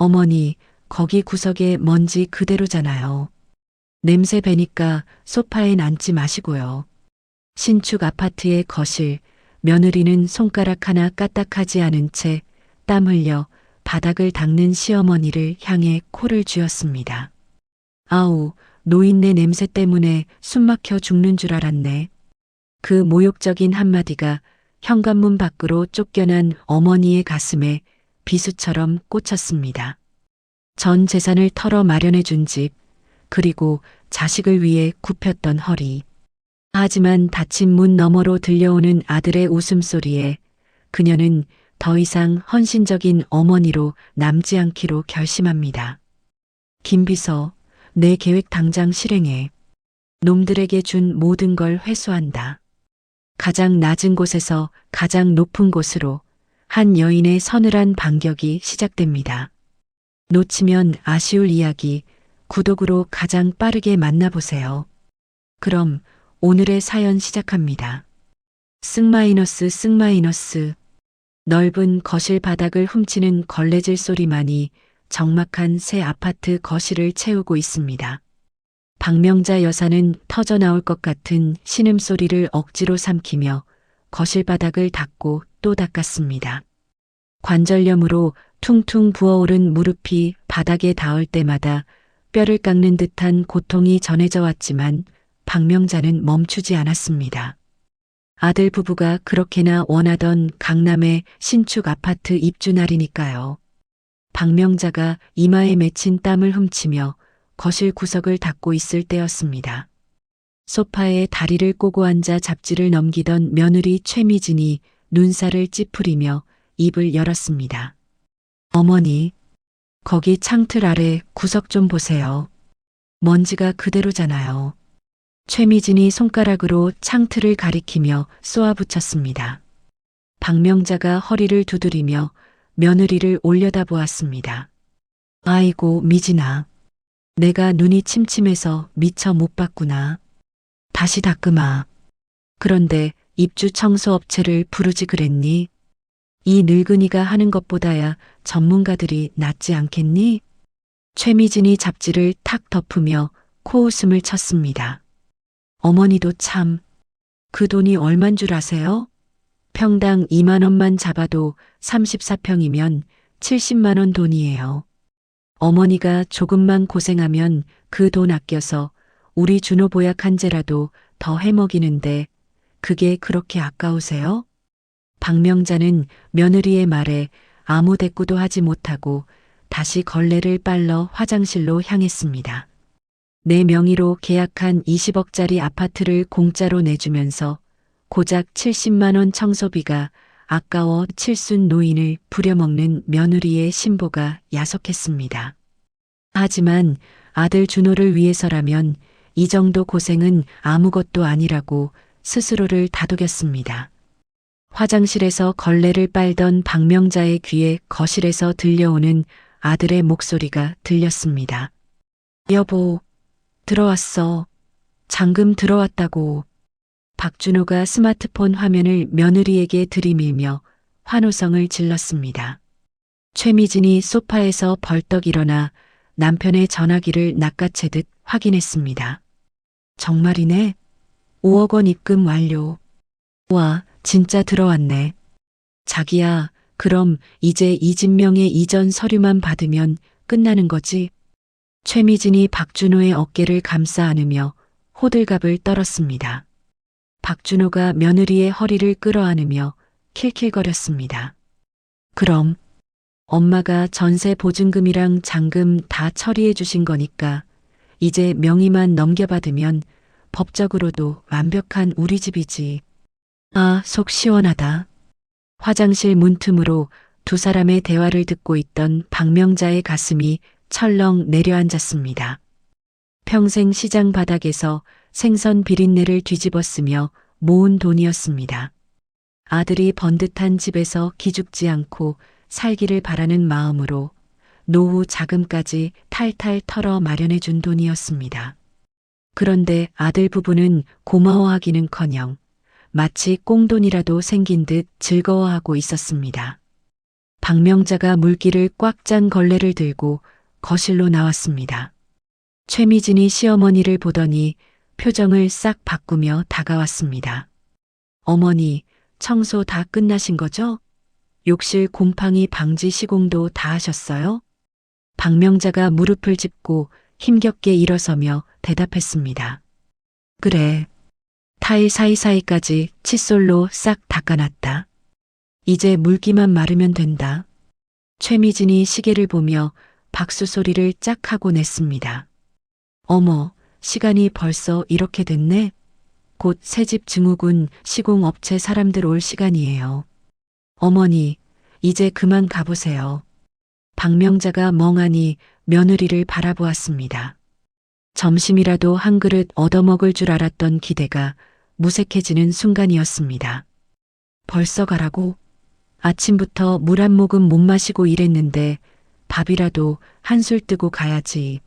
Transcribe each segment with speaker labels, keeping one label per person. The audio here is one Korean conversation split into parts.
Speaker 1: 어머니, 거기 구석에 먼지 그대로잖아요. 냄새 배니까 소파엔 앉지 마시고요. 신축 아파트의 거실, 며느리는 손가락 하나 까딱하지 않은 채 땀 흘려 바닥을 닦는 시어머니를 향해 코를 쥐었습니다. 아우, 노인네 냄새 때문에 숨 막혀 죽는 줄 알았네. 그 모욕적인 한마디가 현관문 밖으로 쫓겨난 어머니의 가슴에 비수처럼 꽂혔습니다. 전 재산을 털어 마련해 준 집, 그리고 자식을 위해 굽혔던 허리. 하지만 닫힌 문 너머로 들려오는 아들의 웃음소리에 그녀는 더 이상 헌신적인 어머니로 남지 않기로 결심합니다. 김비서, 내 계획 당장 실행해. 놈들에게 준 모든 걸 회수한다. 가장 낮은 곳에서 가장 높은 곳으로 한 여인의 서늘한 반격이 시작됩니다. 놓치면 아쉬울 이야기, 구독으로 가장 빠르게 만나보세요. 그럼 오늘의 사연 시작합니다. 쓱 마이너스. 넓은 거실 바닥을 훔치는 걸레질 소리만이 적막한 새 아파트 거실을 채우고 있습니다. 박명자 여사는 터져 나올 것 같은 신음소리를 억지로 삼키며 거실 바닥을 닦고 또 닦았습니다. 관절염으로 퉁퉁 부어오른 무릎이 바닥에 닿을 때마다 뼈를 깎는 듯한 고통이 전해져 왔지만 박명자는 멈추지 않았습니다. 아들 부부가 그렇게나 원하던 강남의 신축 아파트 입주 날이니까요. 박명자가 이마에 맺힌 땀을 훔치며 거실 구석을 닦고 있을 때였습니다. 소파에 다리를 꼬고 앉아 잡지를 넘기던 며느리 최미진이 눈살을 찌푸리며 입을 열었습니다. 어머니, 거기 창틀 아래 구석 좀 보세요. 먼지가 그대로잖아요. 최미진이 손가락으로 창틀을 가리키며 쏘아붙였습니다. 박명자가 허리를 두드리며 며느리를 올려다보았습니다. 아이고, 미진아. 내가 눈이 침침해서 미처 못 봤구나. 다시 닦으마. 그런데 입주 청소 업체를 부르지 그랬니? 이 늙은이가 하는 것보다야 전문가들이 낫지 않겠니? 최미진이 잡지를 탁 덮으며 코웃음을 쳤습니다. 어머니도 참, 그 돈이 얼만 줄 아세요? 평당 2만 원만 잡아도 34평이면 70만 원 돈이에요. 어머니가 조금만 고생하면 그 돈 아껴서 우리 준호 보약 한 재라도 더 해먹이는데 그게 그렇게 아까우세요? 박명자는 며느리의 말에 아무 대꾸도 하지 못하고 다시 걸레를 빨러 화장실로 향했습니다. 내 명의로 계약한 20억짜리 아파트를 공짜로 내주면서 고작 70만 원 청소비가 아까워 칠순 노인을 부려먹는 며느리의 신보가 야속했습니다. 하지만 아들 준호를 위해서라면 이 정도 고생은 아무것도 아니라고 스스로를 다독였습니다. 화장실에서 걸레를 빨던 박명자의 귀에 거실에서 들려오는 아들의 목소리가 들렸습니다. 여보, 들어왔어. 잠금 들어왔다고. 박준호가 스마트폰 화면을 며느리에게 들이밀며 환호성을 질렀습니다. 최미진이 소파에서 벌떡 일어나 남편의 전화기를 낚아채듯 확인했습니다. 정말이네. 5억 원 입금 완료. 와, 진짜 들어왔네. 자기야, 그럼 이제 이진명의 이전 서류만 받으면 끝나는 거지? 최미진이 박준호의 어깨를 감싸 안으며 호들갑을 떨었습니다. 박준호가 며느리의 허리를 끌어안으며 킬킬거렸습니다. 그럼 엄마가 전세 보증금이랑 잔금 다 처리해 주신 거니까 이제 명의만 넘겨받으면 법적으로도 완벽한 우리 집이지. 아, 속 시원하다. 화장실 문틈으로 두 사람의 대화를 듣고 있던 박명자의 가슴이 철렁 내려앉았습니다. 평생 시장 바닥에서 생선 비린내를 뒤집어쓰며 모은 돈이었습니다. 아들이 번듯한 집에서 기죽지 않고 살기를 바라는 마음으로 노후 자금까지 탈탈 털어 마련해 준 돈이었습니다. 그런데 아들 부부는 고마워하기는커녕 마치 꽁돈이라도 생긴 듯 즐거워하고 있었습니다. 박명자가 물기를 꽉 짠 걸레를 들고 거실로 나왔습니다. 최미진이 시어머니를 보더니 표정을 싹 바꾸며 다가왔습니다. 어머니, 청소 다 끝나신 거죠? 욕실 곰팡이 방지 시공도 다 하셨어요? 박명자가 무릎을 짚고 힘겹게 일어서며 대답했습니다. 그래. 타일 사이사이까지 칫솔로 싹 닦아놨다. 이제 물기만 마르면 된다. 최미진이 시계를 보며 박수 소리를 짝 하고 냈습니다. 어머, 시간이 벌써 이렇게 됐네? 곧 새집 증후군 시공업체 사람들 올 시간이에요. 어머니, 이제 그만 가보세요. 박명자가 멍하니 며느리를 바라보았습니다. 점심이라도 한 그릇 얻어먹을 줄 알았던 기대가 무색해지는 순간이었습니다. 벌써 가라고? 아침부터 물 한 모금 못 마시고 일했는데 밥이라도 한술 뜨고 가야지.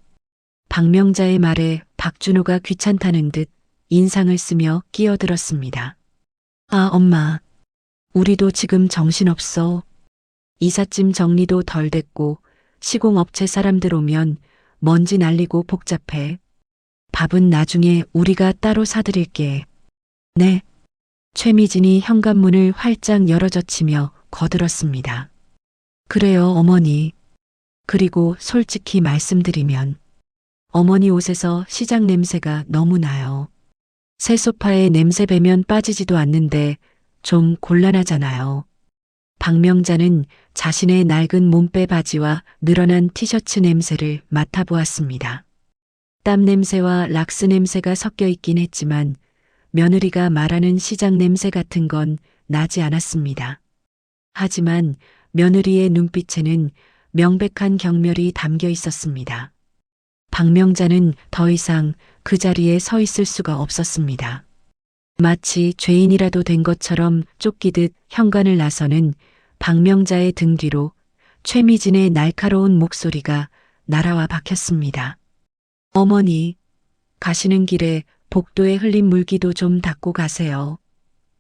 Speaker 1: 박명자의 말에 박준호가 귀찮다는 듯 인상을 쓰며 끼어들었습니다. 아, 엄마. 우리도 지금 정신없어. 이삿짐 정리도 덜 됐고 시공업체 사람들 오면 먼지 날리고 복잡해. 밥은 나중에 우리가 따로 사드릴게. 네. 최미진이 현관문을 활짝 열어젖히며 거들었습니다. 그래요, 어머니. 그리고 솔직히 말씀드리면 어머니 옷에서 시장 냄새가 너무 나요. 새 소파에 냄새 배면 빠지지도 않는데 좀 곤란하잖아요. 박명자는 자신의 낡은 몸빼 바지와 늘어난 티셔츠 냄새를 맡아보았습니다. 땀 냄새와 락스 냄새가 섞여 있긴 했지만 며느리가 말하는 시장 냄새 같은 건 나지 않았습니다. 하지만 며느리의 눈빛에는 명백한 경멸이 담겨 있었습니다. 박명자는 더 이상 그 자리에 서 있을 수가 없었습니다. 마치 죄인이라도 된 것처럼 쫓기듯 현관을 나서는 박명자의 등 뒤로 최미진의 날카로운 목소리가 날아와 박혔습니다. 어머니, 가시는 길에 복도에 흘린 물기도 좀 닦고 가세요.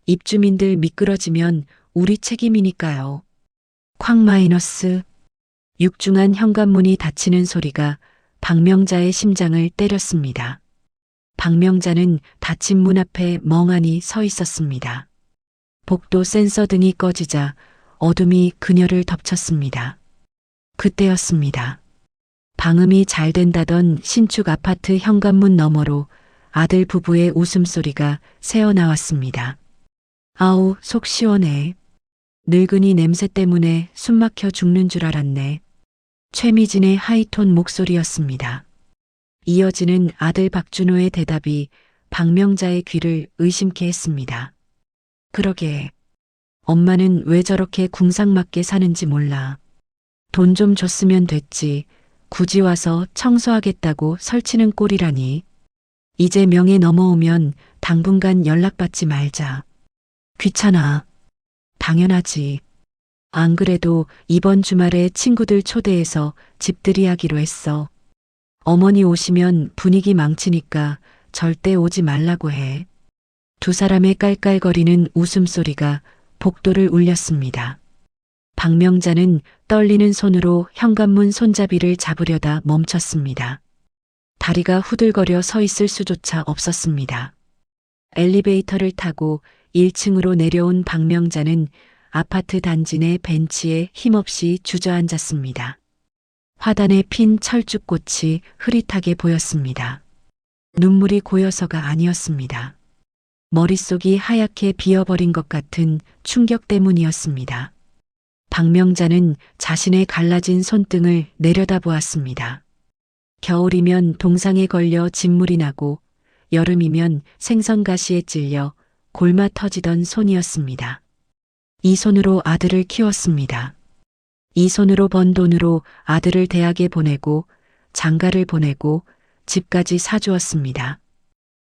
Speaker 1: 입주민들 미끄러지면 우리 책임이니까요. 쾅 마이너스. 육중한 현관문이 닫히는 소리가 박명자의 심장을 때렸습니다. 박명자는 닫힌 문 앞에 멍하니 서 있었습니다. 복도 센서 등이 꺼지자 어둠이 그녀를 덮쳤습니다. 그때였습니다. 방음이 잘 된다던 신축 아파트 현관문 너머로 아들 부부의 웃음소리가 새어나왔습니다. 아우, 속 시원해. 늙은이 냄새 때문에 숨 막혀 죽는 줄 알았네. 최미진의 하이톤 목소리였습니다. 이어지는 아들 박준호의 대답이 박명자의 귀를 의심케 했습니다. 그러게, 엄마는 왜 저렇게 궁상맞게 사는지 몰라. 돈 좀 줬으면 됐지. 굳이 와서 청소하겠다고 설치는 꼴이라니. 이제 명예 넘어오면 당분간 연락받지 말자. 귀찮아. 당연하지. 안 그래도 이번 주말에 친구들 초대해서 집들이 하기로 했어. 어머니 오시면 분위기 망치니까 절대 오지 말라고 해. 두 사람의 깔깔거리는 웃음소리가 복도를 울렸습니다. 박명자는 떨리는 손으로 현관문 손잡이를 잡으려다 멈췄습니다. 다리가 후들거려 서 있을 수조차 없었습니다. 엘리베이터를 타고 1층으로 내려온 박명자는 아파트 단지 내 벤치에 힘없이 주저앉았습니다. 화단에 핀 철쭉꽃이 흐릿하게 보였습니다. 눈물이 고여서가 아니었습니다. 머릿속이 하얗게 비어버린 것 같은 충격 때문이었습니다. 박명자는 자신의 갈라진 손등을 내려다보았습니다. 겨울이면 동상에 걸려 진물이 나고 여름이면 생선가시에 찔려 골마 터지던 손이었습니다. 이 손으로 아들을 키웠습니다. 이 손으로 번 돈으로 아들을 대학에 보내고 장가를 보내고 집까지 사주었습니다.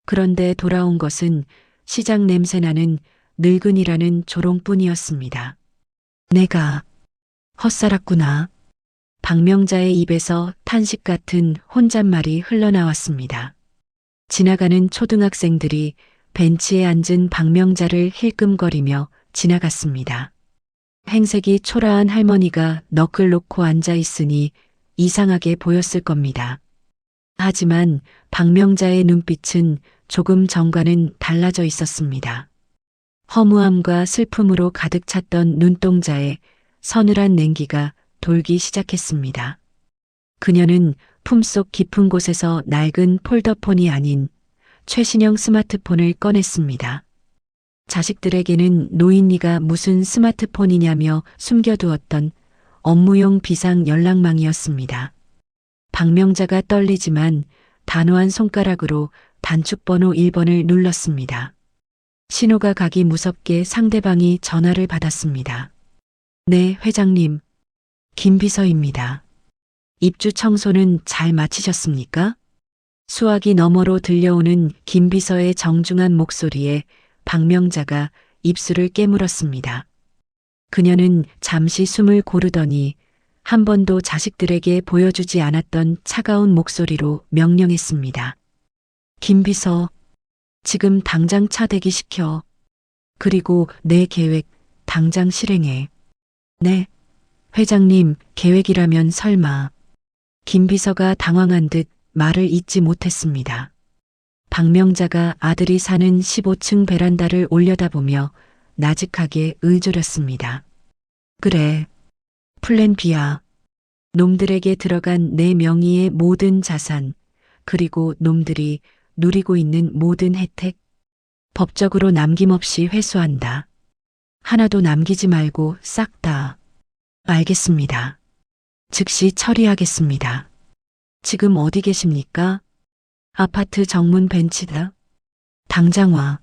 Speaker 1: 그런데 돌아온 것은 시장 냄새나는 늙은이라는 조롱뿐이었습니다. 내가 헛살았구나. 박명자의 입에서 탄식 같은 혼잣말이 흘러나왔습니다. 지나가는 초등학생들이 벤치에 앉은 박명자를 힐끔거리며 지나갔습니다. 행색이 초라한 할머니가 넋을 놓고 앉아 있으니 이상하게 보였을 겁니다. 하지만 박명자의 눈빛은 조금 전과는 달라져 있었습니다. 허무함과 슬픔으로 가득 찼던 눈동자에 서늘한 냉기가 돌기 시작했습니다. 그녀는 품속 깊은 곳에서 낡은 폴더폰이 아닌 최신형 스마트폰을 꺼냈습니다. 자식들에게는 노인이가 무슨 스마트폰이냐며 숨겨두었던 업무용 비상 연락망이었습니다. 박명자가 떨리지만 단호한 손가락으로 단축번호 1번을 눌렀습니다. 신호가 가기 무섭게 상대방이 전화를 받았습니다. 네, 회장님. 김 비서입니다. 입주 청소는 잘 마치셨습니까? 수화기 너머로 들려오는 김 비서의 정중한 목소리에 박명자가 입술을 깨물었습니다. 그녀는 잠시 숨을 고르더니 한 번도 자식들에게 보여주지 않았던 차가운 목소리로 명령했습니다. 김 비서, 지금 당장 차 대기시켜. 그리고 내 계획 당장 실행해. 네, 회장님, 계획이라면 설마. 김 비서가 당황한 듯 말을 잇지 못했습니다. 박명자가 아들이 사는 15층 베란다를 올려다보며 나직하게 의졸였습니다. 그래, 플랜 B야. 놈들에게 들어간 내 명의의 모든 자산, 그리고 놈들이 누리고 있는 모든 혜택, 법적으로 남김없이 회수한다. 하나도 남기지 말고 싹 다. 알겠습니다. 즉시 처리하겠습니다. 지금 어디 계십니까? 아파트 정문 벤치다. 당장 와.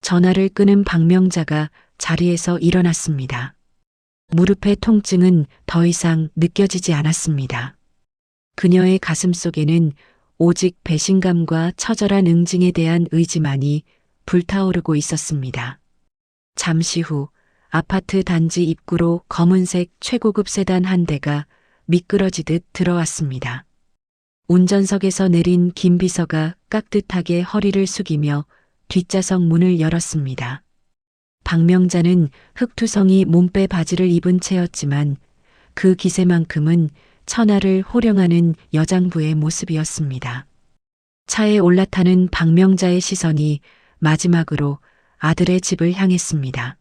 Speaker 1: 전화를 끊은 박명자가 자리에서 일어났습니다. 무릎의 통증은 더 이상 느껴지지 않았습니다. 그녀의 가슴 속에는 오직 배신감과 처절한 응징에 대한 의지만이 불타오르고 있었습니다. 잠시 후 아파트 단지 입구로 검은색 최고급 세단 한 대가 미끄러지듯 들어왔습니다. 운전석에서 내린 김 비서가 깍듯하게 허리를 숙이며 뒷좌석 문을 열었습니다. 박명자는 흑투성이 몸빼 바지를 입은 채였지만 그 기세만큼은 천하를 호령하는 여장부의 모습이었습니다. 차에 올라타는 박명자의 시선이 마지막으로 아들의 집을 향했습니다.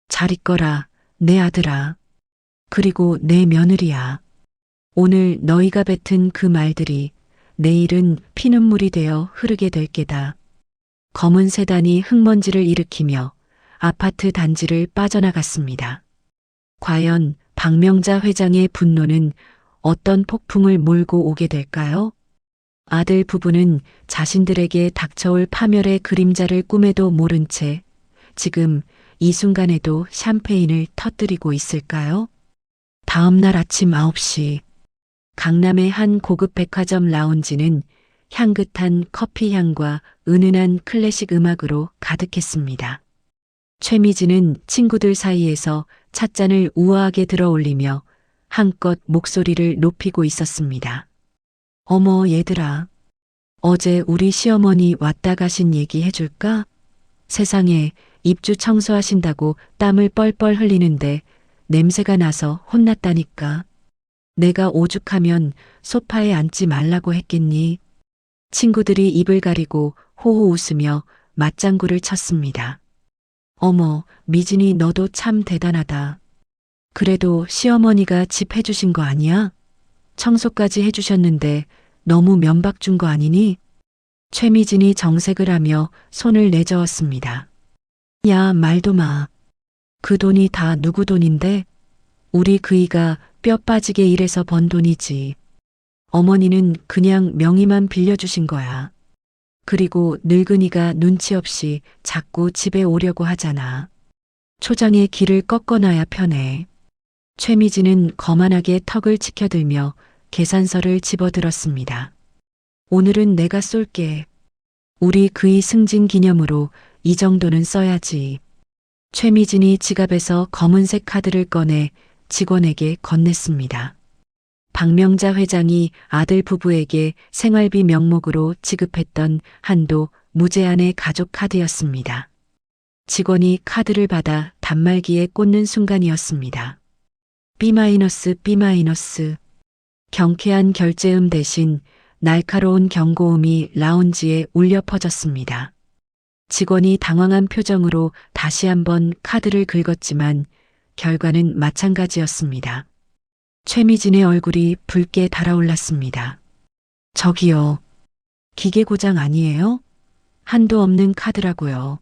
Speaker 1: 잘 있거라, 내 아들아. 그리고 내 며느리야. 오늘 너희가 뱉은 그 말들이 내일은 피눈물이 되어 흐르게 될 게다. 검은 세단이 흙먼지를 일으키며 아파트 단지를 빠져나갔습니다. 과연 박명자 회장의 분노는 어떤 폭풍을 몰고 오게 될까요? 아들 부부는 자신들에게 닥쳐올 파멸의 그림자를 꿈에도 모른 채 지금 이 순간에도 샴페인을 터뜨리고 있을까요? 다음 날 아침 9시 강남의 한 고급 백화점 라운지는 향긋한 커피 향과 은은한 클래식 음악으로 가득했습니다. 최미진은 친구들 사이에서 찻잔을 우아하게 들어 올리며 한껏 목소리를 높이고 있었습니다. 어머 얘들아, 어제 우리 시어머니 왔다 가신 얘기 해줄까? 세상에 입주 청소하신다고 땀을 뻘뻘 흘리는데 냄새가 나서 혼났다니까. 내가 오죽하면 소파에 앉지 말라고 했겠니? 친구들이 입을 가리고 호호 웃으며 맞장구를 쳤습니다. 어머, 미진이 너도 참 대단하다. 그래도 시어머니가 집 해주신 거 아니야? 청소까지 해주셨는데 너무 면박 준 거 아니니? 최미진이 정색을 하며 손을 내저었습니다. 야, 말도 마. 그 돈이 다 누구 돈인데? 우리 그이가 뼈 빠지게 일해서 번 돈이지. 어머니는 그냥 명의만 빌려주신 거야. 그리고 늙은이가 눈치 없이 자꾸 집에 오려고 하잖아. 초장에 길을 꺾어놔야 편해. 최미진은 거만하게 턱을 치켜들며 계산서를 집어들었습니다. 오늘은 내가 쏠게. 우리 그이 승진 기념으로 이 정도는 써야지. 최미진이 지갑에서 검은색 카드를 꺼내 직원에게 건넸습니다. 박명자 회장이 아들 부부에게 생활비 명목으로 지급했던 한도 무제한의 가족 카드였습니다. 직원이 카드를 받아 단말기에 꽂는 순간이었습니다. B-, B-. 경쾌한 결제음 대신 날카로운 경고음이 라운지에 울려 퍼졌습니다. 직원이 당황한 표정으로 다시 한번 카드를 긁었지만 결과는 마찬가지였습니다. 최미진의 얼굴이 붉게 달아올랐습니다. 저기요. 기계 고장 아니에요? 한도 없는 카드라고요.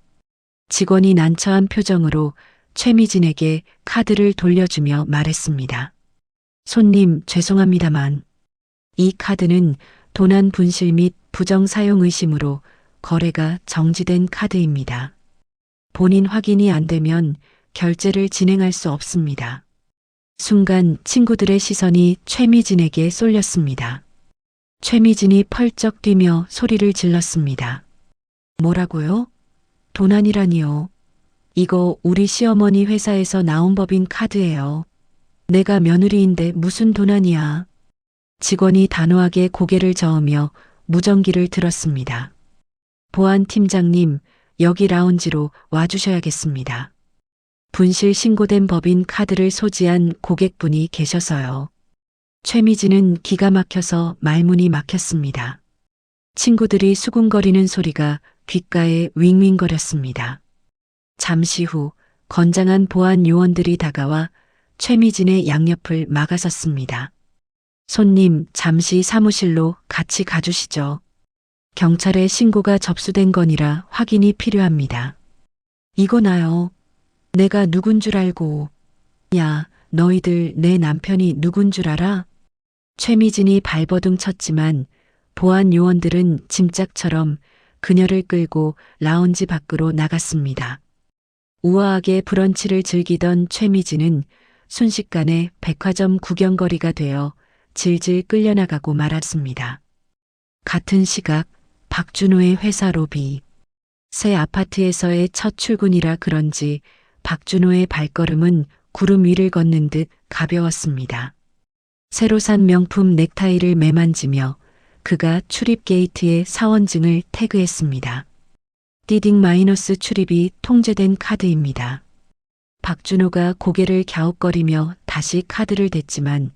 Speaker 1: 직원이 난처한 표정으로 최미진에게 카드를 돌려주며 말했습니다. 손님, 죄송합니다만 이 카드는 도난 분실 및 부정 사용 의심으로 거래가 정지된 카드입니다. 본인 확인이 안 되면 결제를 진행할 수 없습니다. 순간 친구들의 시선이 최미진에게 쏠렸습니다. 최미진이 펄쩍 뛰며 소리를 질렀습니다. 뭐라고요? 도난이라니요. 이거 우리 시어머니 회사에서 나온 법인 카드예요. 내가 며느리인데 무슨 도난이야. 직원이 단호하게 고개를 저으며 무전기를 들었습니다. 보안 팀장님, 여기 라운지로 와주셔야겠습니다. 분실 신고된 법인 카드를 소지한 고객분이 계셔서요. 최미진은 기가 막혀서 말문이 막혔습니다. 친구들이 수군거리는 소리가 귓가에 윙윙거렸습니다. 잠시 후 건장한 보안 요원들이 다가와 최미진의 양옆을 막아섰습니다. 손님, 잠시 사무실로 같이 가주시죠. 경찰에 신고가 접수된 건이라 확인이 필요합니다. 이거 나요. 내가 누군 줄 알고. 야, 너희들 내 남편이 누군 줄 알아? 최미진이 발버둥 쳤지만 보안 요원들은 짐짝처럼 그녀를 끌고 라운지 밖으로 나갔습니다. 우아하게 브런치를 즐기던 최미진은 순식간에 백화점 구경거리가 되어 질질 끌려나가고 말았습니다. 같은 시각 박준호의 회사 로비. 새 아파트에서의 첫 출근이라 그런지 박준호의 발걸음은 구름 위를 걷는 듯 가벼웠습니다. 새로 산 명품 넥타이를 매만지며 그가 출입 게이트에 사원증을 태그했습니다. 띠딩 마이너스 출입이 통제된 카드입니다. 박준호가 고개를 갸웃거리며 다시 카드를 댔지만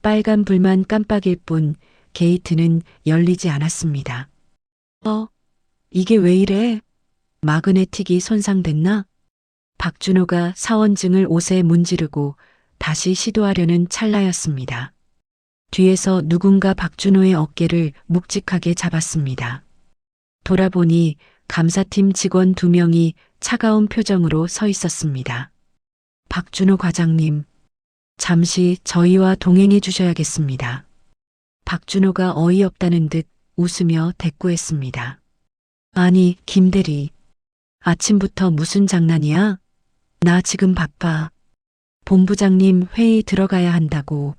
Speaker 1: 빨간 불만 깜빡일 뿐 게이트는 열리지 않았습니다. 이게 왜 이래? 마그네틱이 손상됐나? 박준호가 사원증을 옷에 문지르고 다시 시도하려는 찰나였습니다. 뒤에서 누군가 박준호의 어깨를 묵직하게 잡았습니다. 돌아보니 감사팀 직원 2명이 차가운 표정으로 서 있었습니다. 박준호 과장님, 잠시 저희와 동행해 주셔야겠습니다. 박준호가 어이없다는 듯 웃으며 대꾸했습니다. 아니, 김대리. 아침부터 무슨 장난이야? 나 지금 바빠. 본부장님 회의 들어가야 한다고.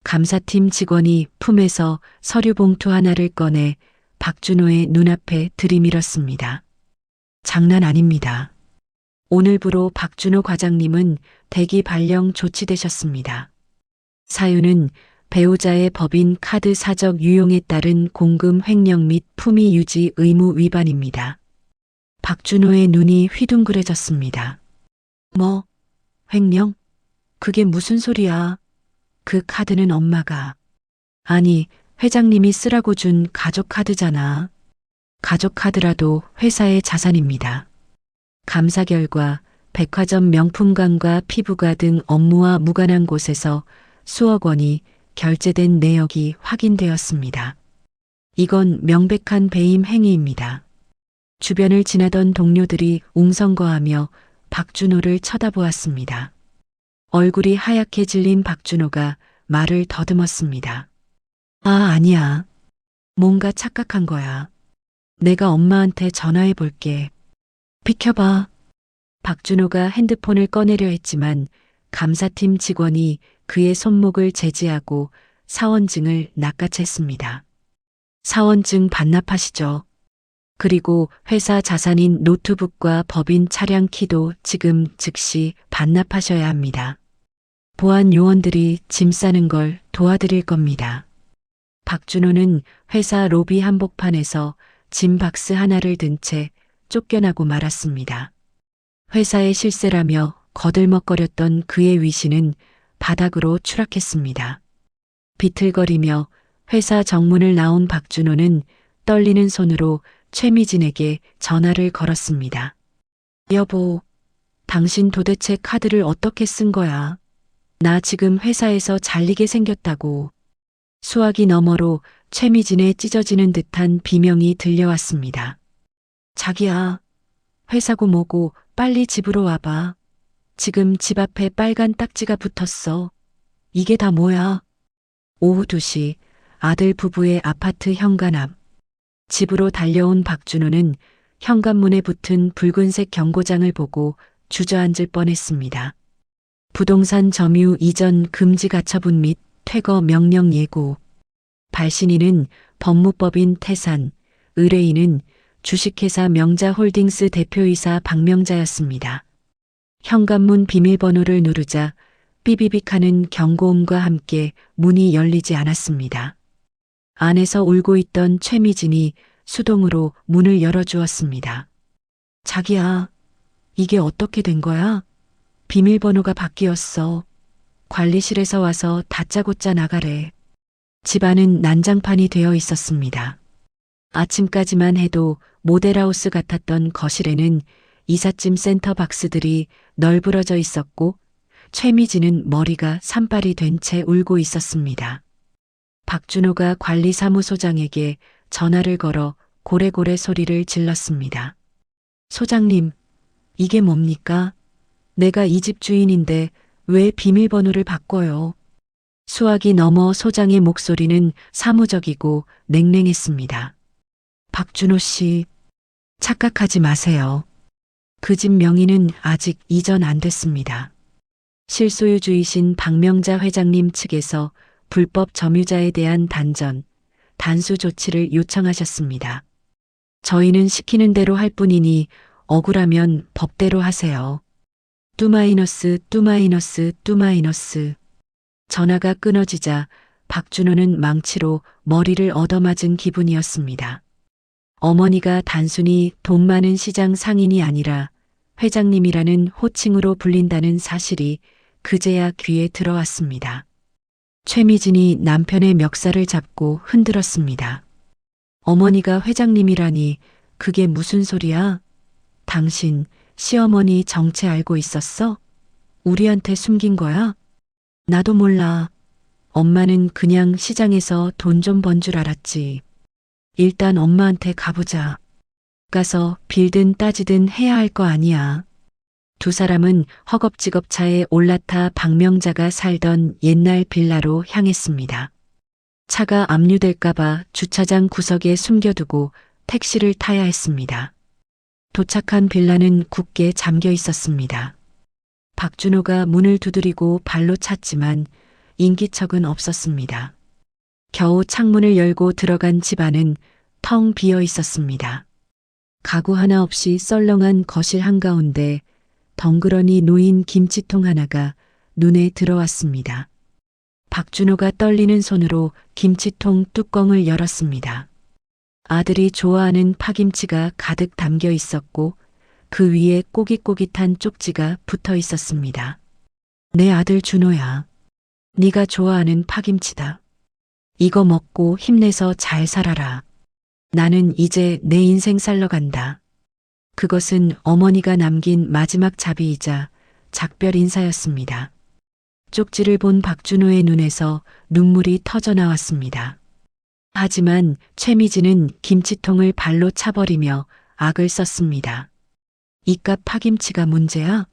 Speaker 1: 감사팀 직원이 품에서 서류 봉투 하나를 꺼내 박준호의 눈앞에 들이밀었습니다. 장난 아닙니다. 오늘부로 박준호 과장님은 대기 발령 조치되셨습니다. 사유는 배우자의 법인 카드 사적 유용에 따른 공금 횡령 및 품위 유지 의무 위반입니다. 박준호의 눈이 휘둥그레졌습니다. 뭐? 횡령? 그게 무슨 소리야? 그 카드는 엄마가. 아니, 회장님이 쓰라고 준 가족 카드잖아. 가족 카드라도 회사의 자산입니다. 감사 결과 백화점 명품관과 피부과 등 업무와 무관한 곳에서 수억 원이 결제된 내역이 확인되었습니다. 이건 명백한 배임 행위입니다. 주변을 지나던 동료들이 웅성거하며 박준호를 쳐다보았습니다. 얼굴이 하얗게 질린 박준호가 말을 더듬었습니다. 아니야. 뭔가 착각한 거야. 내가 엄마한테 전화해 볼게. 비켜봐. 박준호가 핸드폰을 꺼내려 했지만 감사팀 직원이 그의 손목을 제지하고 사원증을 낚아챘습니다. 사원증 반납하시죠. 그리고 회사 자산인 노트북과 법인 차량 키도 지금 즉시 반납하셔야 합니다. 보안 요원들이 짐 싸는 걸 도와드릴 겁니다. 박준호는 회사 로비 한복판에서 짐 박스 하나를 든 채 쫓겨나고 말았습니다. 회사의 실세라며 거들먹거렸던 그의 위신은 바닥으로 추락했습니다. 비틀거리며 회사 정문을 나온 박준호는 떨리는 손으로 최미진에게 전화를 걸었습니다. 여보, 당신 도대체 카드를 어떻게 쓴 거야? 나 지금 회사에서 잘리게 생겼다고. 수화기 너머로 최미진의 찢어지는 듯한 비명이 들려왔습니다. 자기야, 회사고 뭐고 빨리 집으로 와봐. 지금 집 앞에 빨간 딱지가 붙었어. 이게 다 뭐야? 오후 2시 아들 부부의 아파트 현관 앞. 집으로 달려온 박준호는 현관문에 붙은 붉은색 경고장을 보고 주저앉을 뻔했습니다. 부동산 점유 이전 금지 가처분 및 퇴거 명령 예고. 발신인은 법무법인 태산, 의뢰인은 주식회사 명자홀딩스 대표이사 박명자였습니다. 현관문 비밀번호를 누르자 삐비빅하는 경고음과 함께 문이 열리지 않았습니다. 안에서 울고 있던 최미진이 수동으로 문을 열어주었습니다. 자기야, 이게 어떻게 된 거야? 비밀번호가 바뀌었어. 관리실에서 와서 다짜고짜 나가래. 집안은 난장판이 되어 있었습니다. 아침까지만 해도 모델하우스 같았던 거실에는 이삿짐 센터 박스들이 널브러져 있었고 최미진은 머리가 산발이 된 채 울고 있었습니다. 박준호가 관리사무소장에게 전화를 걸어 고래고래 소리를 질렀습니다. 소장님, 이게 뭡니까? 내가 이 집 주인인데 왜 비밀번호를 바꿔요? 수화기 너머 소장의 목소리는 사무적이고 냉랭했습니다. 박준호 씨, 착각하지 마세요. 그 집 명의는 아직 이전 안 됐습니다. 실소유주이신 박명자 회장님 측에서 불법 점유자에 대한 단수 조치를 요청하셨습니다. 저희는 시키는 대로 할 뿐이니 억울하면 법대로 하세요. 뚜마이너스. 전화가 끊어지자 박준호는 망치로 머리를 얻어맞은 기분이었습니다. 어머니가 단순히 돈 많은 시장 상인이 아니라 회장님이라는 호칭으로 불린다는 사실이 그제야 귀에 들어왔습니다. 최미진이 남편의 멱살을 잡고 흔들었습니다. 어머니가 회장님이라니 그게 무슨 소리야? 당신 시어머니 정체 알고 있었어? 우리한테 숨긴 거야? 나도 몰라. 엄마는 그냥 시장에서 돈 좀 번 줄 알았지. 일단 엄마한테 가보자. 가서 빌든 따지든 해야 할 거 아니야. 두 사람은 허겁지겁 차에 올라타 박명자가 살던 옛날 빌라로 향했습니다. 차가 압류될까봐 주차장 구석에 숨겨두고 택시를 타야 했습니다. 도착한 빌라는 굳게 잠겨 있었습니다. 박준호가 문을 두드리고 발로 찼지만 인기척은 없었습니다. 겨우 창문을 열고 들어간 집 안은 텅 비어 있었습니다. 가구 하나 없이 썰렁한 거실 한가운데 덩그러니 놓인 김치통 하나가 눈에 들어왔습니다. 박준호가 떨리는 손으로 김치통 뚜껑을 열었습니다. 아들이 좋아하는 파김치가 가득 담겨 있었고 그 위에 꼬깃꼬깃한 쪽지가 붙어 있었습니다. 내 아들 준호야. 네가 좋아하는 파김치다. 이거 먹고 힘내서 잘 살아라. 나는 이제 내 인생 살러 간다. 그것은 어머니가 남긴 마지막 자비이자 작별 인사였습니다. 쪽지를 본 박준호의 눈에서 눈물이 터져 나왔습니다. 하지만 최미진은 김치통을 발로 차버리며 악을 썼습니다. 이깟 파김치가 문제야?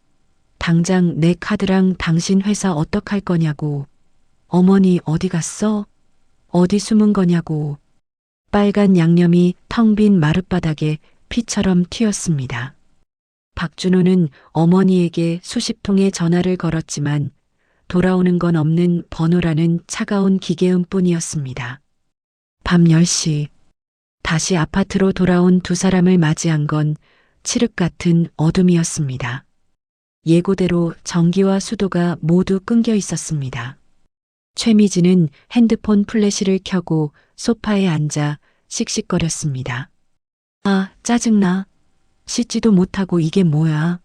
Speaker 1: 당장 내 카드랑 당신 회사 어떡할 거냐고. 어머니 어디 갔어? 어디 숨은 거냐고. 빨간 양념이 텅 빈 마룻바닥에 피처럼 튀었습니다. 박준호는 어머니에게 수십 통의 전화를 걸었지만 돌아오는 건 없는 번호라는 차가운 기계음뿐이었습니다. 밤 10시 다시 아파트로 돌아온 두 사람을 맞이한 건 칠흑 같은 어둠이었습니다. 예고대로 전기와 수도가 모두 끊겨 있었습니다. 최미진은 핸드폰 플래시를 켜고 소파에 앉아 씩씩거렸습니다. 아, 짜증나. 씻지도 못하고 이게 뭐야.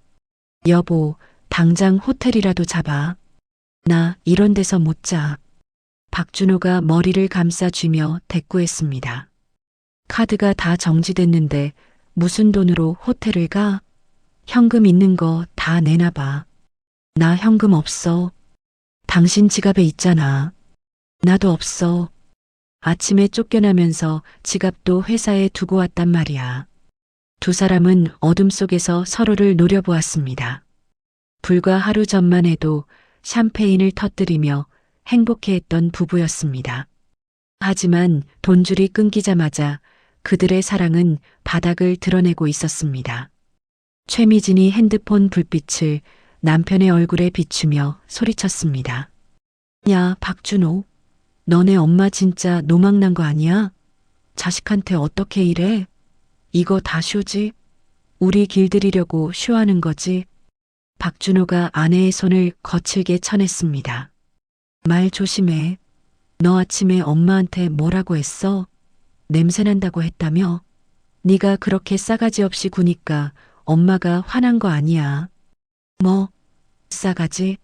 Speaker 1: 여보, 당장 호텔이라도 잡아. 나 이런 데서 못 자. 박준호가 머리를 감싸쥐며 대꾸했습니다. 카드가 다 정지됐는데 무슨 돈으로 호텔을 가? 현금 있는 거 다 내놔봐. 나 현금 없어. 당신 지갑에 있잖아. 나도 없어. 아침에 쫓겨나면서 지갑도 회사에 두고 왔단 말이야. 두 사람은 어둠 속에서 서로를 노려보았습니다. 불과 하루 전만 해도 샴페인을 터뜨리며 행복해했던 부부였습니다. 하지만 돈줄이 끊기자마자 그들의 사랑은 바닥을 드러내고 있었습니다. 최미진이 핸드폰 불빛을 남편의 얼굴에 비추며 소리쳤습니다. 야, 박준호. 너네 엄마 진짜 노망난 거 아니야? 자식한테 어떻게 이래? 이거 다 쇼지? 우리 길들이려고 쇼하는 거지? 박준호가 아내의 손을 거칠게 쳐냈습니다. 말 조심해. 너 아침에 엄마한테 뭐라고 했어? 냄새난다고 했다며? 네가 그렇게 싸가지 없이 구니까 엄마가 화난 거 아니야. 뭐? 싸가지?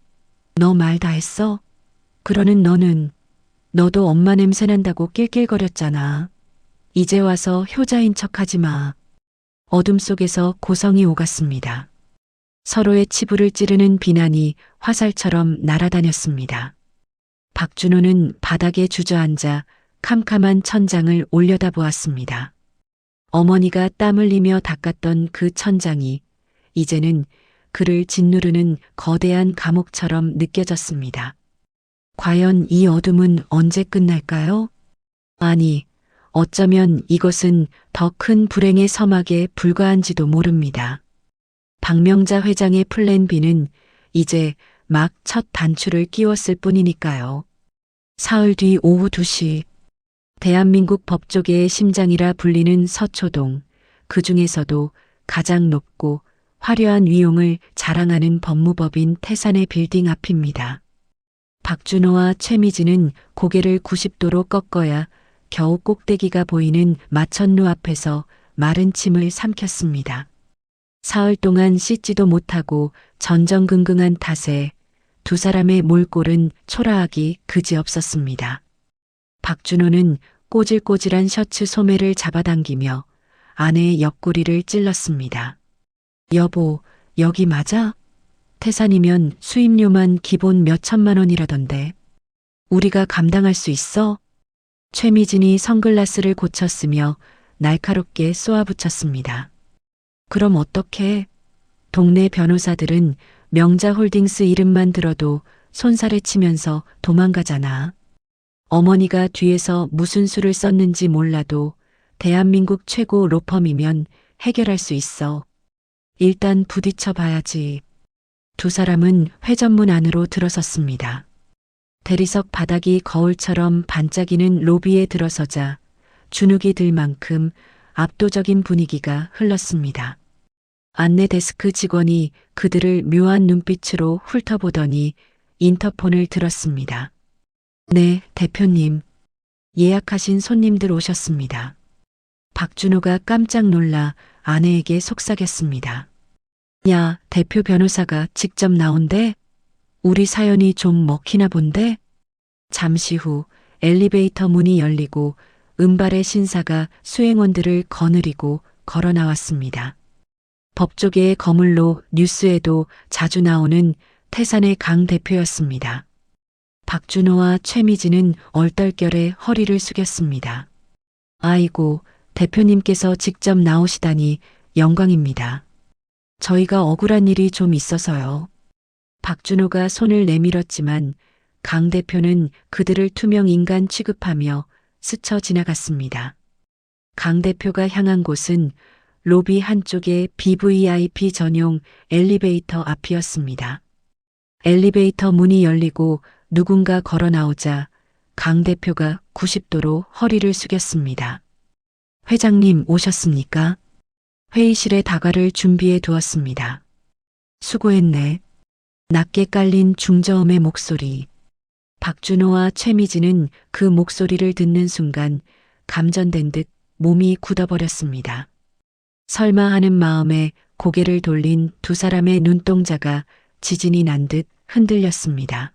Speaker 1: 너 말 다 했어? 그러는 너도 엄마 냄새난다고 낄낄거렸잖아. 이제 와서 효자인 척하지 마. 어둠 속에서 고성이 오갔습니다. 서로의 치부를 찌르는 비난이 화살처럼 날아다녔습니다. 박준호는 바닥에 주저앉아 캄캄한 천장을 올려다보았습니다. 어머니가 땀 흘리며 닦았던 그 천장이 이제는 그를 짓누르는 거대한 감옥처럼 느껴졌습니다. 과연 이 어둠은 언제 끝날까요? 아니, 어쩌면 이것은 더 큰 불행의 서막에 불과한지도 모릅니다. 박명자 회장의 플랜 B는 이제 막 첫 단추를 끼웠을 뿐이니까요. 사흘 뒤 오후 2시, 대한민국 법조계의 심장이라 불리는 서초동, 그 중에서도 가장 높고 화려한 위용을 자랑하는 법무법인 태산의 빌딩 앞입니다. 박준호와 최미진은 고개를 90도로 꺾어야 겨우 꼭대기가 보이는 마천루 앞에서 마른 침을 삼켰습니다. 사흘 동안 씻지도 못하고 전전긍긍한 탓에 두 사람의 몰골은 초라하기 그지없었습니다. 박준호는 꼬질꼬질한 셔츠 소매를 잡아당기며 아내의 옆구리를 찔렀습니다. 여보, 여기 맞아? 태산이면 수임료만 기본 몇 천만 원이라던데. 우리가 감당할 수 있어? 최미진이 선글라스를 고쳤으며 날카롭게 쏘아붙였습니다. 그럼 어떡해? 동네 변호사들은 명자홀딩스 이름만 들어도 손살에 치면서 도망가잖아. 어머니가 뒤에서 무슨 수를 썼는지 몰라도 대한민국 최고 로펌이면 해결할 수 있어. 일단 부딪혀 봐야지. 두 사람은 회전문 안으로 들어섰습니다. 대리석 바닥이 거울처럼 반짝이는 로비에 들어서자 주눅이 들 만큼 압도적인 분위기가 흘렀습니다. 안내 데스크 직원이 그들을 묘한 눈빛으로 훑어보더니 인터폰을 들었습니다. 네, 대표님. 예약하신 손님들 오셨습니다. 박준호가 깜짝 놀라 아내에게 속삭였습니다. 야, 대표 변호사가 직접 나온대? 우리 사연이 좀 먹히나 본데? 잠시 후 엘리베이터 문이 열리고 은발의 신사가 수행원들을 거느리고 걸어 나왔습니다. 법조계의 거물로 뉴스에도 자주 나오는 태산의 강 대표였습니다. 박준호와 최미진은 얼떨결에 허리를 숙였습니다. 아이고, 대표님께서 직접 나오시다니 영광입니다. 저희가 억울한 일이 좀 있어서요. 박준호가 손을 내밀었지만 강 대표는 그들을 투명 인간 취급하며 스쳐 지나갔습니다. 강 대표가 향한 곳은 로비 한쪽의 BVIP 전용 엘리베이터 앞이었습니다. 엘리베이터 문이 열리고 누군가 걸어 나오자 강 대표가 90도로 허리를 숙였습니다. 회장님 오셨습니까? 회의실에 다과를 준비해 두었습니다. 수고했네. 낮게 깔린 중저음의 목소리. 박준호와 최미진은 그 목소리를 듣는 순간 감전된 듯 몸이 굳어버렸습니다. 설마 하는 마음에 고개를 돌린 두 사람의 눈동자가 지진이 난 듯 흔들렸습니다.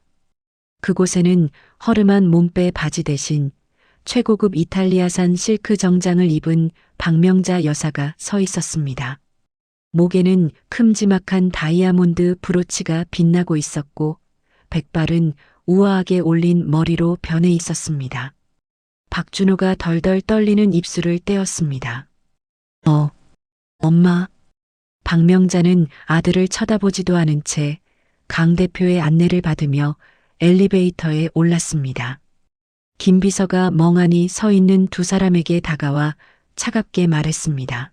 Speaker 1: 그곳에는 허름한 몸빼 바지 대신 최고급 이탈리아산 실크 정장을 입은 박명자 여사가 서 있었습니다. 목에는 큼지막한 다이아몬드 브로치가 빛나고 있었고 백발은 우아하게 올린 머리로 변해 있었습니다. 박준호가 덜덜 떨리는 입술을 떼었습니다. 엄마. 박명자는 아들을 쳐다보지도 않은 채 강 대표의 안내를 받으며 엘리베이터에 올랐습니다. 김 비서가 멍하니 서 있는 두 사람에게 다가와 차갑게 말했습니다.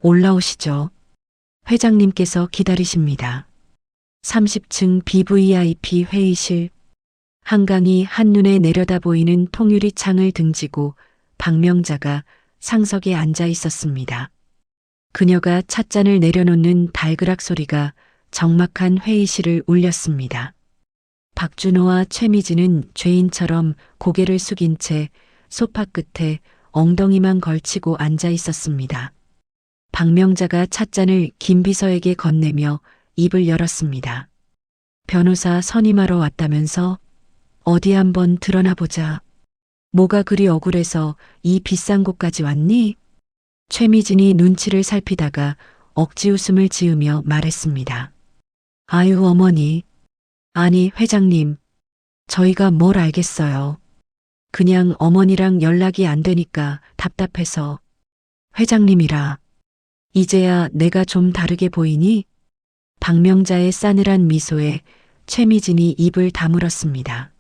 Speaker 1: 올라오시죠. 회장님께서 기다리십니다. 30층 BVIP 회의실. 한강이 한눈에 내려다 보이는 통유리 창을 등지고 박명자가 상석에 앉아 있었습니다. 그녀가 찻잔을 내려놓는 달그락 소리가 적막한 회의실을 울렸습니다. 박준호와 최미진은 죄인처럼 고개를 숙인 채 소파 끝에 엉덩이만 걸치고 앉아 있었습니다. 박명자가 찻잔을 김 비서에게 건네며 입을 열었습니다. 변호사 선임하러 왔다면서? 어디 한번 드러나 보자. 뭐가 그리 억울해서 이 비싼 곳까지 왔니? 최미진이 눈치를 살피다가 억지 웃음을 지으며 말했습니다. 아유 어머니. 아니 회장님. 저희가 뭘 알겠어요. 그냥 어머니랑 연락이 안 되니까 답답해서. 회장님이라. 이제야 내가 좀 다르게 보이니? 박명자의 싸늘한 미소에 최미진이 입을 다물었습니다.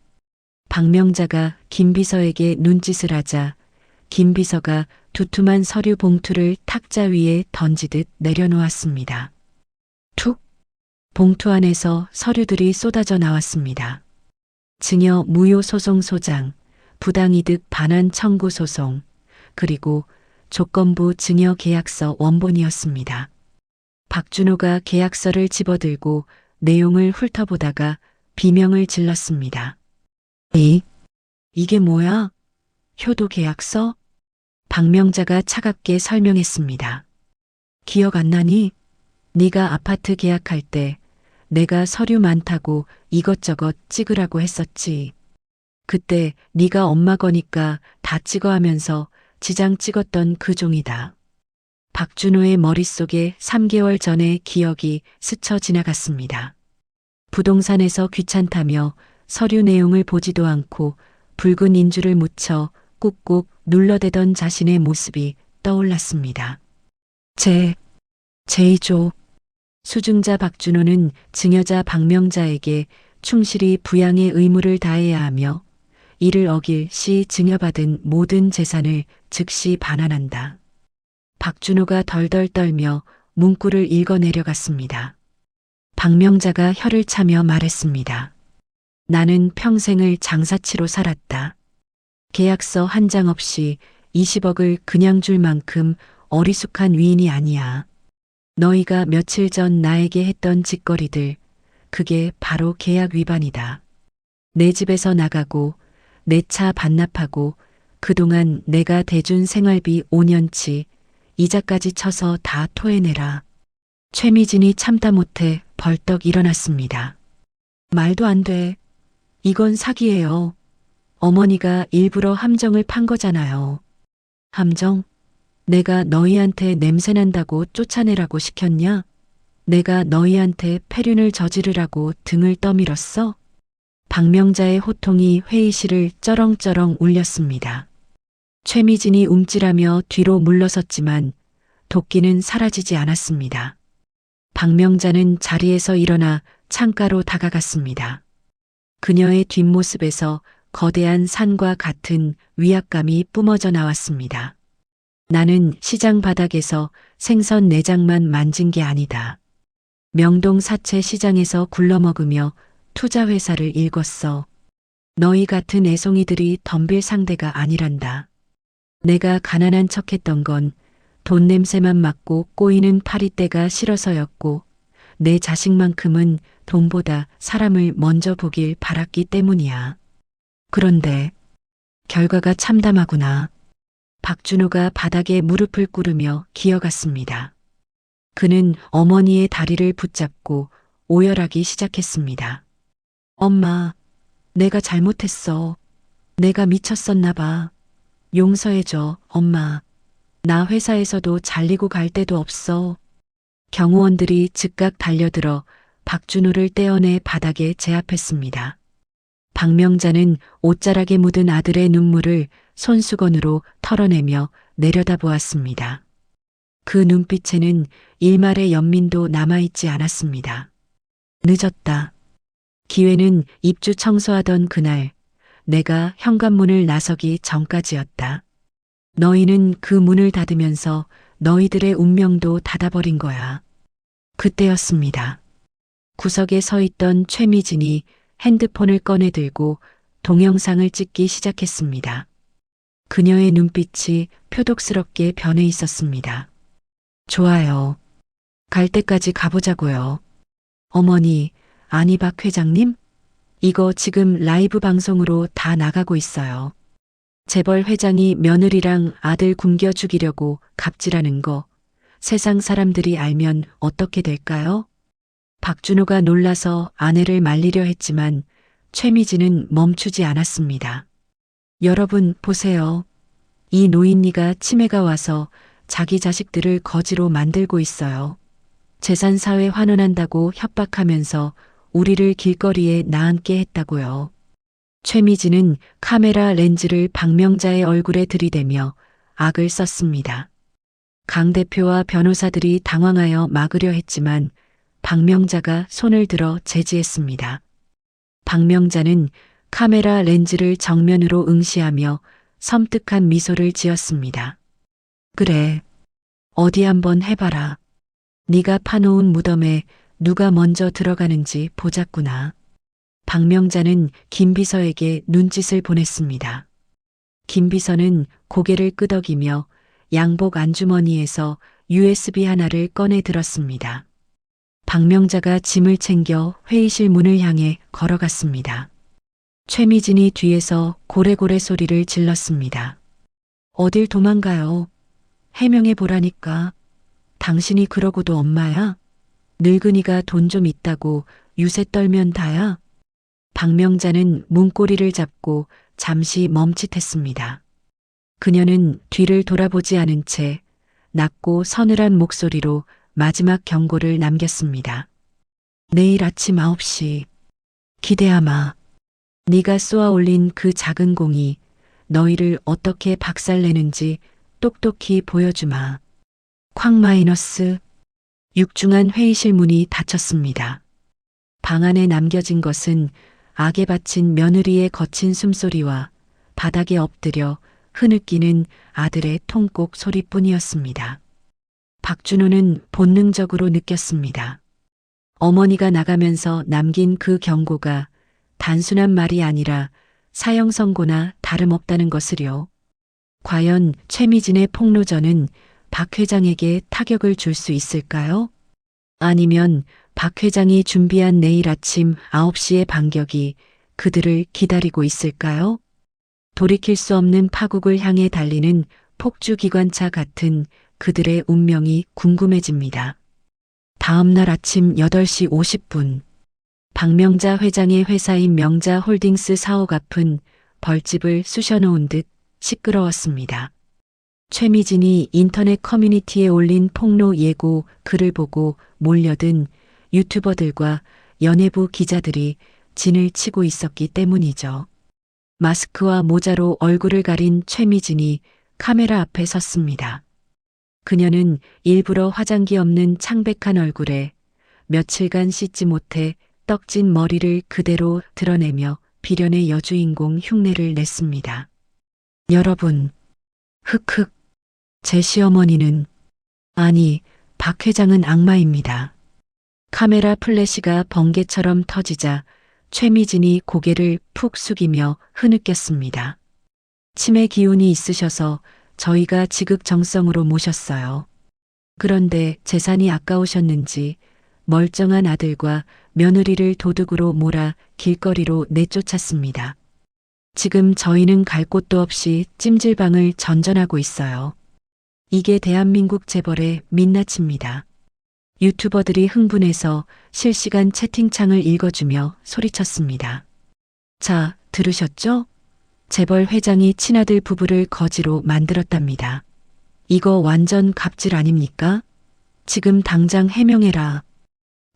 Speaker 1: 박명자가 김 비서에게 눈짓을 하자 김 비서가 두툼한 서류 봉투를 탁자 위에 던지듯 내려놓았습니다. 툭! 봉투 안에서 서류들이 쏟아져 나왔습니다. 증여 무효 소송 소장, 부당이득 반환 청구 소송, 그리고 조건부 증여 계약서 원본이었습니다. 박준호가 계약서를 집어들고 내용을 훑어보다가 비명을 질렀습니다. 이게 뭐야? 효도 계약서? 박명자가 차갑게 설명했습니다. 기억 안 나니? 네가 아파트 계약할 때 내가 서류 많다고 이것저것 찍으라고 했었지. 그때 네가 엄마 거니까 다 찍어 하면서 지장 찍었던 그 종이다. 박준호의 머릿속에 3개월 전의 기억이 스쳐 지나갔습니다. 부동산에서 귀찮다며 서류 내용을 보지도 않고 붉은 인주를 묻혀 꾹꾹 눌러대던 자신의 모습이 떠올랐습니다. 제이조. 수증자 박준호는 증여자 박명자에게 충실히 부양의 의무를 다해야 하며 이를 어길 시 증여받은 모든 재산을 즉시 반환한다. 박준호가 덜덜 떨며 문구를 읽어 내려갔습니다. 박명자가 혀를 차며 말했습니다. 나는 평생을 장사치로 살았다. 계약서 한 장 없이 20억을 그냥 줄 만큼 어리숙한 위인이 아니야. 너희가 며칠 전 나에게 했던 짓거리들, 그게 바로 계약 위반이다. 내 집에서 나가고 내 차 반납하고 그동안 내가 대준 생활비 5년치 이자까지 쳐서 다 토해내라. 최미진이 참다 못해 벌떡 일어났습니다. 말도 안 돼. 이건 사기예요. 어머니가 일부러 함정을 판 거잖아요. 함정? 내가 너희한테 냄새난다고 쫓아내라고 시켰냐? 내가 너희한테 폐륜을 저지르라고 등을 떠밀었어? 박명자의 호통이 회의실을 쩌렁쩌렁 울렸습니다. 최미진이 움찔하며 뒤로 물러섰지만 도끼는 사라지지 않았습니다. 박명자는 자리에서 일어나 창가로 다가갔습니다. 그녀의 뒷모습에서 거대한 산과 같은 위압감이 뿜어져 나왔습니다. 나는 시장 바닥에서 생선 내장만 만진 게 아니다. 명동 사채 시장에서 굴러먹으며 투자회사를 일궜어. 너희 같은 애송이들이 덤빌 상대가 아니란다. 내가 가난한 척했던 건 돈 냄새만 맡고 꼬이는 파리떼가 싫어서였고 내 자식만큼은 돈보다 사람을 먼저 보길 바랐기 때문이야. 그런데 결과가 참담하구나. 박준호가 바닥에 무릎을 꿇으며 기어갔습니다. 그는 어머니의 다리를 붙잡고 오열하기 시작했습니다. 엄마, 내가 잘못했어. 내가 미쳤었나 봐. 용서해줘, 엄마. 나 회사에서도 잘리고 갈 데도 없어. 경호원들이 즉각 달려들어 박준호를 떼어내 바닥에 제압했습니다. 박명자는 옷자락에 묻은 아들의 눈물을 손수건으로 털어내며 내려다보았습니다. 그 눈빛에는 일말의 연민도 남아있지 않았습니다. 늦었다. 기회는 입주 청소하던 그날 내가 현관문을 나서기 전까지였다. 너희는 그 문을 닫으면서 너희들의 운명도 닫아버린 거야. 그때였습니다. 구석에 서 있던 최미진이 핸드폰을 꺼내 들고 동영상을 찍기 시작했습니다. 그녀의 눈빛이 표독스럽게 변해 있었습니다. 좋아요. 갈 때까지 가보자고요. 어머니, 아니 박 회장님? 이거 지금 라이브 방송으로 다 나가고 있어요. 재벌 회장이 며느리랑 아들 굶겨 죽이려고 갑질하는 거 세상 사람들이 알면 어떻게 될까요? 박준호가 놀라서 아내를 말리려 했지만 최미진은 멈추지 않았습니다. 여러분 보세요. 이 노인네가 치매가 와서 자기 자식들을 거지로 만들고 있어요. 재산사회 환원한다고 협박하면서 우리를 길거리에 나앉게 했다고요. 최미진은 카메라 렌즈를 박명자의 얼굴에 들이대며 악을 썼습니다. 강 대표와 변호사들이 당황하여 막으려 했지만 박명자가 손을 들어 제지했습니다. 박명자는 카메라 렌즈를 정면으로 응시하며 섬뜩한 미소를 지었습니다. 그래, 어디 한번 해봐라. 네가 파놓은 무덤에 누가 먼저 들어가는지 보자꾸나. 박명자는 김비서에게 눈짓을 보냈습니다. 김비서는 고개를 끄덕이며 양복 안주머니에서 USB 하나를 꺼내 들었습니다. 박명자가 짐을 챙겨 회의실 문을 향해 걸어갔습니다. 최미진이 뒤에서 고래고래 소리를 질렀습니다. 어딜 도망가요? 해명해 보라니까. 당신이 그러고도 엄마야? 늙은이가 돈 좀 있다고 유세 떨면 다야? 박명자는 문고리를 잡고 잠시 멈칫했습니다. 그녀는 뒤를 돌아보지 않은 채 낮고 서늘한 목소리로 마지막 경고를 남겼습니다. 내일 아침 9시 기대하마. 네가 쏘아 올린 그 작은 공이 너희를 어떻게 박살내는지 똑똑히 보여주마. 쾅 마이너스. 육중한 회의실 문이 닫혔습니다. 방 안에 남겨진 것은 악에 바친 며느리의 거친 숨소리와 바닥에 엎드려 흐느끼는 아들의 통곡 소리뿐이었습니다. 박준호는 본능적으로 느꼈습니다. 어머니가 나가면서 남긴 그 경고가 단순한 말이 아니라 사형 선고나 다름없다는 것을요. 과연 최미진의 폭로전은 박 회장에게 타격을 줄 수 있을까요? 아니면 박 회장이 준비한 내일 아침 9시의 반격이 그들을 기다리고 있을까요? 돌이킬 수 없는 파국을 향해 달리는 폭주기관차 같은 그들의 운명이 궁금해집니다. 다음 날 아침 8시 50분, 박명자 회장의 회사인 명자홀딩스 사옥 앞은 벌집을 쑤셔놓은 듯 시끄러웠습니다. 최미진이 인터넷 커뮤니티에 올린 폭로 예고 글을 보고 몰려든 유튜버들과 연예부 기자들이 진을 치고 있었기 때문이죠. 마스크와 모자로 얼굴을 가린 최미진이 카메라 앞에 섰습니다. 그녀는 일부러 화장기 없는 창백한 얼굴에 며칠간 씻지 못해 떡진 머리를 그대로 드러내며 비련의 여주인공 흉내를 냈습니다. 여러분, 흑흑, 제 시어머니는, 아니, 박 회장은 악마입니다. 카메라 플래시가 번개처럼 터지자 최미진이 고개를 푹 숙이며 흐느꼈습니다. 치매 기운이 있으셔서 저희가 지극정성으로 모셨어요. 그런데 재산이 아까우셨는지 멀쩡한 아들과 며느리를 도둑으로 몰아 길거리로 내쫓았습니다. 지금 저희는 갈 곳도 없이 찜질방을 전전하고 있어요. 이게 대한민국 재벌의 민낯입니다. 유튜버들이 흥분해서 실시간 채팅창을 읽어주며 소리쳤습니다. 자, 들으셨죠? 재벌 회장이 친아들 부부를 거지로 만들었답니다. 이거 완전 갑질 아닙니까? 지금 당장 해명해라.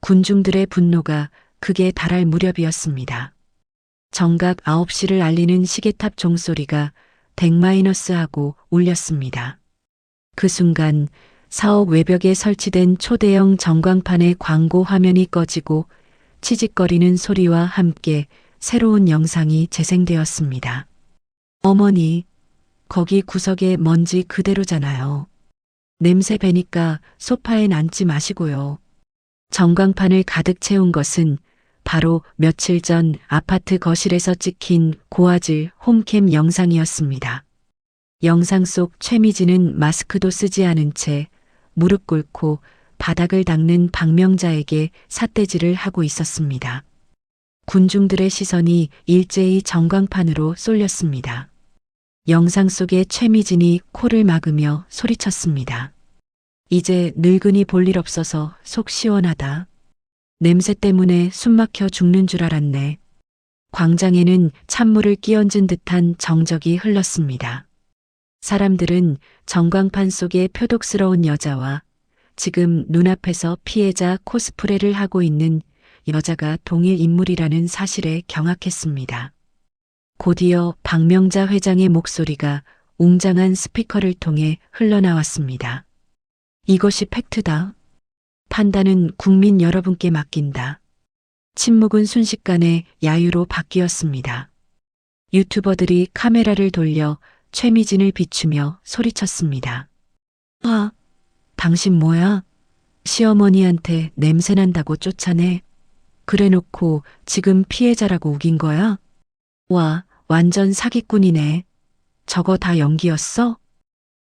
Speaker 1: 군중들의 분노가 극에 달할 무렵이었습니다. 정각 9시를 알리는 시계탑 종소리가 댕마이너스하고 울렸습니다. 그 순간 사옥 외벽에 설치된 초대형 전광판의 광고 화면이 꺼지고 치직거리는 소리와 함께 새로운 영상이 재생되었습니다. 어머니, 거기 구석에 먼지 그대로잖아요. 냄새 배니까 소파엔 앉지 마시고요. 전광판을 가득 채운 것은 바로 며칠 전 아파트 거실에서 찍힌 고화질 홈캠 영상이었습니다. 영상 속 최미진은 마스크도 쓰지 않은 채 무릎 꿇고 바닥을 닦는 박명자에게 삿대질을 하고 있었습니다. 군중들의 시선이 일제히 전광판으로 쏠렸습니다. 영상 속의 최미진이 코를 막으며 소리쳤습니다. 이제 늙은이 볼 일 없어서 속 시원하다. 냄새 때문에 숨 막혀 죽는 줄 알았네. 광장에는 찬물을 끼얹은 듯한 정적이 흘렀습니다. 사람들은 전광판 속의 표독스러운 여자와 지금 눈앞에서 피해자 코스프레를 하고 있는 여자가 동일 인물이라는 사실에 경악했습니다. 곧이어 박명자 회장의 목소리가 웅장한 스피커를 통해 흘러나왔습니다. 이것이 팩트다. 판단은 국민 여러분께 맡긴다. 침묵은 순식간에 야유로 바뀌었습니다. 유튜버들이 카메라를 돌려 최미진을 비추며 소리쳤습니다. 아, 당신 뭐야? 시어머니한테 냄새난다고 쫓아내. 그래놓고 지금 피해자라고 우긴 거야? 와, 완전 사기꾼이네. 저거 다 연기였어?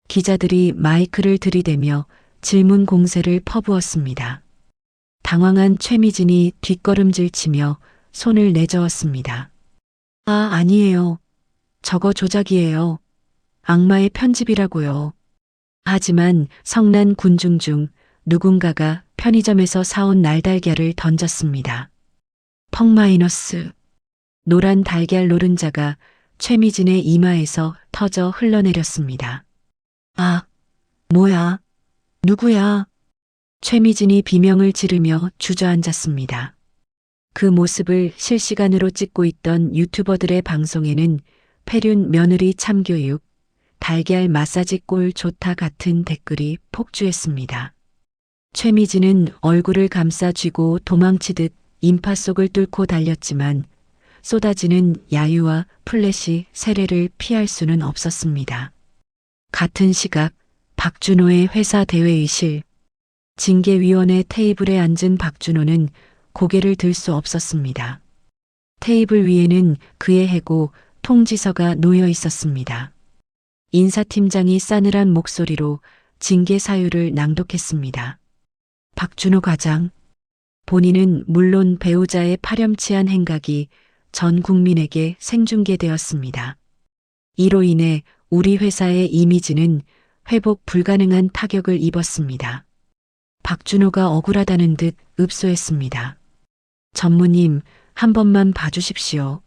Speaker 1: 기자들이 마이크를 들이대며 질문 공세를 퍼부었습니다. 당황한 최미진이 뒷걸음질 치며 손을 내저었습니다. 아, 아니에요. 저거 조작이에요. 악마의 편집이라고요. 하지만 성난 군중 중 누군가가 편의점에서 사온 날달걀을 던졌습니다. 펑 마이너스. 노란 달걀 노른자가 최미진의 이마에서 터져 흘러내렸습니다. 아, 뭐야? 누구야? 최미진이 비명을 지르며 주저앉았습니다. 그 모습을 실시간으로 찍고 있던 유튜버들의 방송에는 폐륜 며느리 참교육, 달걀 마사지 꼴 좋다 같은 댓글이 폭주했습니다. 최미진은 얼굴을 감싸 쥐고 도망치듯 인파 속을 뚫고 달렸지만 쏟아지는 야유와 플래시 세례를 피할 수는 없었습니다. 같은 시각 박준호의 회사 대회의실, 징계위원회 테이블에 앉은 박준호는 고개를 들 수 없었습니다. 테이블 위에는 그의 해고 통지서가 놓여 있었습니다. 인사팀장이 싸늘한 목소리로 징계 사유를 낭독했습니다. 박준호 과장, 본인은 물론 배우자의 파렴치한 행각이 전 국민에게 생중계되었습니다. 이로 인해 우리 회사의 이미지는 회복 불가능한 타격을 입었습니다. 박준호가 억울하다는 듯 읍소했습니다. 전무님, 한 번만 봐주십시오.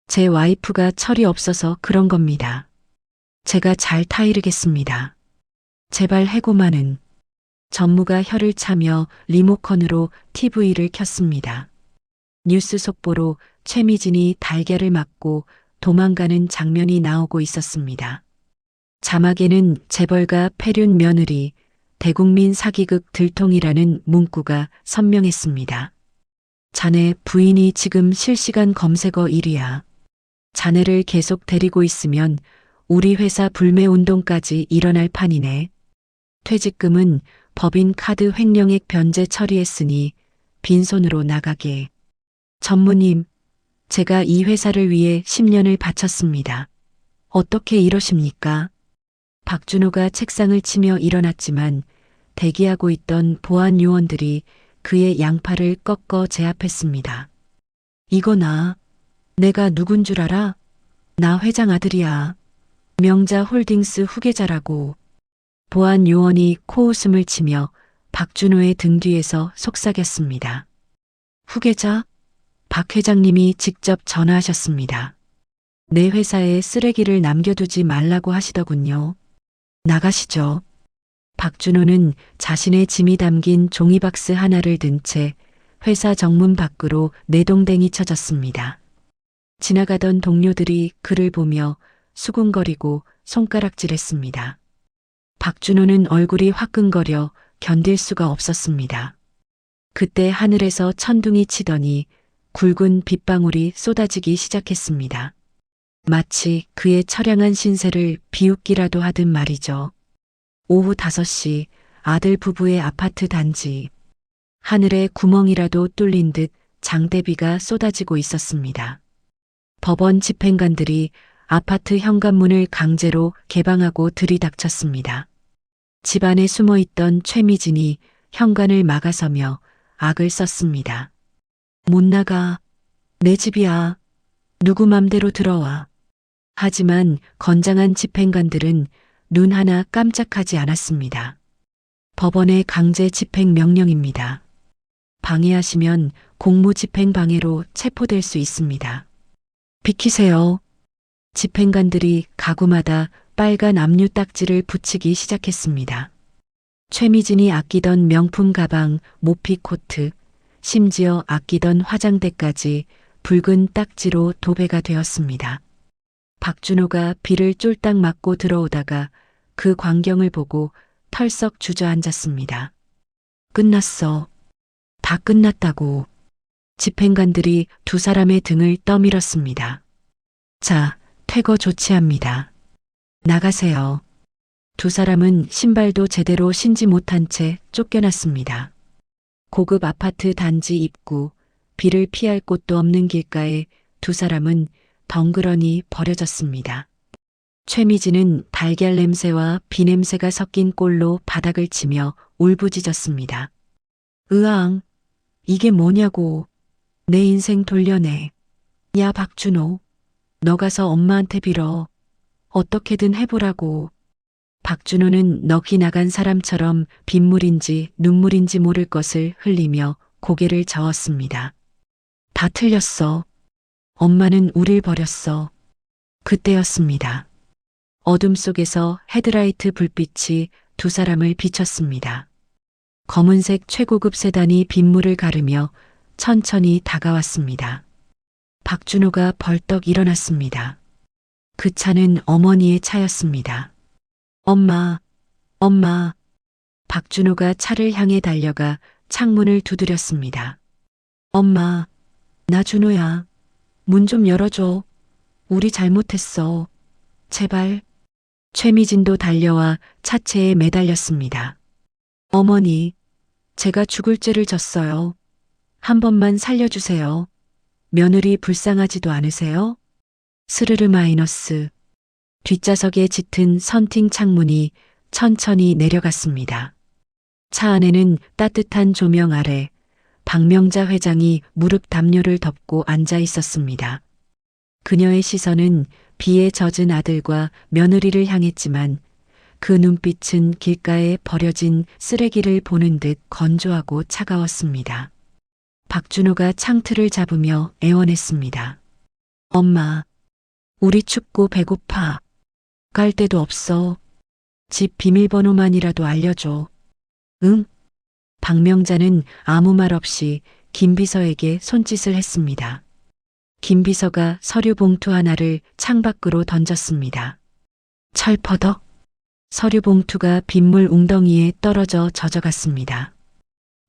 Speaker 1: 제 와이프가 철이 없어서 그런 겁니다. 제가 잘 타이르겠습니다. 제발 해고만은. 전무가 혀를 차며 리모컨으로 TV를 켰습니다. 뉴스 속보로 최미진이 달걀을 맞고 도망가는 장면이 나오고 있었습니다. 자막에는 재벌가 폐륜 며느리, 대국민 사기극 들통이라는 문구가 선명했습니다. 자네 부인이 지금 실시간 검색어 1위야. 자네를 계속 데리고 있으면 우리 회사 불매 운동까지 일어날 판이네. 퇴직금은 법인 카드 횡령액 변제 처리했으니 빈손으로 나가게. 전무님, 제가 이 회사를 위해 10년을 바쳤습니다. 어떻게 이러십니까? 박준호가 책상을 치며 일어났지만 대기하고 있던 보안 요원들이 그의 양팔을 꺾어 제압했습니다. 이거나, 내가 누군 줄 알아? 나 회장 아들이야. 명자 홀딩스 후계자라고. 보안 요원이 코웃음을 치며 박준호의 등 뒤에서 속삭였습니다. 후계자? 박 회장님이 직접 전화하셨습니다. 내 회사에 쓰레기를 남겨두지 말라고 하시더군요. 나가시죠. 박준호는 자신의 짐이 담긴 종이박스 하나를 든 채 회사 정문 밖으로 내동댕이 쳐졌습니다. 지나가던 동료들이 그를 보며 수군거리고 손가락질했습니다. 박준호는 얼굴이 화끈거려 견딜 수가 없었습니다. 그때 하늘에서 천둥이 치더니 굵은 빗방울이 쏟아지기 시작했습니다. 마치 그의 처량한 신세를 비웃기라도 하듯 말이죠. 오후 5시 아들 부부의 아파트 단지. 하늘에 구멍이라도 뚫린 듯 장대비가 쏟아지고 있었습니다. 법원 집행관들이 아파트 현관문을 강제로 개방하고 들이닥쳤습니다. 집 안에 숨어있던 최미진이 현관을 막아서며 악을 썼습니다. 못 나가. 내 집이야. 누구 맘대로 들어와. 하지만 건장한 집행관들은 눈 하나 깜짝하지 않았습니다. 법원의 강제 집행 명령입니다. 방해하시면 공무집행 방해로 체포될 수 있습니다. 비키세요. 집행관들이 가구마다 빨간 압류 딱지를 붙이기 시작했습니다. 최미진이 아끼던 명품 가방, 모피 코트, 심지어 아끼던 화장대까지 붉은 딱지로 도배가 되었습니다. 박준호가 비를 쫄딱 맞고 들어오다가 그 광경을 보고 털썩 주저앉았습니다. 끝났어. 다 끝났다고. 집행관들이 두 사람의 등을 떠밀었습니다. 자, 퇴거 조치합니다. 나가세요. 두 사람은 신발도 제대로 신지 못한 채 쫓겨났습니다. 고급 아파트 단지 입구, 비를 피할 곳도 없는 길가에 두 사람은 덩그러니 버려졌습니다. 최미진은 달걀 냄새와 비 냄새가 섞인 꼴로 바닥을 치며 울부짖었습니다. 으앙, 이게 뭐냐고. 내 인생 돌려내. 야 박준호, 너 가서 엄마한테 빌어. 어떻게든 해보라고. 박준호는 넋이 나간 사람처럼 빗물인지 눈물인지 모를 것을 흘리며 고개를 저었습니다. 다 틀렸어. 엄마는 우릴 버렸어. 그때였습니다. 어둠 속에서 헤드라이트 불빛이 두 사람을 비췄습니다. 검은색 최고급 세단이 빗물을 가르며 천천히 다가왔습니다. 박준호가 벌떡 일어났습니다. 그 차는 어머니의 차였습니다. 엄마, 엄마. 박준호가 차를 향해 달려가 창문을 두드렸습니다. 엄마, 나 준호야. 문 좀 열어줘. 우리 잘못했어. 제발. 최미진도 달려와 차체에 매달렸습니다. 어머니, 제가 죽을 죄를 졌어요. 한 번만 살려주세요. 며느리 불쌍하지도 않으세요? 스르르 마이너스. 뒷좌석에 짙은 선팅 창문이 천천히 내려갔습니다. 차 안에는 따뜻한 조명 아래 박명자 회장이 무릎 담요를 덮고 앉아 있었습니다. 그녀의 시선은 비에 젖은 아들과 며느리를 향했지만 그 눈빛은 길가에 버려진 쓰레기를 보는 듯 건조하고 차가웠습니다. 박준호가 창틀을 잡으며 애원했습니다. 엄마, 우리 춥고 배고파. 갈 데도 없어. 집 비밀번호만이라도 알려줘. 응? 박명자는 아무 말 없이 김비서에게 손짓을 했습니다. 김비서가 서류 봉투 하나를 창밖으로 던졌습니다. 철퍼덕. 서류 봉투가 빗물 웅덩이에 떨어져 젖어갔습니다.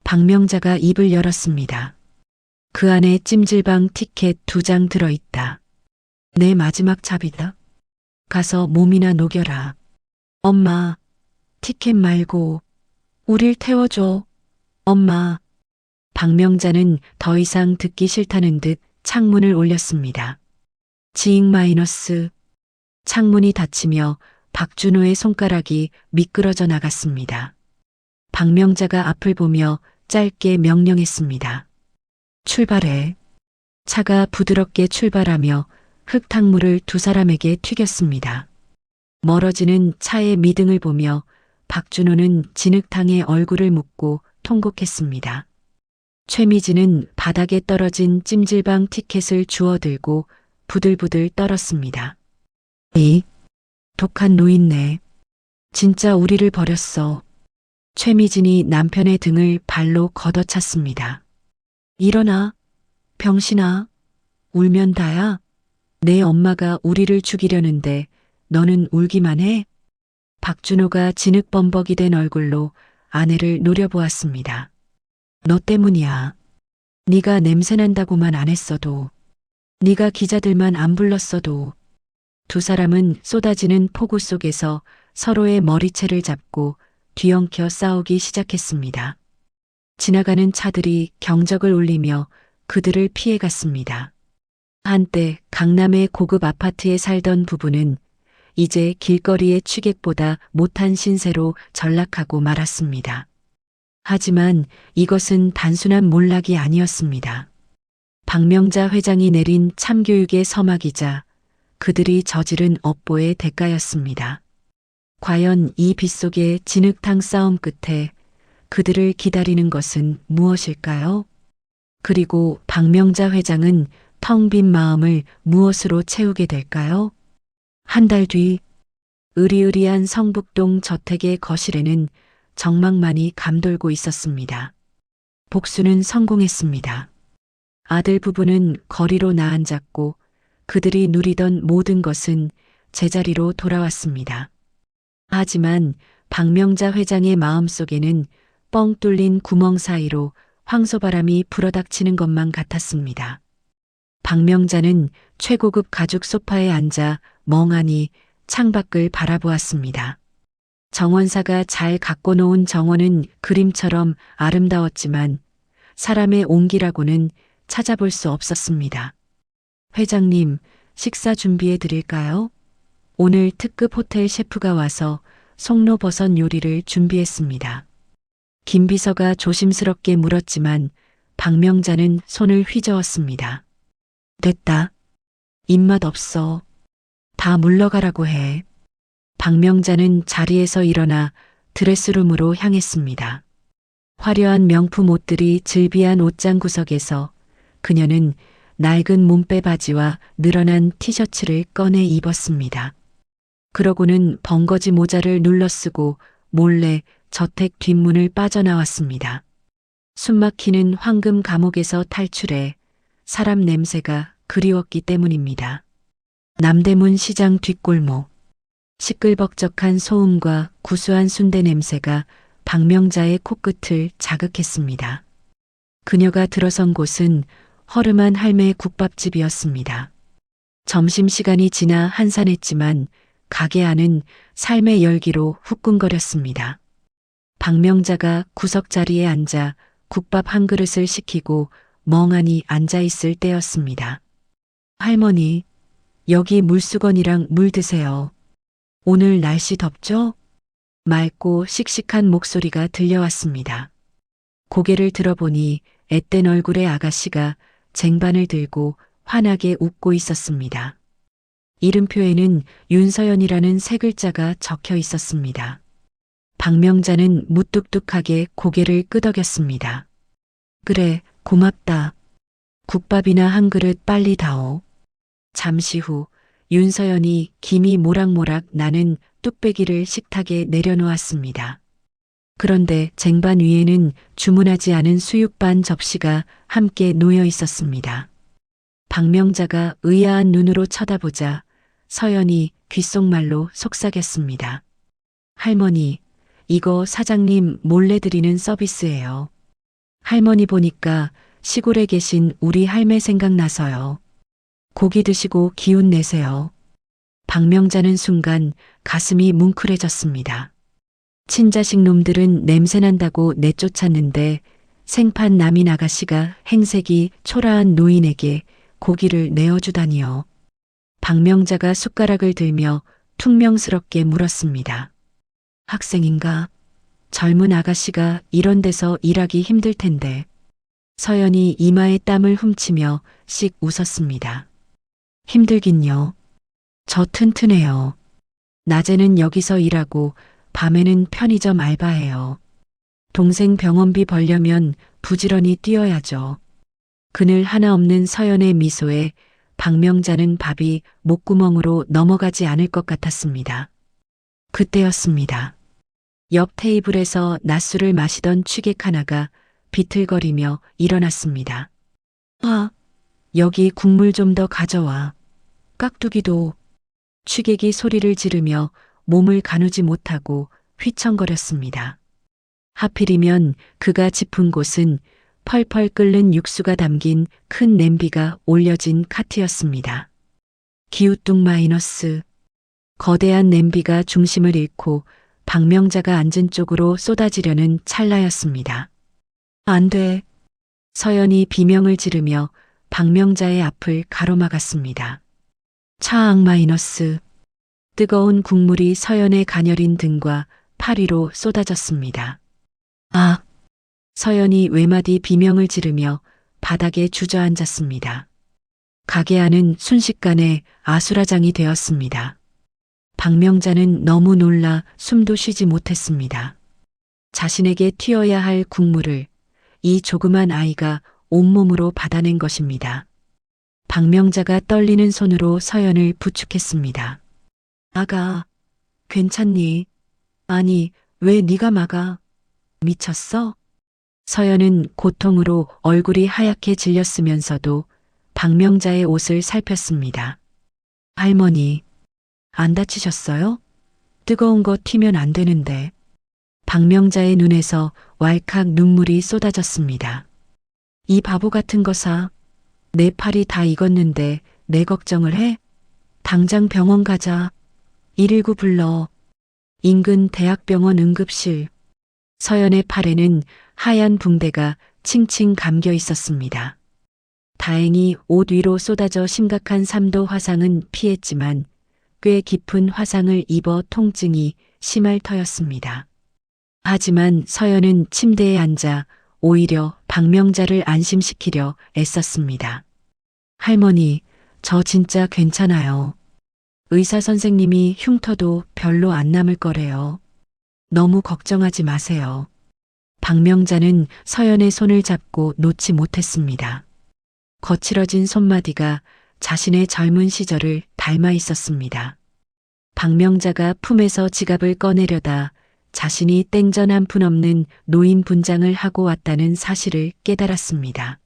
Speaker 1: 박명자가 입을 열었습니다. 그 안에 찜질방 티켓 2장 들어있다. 내 마지막 잡이다. 가서 몸이나 녹여라. 엄마, 티켓 말고 우릴 태워줘. 엄마. 박명자는 더 이상 듣기 싫다는 듯 창문을 올렸습니다. 지잉 마이너스. 창문이 닫히며 박준호의 손가락이 미끄러져 나갔습니다. 박명자가 앞을 보며 짧게 명령했습니다. 출발해. 차가 부드럽게 출발하며 흙탕물을 두 사람에게 튀겼습니다. 멀어지는 차의 미등을 보며 박준호는 진흙탕에 얼굴을 묻고 통곡했습니다. 최미진은 바닥에 떨어진 찜질방 티켓을 주워들고 부들부들 떨었습니다. 이 독한 노인네. 진짜 우리를 버렸어. 최미진이 남편의 등을 발로 걷어찼습니다. 일어나, 병신아. 울면 다야. 내 엄마가 우리를 죽이려는데 너는 울기만 해? 박준호가 진흙범벅이 된 얼굴로 아내를 노려보았습니다. 너 때문이야. 네가 냄새난다고만 안 했어도, 네가 기자들만 안 불렀어도. 두 사람은 쏟아지는 폭우 속에서 서로의 머리채를 잡고 뒤엉켜 싸우기 시작했습니다. 지나가는 차들이 경적을 울리며 그들을 피해갔습니다. 한때 강남의 고급 아파트에 살던 부부는 이제 길거리의 취객보다 못한 신세로 전락하고 말았습니다. 하지만 이것은 단순한 몰락이 아니었습니다. 박명자 회장이 내린 참교육의 서막이자 그들이 저지른 업보의 대가였습니다. 과연 이 빗속의 진흙탕 싸움 끝에 그들을 기다리는 것은 무엇일까요? 그리고 박명자 회장은 텅 빈 마음을 무엇으로 채우게 될까요? 한 달 뒤, 으리으리한 성북동 저택의 거실에는 정막만이 감돌고 있었습니다. 복수는 성공했습니다. 아들 부부는 거리로 나앉았고 그들이 누리던 모든 것은 제자리로 돌아왔습니다. 하지만 박명자 회장의 마음속에는 뻥 뚫린 구멍 사이로 황소바람이 불어닥치는 것만 같았습니다. 박명자는 최고급 가죽 소파에 앉아 멍하니 창밖을 바라보았습니다. 정원사가 잘 갖고 놓은 정원은 그림처럼 아름다웠지만 사람의 온기라고는 찾아볼 수 없었습니다. 회장님, 식사 준비해 드릴까요? 오늘 특급 호텔 셰프가 와서 송로버섯 요리를 준비했습니다. 김비서가 조심스럽게 물었지만 박명자는 손을 휘저었습니다. 됐다. 입맛 없어. 다 물러가라고 해. 박명자는 자리에서 일어나 드레스룸으로 향했습니다. 화려한 명품 옷들이 즐비한 옷장 구석에서 그녀는 낡은 몸빼 바지와 늘어난 티셔츠를 꺼내 입었습니다. 그러고는 벙거지 모자를 눌러쓰고 몰래 저택 뒷문을 빠져나왔습니다. 숨막히는 황금 감옥에서 탈출해 사람 냄새가 그리웠기 때문입니다. 남대문 시장 뒷골목. 시끌벅적한 소음과 구수한 순대 냄새가 박명자의 코끝을 자극했습니다. 그녀가 들어선 곳은 허름한 할매 국밥집이었습니다. 점심시간이 지나 한산했지만 가게 안은 삶의 열기로 후끈거렸습니다. 박명자가 구석자리에 앉아 국밥 한 그릇을 시키고 멍하니 앉아있을 때였습니다. 할머니, 여기 물수건이랑 물 드세요. 오늘 날씨 덥죠? 맑고 씩씩한 목소리가 들려왔습니다. 고개를 들어보니 앳된 얼굴의 아가씨가 쟁반을 들고 환하게 웃고 있었습니다. 이름표에는 윤서연이라는 세 글자가 적혀 있었습니다. 박명자는 무뚝뚝하게 고개를 끄덕였습니다. 그래, 고맙다. 국밥이나 한 그릇 빨리 다오. 잠시 후 윤서연이 김이 모락모락 나는 뚝배기를 식탁에 내려놓았습니다. 그런데 쟁반 위에는 주문하지 않은 수육 반 접시가 함께 놓여 있었습니다. 박명자가 의아한 눈으로 쳐다보자 서연이 귓속말로 속삭였습니다. 할머니, 이거 사장님 몰래 드리는 서비스예요. 할머니 보니까 시골에 계신 우리 할매 생각나서요. 고기 드시고 기운 내세요. 박명자는 순간 가슴이 뭉클해졌습니다. 친자식 놈들은 냄새난다고 내쫓았는데 생판 남인 아가씨가 행색이 초라한 노인에게 고기를 내어주다니요. 박명자가 숟가락을 들며 퉁명스럽게 물었습니다. 학생인가? 젊은 아가씨가 이런 데서 일하기 힘들 텐데. 서연이 이마에 땀을 훔치며 씩 웃었습니다. 힘들긴요. 저 튼튼해요. 낮에는 여기서 일하고 밤에는 편의점 알바해요. 동생 병원비 벌려면 부지런히 뛰어야죠. 그늘 하나 없는 서연의 미소에 박명자는 밥이 목구멍으로 넘어가지 않을 것 같았습니다. 그때였습니다. 옆 테이블에서 낮술을 마시던 취객 하나가 비틀거리며 일어났습니다. 아, 여기 국물 좀 더 가져와. 깍두기도. 취객이 소리를 지르며 몸을 가누지 못하고 휘청거렸습니다. 하필이면 그가 짚은 곳은 펄펄 끓는 육수가 담긴 큰 냄비가 올려진 카트였습니다. 기우뚱 마이너스. 거대한 냄비가 중심을 잃고 박명자가 앉은 쪽으로 쏟아지려는 찰나였습니다. 안 돼. 서연이 비명을 지르며 박명자의 앞을 가로막았습니다. 차악 마이너스. 뜨거운 국물이 서연의 가녀린 등과 팔 위로 쏟아졌습니다. 아! 서연이 외마디 비명을 지르며 바닥에 주저앉았습니다. 가게 안은 순식간에 아수라장이 되었습니다. 박명자는 너무 놀라 숨도 쉬지 못했습니다. 자신에게 튀어야 할 국물을 이 조그만 아이가 온몸으로 받아낸 것입니다. 박명자가 떨리는 손으로 서연을 부축했습니다. 아가, 괜찮니? 아니, 왜 네가 막아? 미쳤어? 서연은 고통으로 얼굴이 하얗게 질렸으면서도 박명자의 옷을 살폈습니다. 할머니, 안 다치셨어요? 뜨거운 거 튀면 안 되는데. 박명자의 눈에서 왈칵 눈물이 쏟아졌습니다. 이 바보 같은 거사. 내 팔이 다 익었는데 내 걱정을 해? 당장 병원 가자. 119 불러. 인근 대학병원 응급실. 서연의 팔에는 하얀 붕대가 칭칭 감겨 있었습니다. 다행히 옷 위로 쏟아져 심각한 3도 화상은 피했지만 꽤 깊은 화상을 입어 통증이 심할 터였습니다. 하지만 서연은 침대에 앉아 오히려 박명자를 안심시키려 애썼습니다. 할머니, 저 진짜 괜찮아요. 의사 선생님이 흉터도 별로 안 남을 거래요. 너무 걱정하지 마세요. 박명자는 서연의 손을 잡고 놓지 못했습니다. 거칠어진 손마디가 자신의 젊은 시절을 닮아 있었습니다. 박명자가 품에서 지갑을 꺼내려다 자신이 땡전 한 푼 없는 노인 분장을 하고 왔다는 사실을 깨달았습니다.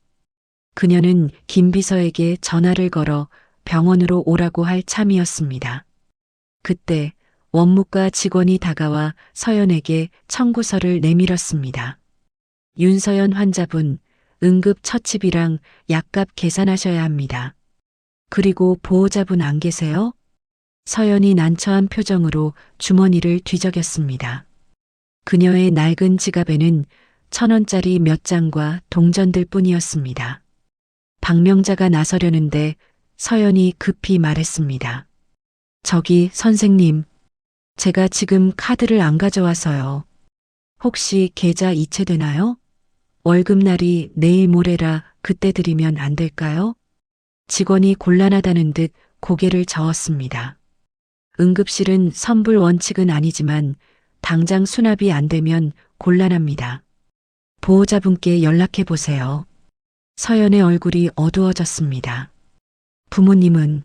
Speaker 1: 그녀는 김 비서에게 전화를 걸어 병원으로 오라고 할 참이었습니다. 그때 원무과 직원이 다가와 서연에게 청구서를 내밀었습니다. 윤서연 환자분, 응급 처치비랑 약값 계산하셔야 합니다. 그리고 보호자분 안 계세요? 서연이 난처한 표정으로 주머니를 뒤적였습니다. 그녀의 낡은 지갑에는 1,000원짜리 몇 장과 동전들 뿐이었습니다. 박명자가 나서려는데 서연이 급히 말했습니다. 저기 선생님, 제가 지금 카드를 안 가져와서요. 혹시 계좌 이체되나요? 월급날이 내일 모레라 그때 드리면 안 될까요? 직원이 곤란하다는 듯 고개를 저었습니다. 응급실은 선불 원칙은 아니지만 당장 수납이 안 되면 곤란합니다. 보호자분께 연락해 보세요. 서연의 얼굴이 어두워졌습니다. 부모님은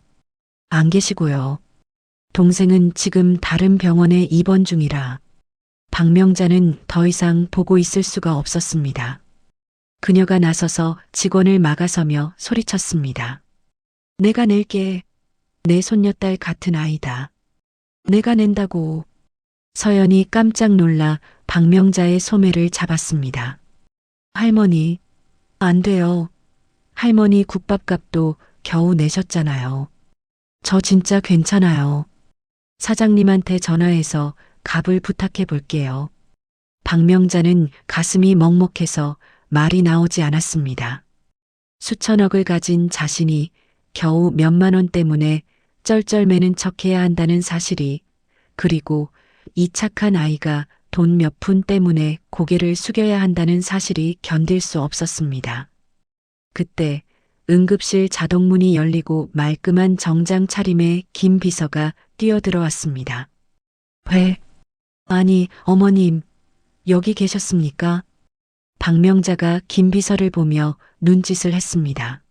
Speaker 1: 안 계시고요. 동생은 지금 다른 병원에 입원 중이라. 박명자는 더 이상 보고 있을 수가 없었습니다. 그녀가 나서서 직원을 막아서며 소리쳤습니다. 내가 낼게. 내 손녀딸 같은 아이다. 내가 낸다고. 서연이 깜짝 놀라 박명자의 소매를 잡았습니다. 할머니, 안 돼요. 할머니 국밥값도 겨우 내셨잖아요. 저 진짜 괜찮아요. 사장님한테 전화해서 값을 부탁해 볼게요. 박명자는 가슴이 먹먹해서 말이 나오지 않았습니다. 수천억을 가진 자신이 겨우 몇만 원 때문에 쩔쩔매는 척해야 한다는 사실이, 그리고 이 착한 아이가 돈 몇 푼 때문에 고개를 숙여야 한다는 사실이 견딜 수 없었습니다. 그때 응급실 자동문이 열리고 말끔한 정장 차림의 김 비서가 뛰어들어왔습니다. 회, 아니, 어머님, 여기 계셨습니까? 박명자가 김비서를 보며 눈짓을 했습니다.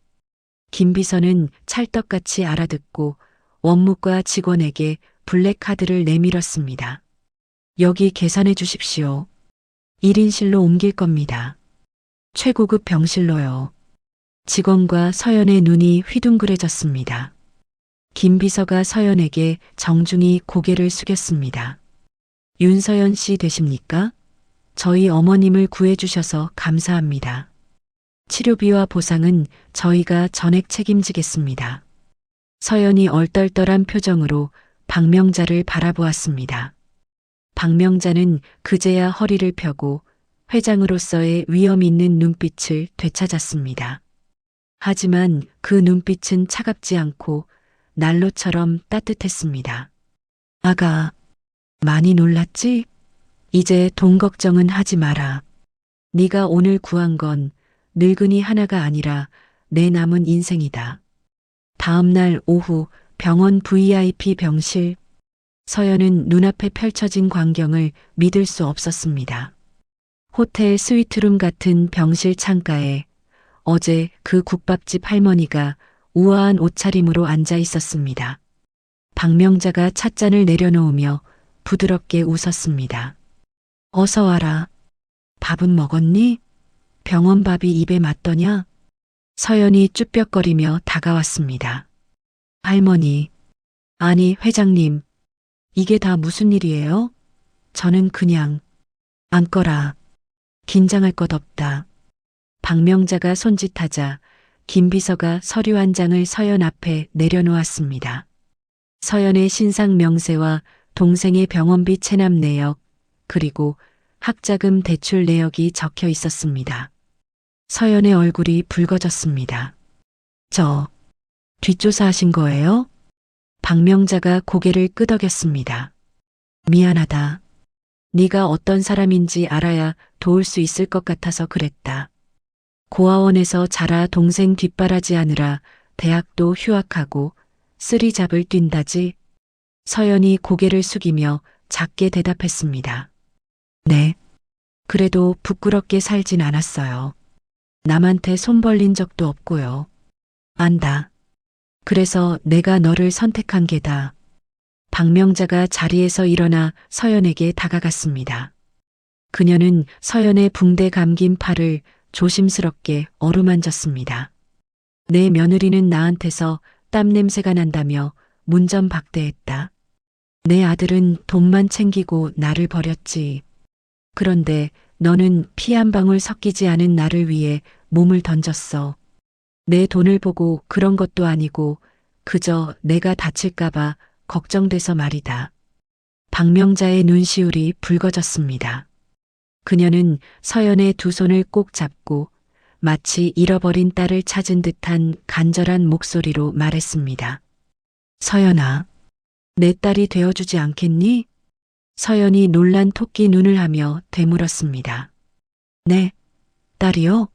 Speaker 1: 김비서는 찰떡같이 알아듣고 원무과 직원에게 블랙카드를 내밀었습니다. 여기 계산해 주십시오. 1인실로 옮길 겁니다. 최고급 병실로요. 직원과 서연의 눈이 휘둥그레졌습니다. 김비서가 서연에게 정중히 고개를 숙였습니다. 윤서연 씨 되십니까? 저희 어머님을 구해주셔서 감사합니다. 치료비와 보상은 저희가 전액 책임지겠습니다. 서연이 얼떨떨한 표정으로 박명자를 바라보았습니다. 박명자는 그제야 허리를 펴고 회장으로서의 위험 있는 눈빛을 되찾았습니다. 하지만 그 눈빛은 차갑지 않고 난로처럼 따뜻했습니다. 아가, 많이 놀랐지? 이제 돈 걱정은 하지 마라. 네가 오늘 구한 건 늙은이 하나가 아니라 내 남은 인생이다. 다음 날 오후 병원 VIP 병실. 서연은 눈앞에 펼쳐진 광경을 믿을 수 없었습니다. 호텔 스위트룸 같은 병실 창가에 어제 그 국밥집 할머니가 우아한 옷차림으로 앉아 있었습니다. 박명자가 찻잔을 내려놓으며 부드럽게 웃었습니다. 어서 와라. 밥은 먹었니? 병원 밥이 입에 맞더냐? 서연이 쭈뼛거리며 다가왔습니다. 할머니, 아니 회장님, 이게 다 무슨 일이에요? 저는 그냥 앉거라. 긴장할 것 없다. 박명자가 손짓하자 김비서가 서류 한 장을 서연 앞에 내려놓았습니다. 서연의 신상 명세와 동생의 병원비 체납 내역, 그리고 학자금 대출 내역이 적혀 있었습니다. 서연의 얼굴이 붉어졌습니다. 저, 뒷조사하신 거예요? 박명자가 고개를 끄덕였습니다. 미안하다. 네가 어떤 사람인지 알아야 도울 수 있을 것 같아서 그랬다. 고아원에서 자라 동생 뒷바라지 하느라 대학도 휴학하고 쓰리잡을 뛴다지. 서연이 고개를 숙이며 작게 대답했습니다. 네. 그래도 부끄럽게 살진 않았어요. 남한테 손 벌린 적도 없고요. 안다. 그래서 내가 너를 선택한 게다. 박명자가 자리에서 일어나 서연에게 다가갔습니다. 그녀는 서연의 붕대 감긴 팔을 조심스럽게 어루만졌습니다. 내 며느리는 나한테서 땀 냄새가 난다며 문전박대했다. 내 아들은 돈만 챙기고 나를 버렸지. 그런데 너는 피 한 방울 섞이지 않은 나를 위해 몸을 던졌어. 내 돈을 보고 그런 것도 아니고 그저 내가 다칠까봐 걱정돼서 말이다. 박명자의 눈시울이 붉어졌습니다. 그녀는 서연의 두 손을 꼭 잡고 마치 잃어버린 딸을 찾은 듯한 간절한 목소리로 말했습니다. 서연아, 내 딸이 되어주지 않겠니? 서연이 놀란 토끼 눈을 하며 되물었습니다. 네, 딸이요?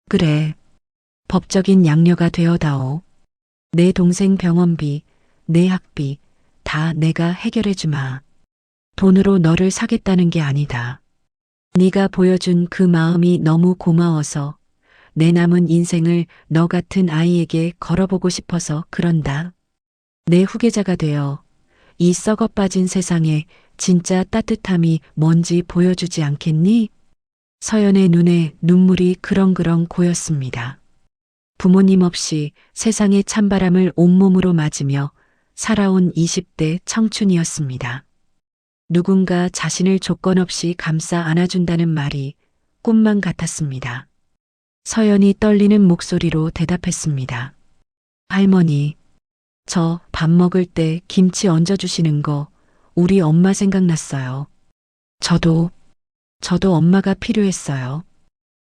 Speaker 1: 그래. 법적인 양녀가 되어다오. 내 동생 병원비, 내 학비 다 내가 해결해 주마. 돈으로 너를 사겠다는 게 아니다. 네가 보여준 그 마음이 너무 고마워서 내 남은 인생을 너 같은 아이에게 걸어보고 싶어서 그런다. 내 후계자가 되어 이 썩어 빠진 세상에 진짜 따뜻함이 뭔지 보여주지 않겠니? 서연의 눈에 눈물이 그렁그렁 고였습니다. 부모님 없이 세상의 찬바람을 온몸으로 맞으며 살아온 20대 청춘이었습니다. 누군가 자신을 조건 없이 감싸 안아준다는 말이 꿈만 같았습니다. 서연이 떨리는 목소리로 대답했습니다. 할머니, 저 밥 먹을 때 김치 얹어주시는 거 우리 엄마 생각났어요. 저도 엄마가 필요했어요.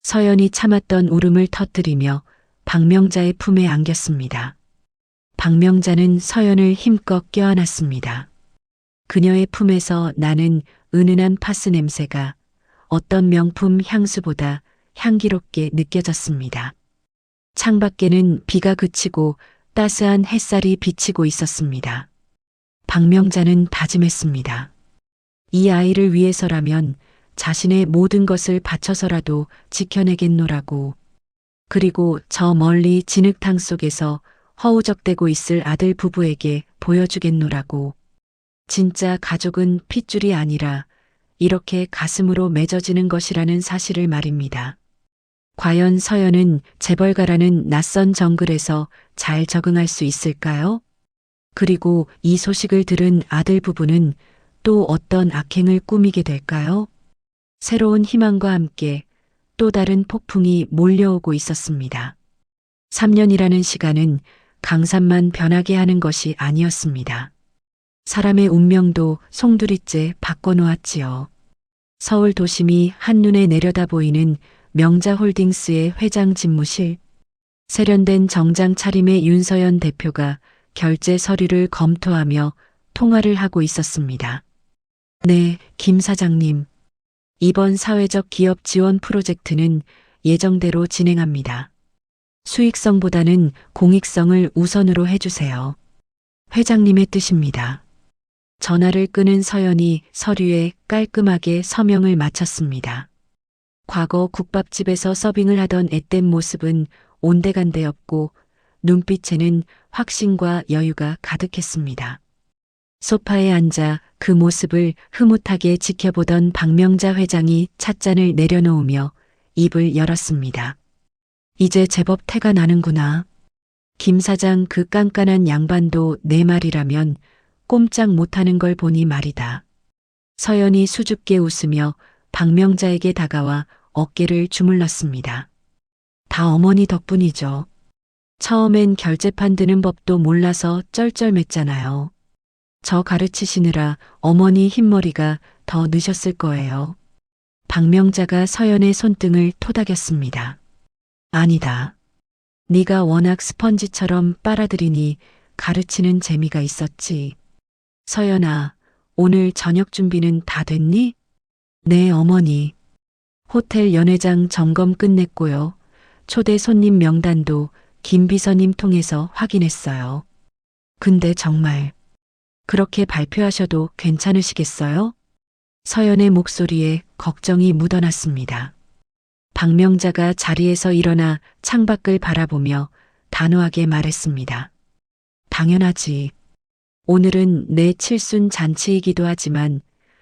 Speaker 1: 서연이 참았던 울음을 터뜨리며 박명자의 품에 안겼습니다. 박명자는 서연을 힘껏 껴안았습니다. 그녀의 품에서 나는 은은한 파스 냄새가 어떤 명품 향수보다 향기롭게 느껴졌습니다. 창밖에는 비가 그치고 따스한 햇살이 비치고 있었습니다. 박명자는 다짐했습니다. 이 아이를 위해서라면 자신의 모든 것을 바쳐서라도 지켜내겠노라고. 그리고 저 멀리 진흙탕 속에서 허우적대고 있을 아들 부부에게 보여주겠노라고. 진짜 가족은 핏줄이 아니라 이렇게 가슴으로 맺어지는 것이라는 사실을 말입니다. 과연 서연은 재벌가라는 낯선 정글에서 잘 적응할 수 있을까요? 그리고 이 소식을 들은 아들 부부는 또 어떤 악행을 꾸미게 될까요? 새로운 희망과 함께 또 다른 폭풍이 몰려오고 있었습니다. 3년이라는 시간은 강산만 변하게 하는 것이 아니었습니다. 사람의 운명도 송두리째 바꿔놓았지요. 서울 도심이 한눈에 내려다 보이는 명자홀딩스의 회장 집무실. 세련된 정장 차림의 윤서연 대표가 결제 서류를 검토하며 통화를 하고 있었습니다. 네, 김 사장님. 이번 사회적 기업 지원 프로젝트는 예정대로 진행합니다. 수익성보다는 공익성을 우선으로 해주세요. 회장님의 뜻입니다. 전화를 끄는 서연이 서류에 깔끔하게 서명을 마쳤습니다. 과거 국밥집에서 서빙을 하던 앳된 모습은 온데간데 없고 눈빛에는 확신과 여유가 가득했습니다. 소파에 앉아 그 모습을 흐뭇하게 지켜보던 박명자 회장이 찻잔을 내려놓으며 입을 열었습니다. 이제 제법 태가 나는구나. 김 사장 그 깐깐한 양반도 내 말이라면 꼼짝 못하는 걸 보니 말이다. 서연이 수줍게 웃으며 박명자에게 다가와 어깨를 주물렀습니다. 다 어머니 덕분이죠. 처음엔 결제판 드는 법도 몰라서 쩔쩔맸잖아요. 저 가르치시느라 어머니 흰머리가 더 늦었을 거예요. 박명자가 서연의 손등을 토닥였습니다. 아니다. 네가 워낙 스펀지처럼 빨아들이니 가르치는 재미가 있었지. 서연아, 오늘 저녁 준비는 다 됐니? 네, 어머니. 호텔 연회장 점검 끝냈고요. 초대 손님 명단도 김 비서님 통해서 확인했어요. 근데 정말 그렇게 발표하셔도 괜찮으시겠어요? 서연의 목소리에 걱정이 묻어났습니다. 박명자가 자리에서 일어나 창밖을 바라보며 단호하게 말했습니다. 당연하지. 오늘은 내 칠순 잔치이기도 하지만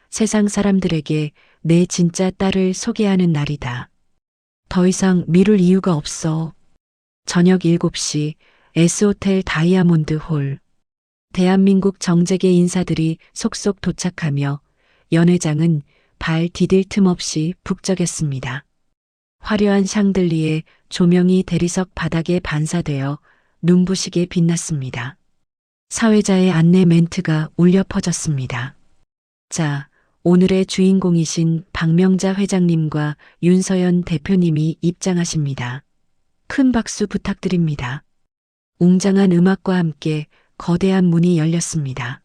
Speaker 1: 세상 사람들에게 내 진짜 딸을 소개하는 날이다. 더 이상 미룰 이유가 없어. 저녁 7시 S호텔 다이아몬드 홀. 대한민국 정재계 인사들이 속속 도착하며 연회장은 발 디딜 틈 없이 북적였습니다. 화려한 샹들리에 조명이 대리석 바닥에 반사되어 눈부시게 빛났습니다. 사회자의 안내 멘트가 울려 퍼졌습니다. 자, 오늘의 주인공이신 박명자 회장님과 윤서연 대표님이 입장하십니다. 큰 박수 부탁드립니다. 웅장한 음악과 함께 거대한 문이 열렸습니다.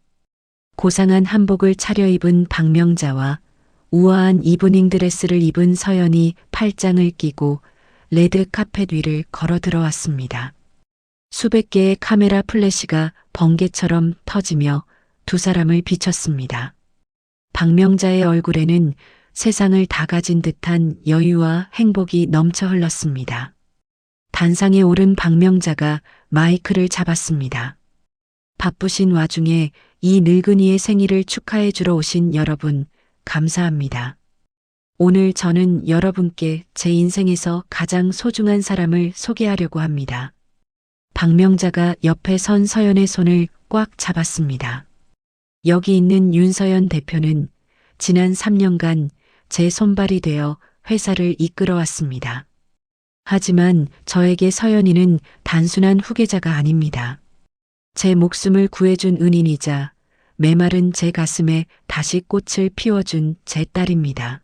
Speaker 1: 고상한 한복을 차려입은 박명자와 우아한 이브닝 드레스를 입은 서연이 팔짱을 끼고 레드 카펫 위를 걸어 들어왔습니다. 수백 개의 카메라 플래시가 번개처럼 터지며 두 사람을 비췄습니다. 박명자의 얼굴에는 세상을 다 가진 듯한 여유와 행복이 넘쳐 흘렀습니다. 단상에 오른 박명자가 마이크를 잡았습니다. 바쁘신 와중에 이 늙은이의 생일을 축하해 주러 오신 여러분, 감사합니다. 오늘 저는 여러분께 제 인생에서 가장 소중한 사람을 소개하려고 합니다. 박명자가 옆에 선 서연의 손을 꽉 잡았습니다. 여기 있는 윤서연 대표는 지난 3년간 제 손발이 되어 회사를 이끌어왔습니다. 하지만 저에게 서연이는 단순한 후계자가 아닙니다. 제 목숨을 구해준 은인이자 메마른 제 가슴에 다시 꽃을 피워준 제 딸입니다.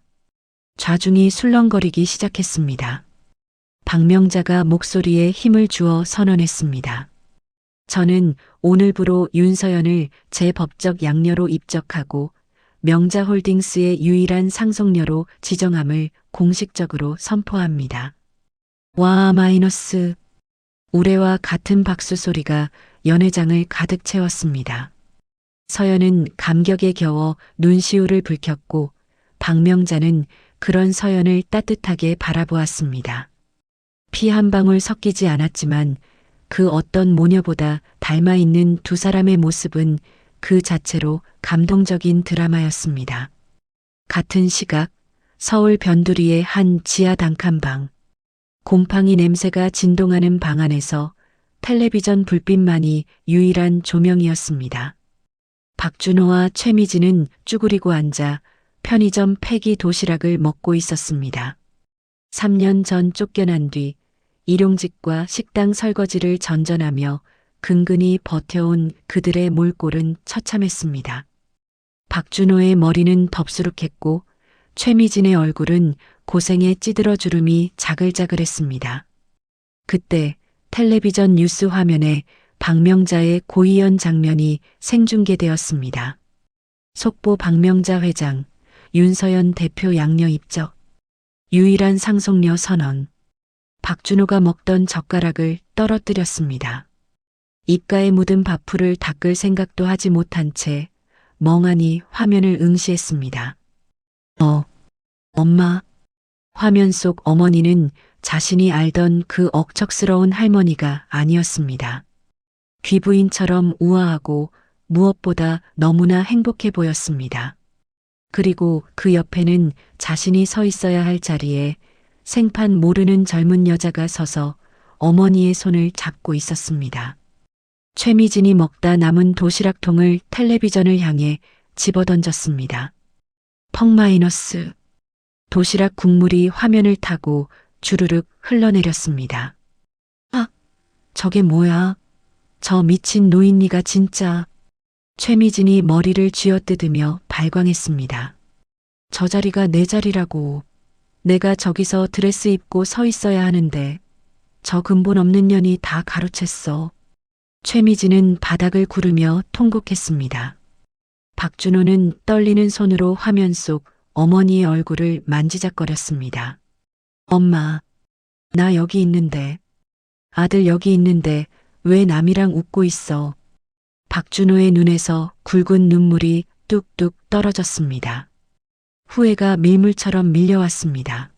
Speaker 1: 좌중이 술렁거리기 시작했습니다. 박명자가 목소리에 힘을 주어 선언했습니다. 저는 오늘부로 윤서연을 제 법적 양녀로 입적하고 명자홀딩스의 유일한 상속녀로 지정함을 공식적으로 선포합니다. 와 마이너스. 우레와 같은 박수 소리가 연회장을 가득 채웠습니다. 서연은 감격에 겨워 눈시울을 붉혔고 박명자는 그런 서연을 따뜻하게 바라보았습니다. 피 한 방울 섞이지 않았지만 그 어떤 모녀보다 닮아 있는 두 사람의 모습은 그 자체로 감동적인 드라마였습니다. 같은 시각 서울 변두리의 한 지하 단칸방. 곰팡이 냄새가 진동하는 방 안에서 텔레비전 불빛만이 유일한 조명이었습니다. 박준호와 최미진은 쭈그리고 앉아 편의점 폐기 도시락을 먹고 있었습니다. 3년 전 쫓겨난 뒤 일용직과 식당 설거지를 전전하며 근근히 버텨온 그들의 몰골은 처참했습니다. 박준호의 머리는 덥수룩했고 최미진의 얼굴은 고생에 찌들어 주름이 자글자글했습니다. 그때 텔레비전 뉴스 화면에 박명자의 고의연 장면이 생중계되었습니다. 속보 박명자 회장, 윤서연 대표 양녀 입적, 유일한 상속녀 선언. 박준호가 먹던 젓가락을 떨어뜨렸습니다. 입가에 묻은 밥풀을 닦을 생각도 하지 못한 채 멍하니 화면을 응시했습니다. 엄마. 화면 속 어머니는 자신이 알던 그 억척스러운 할머니가 아니었습니다. 귀부인처럼 우아하고 무엇보다 너무나 행복해 보였습니다. 그리고 그 옆에는 자신이 서 있어야 할 자리에 생판 모르는 젊은 여자가 서서 어머니의 손을 잡고 있었습니다. 최미진이 먹다 남은 도시락통을 텔레비전을 향해 집어던졌습니다. 펑 마이너스. 도시락 국물이 화면을 타고 주르륵 흘러내렸습니다. 아, 저게 뭐야? 저 미친 노인니가 진짜. 최미진이 머리를 쥐어뜯으며 발광했습니다. 저 자리가 내 자리라고. 내가 저기서 드레스 입고 서 있어야 하는데 저 근본 없는 년이 다 가로챘어. 최미진은 바닥을 구르며 통곡했습니다. 박준호는 떨리는 손으로 화면 속 어머니의 얼굴을 만지작거렸습니다. 엄마, 나 여기 있는데, 아들 여기 있는데 왜 남이랑 웃고 있어? 박준호의 눈에서 굵은 눈물이 뚝뚝 떨어졌습니다. 후회가 밀물처럼 밀려왔습니다.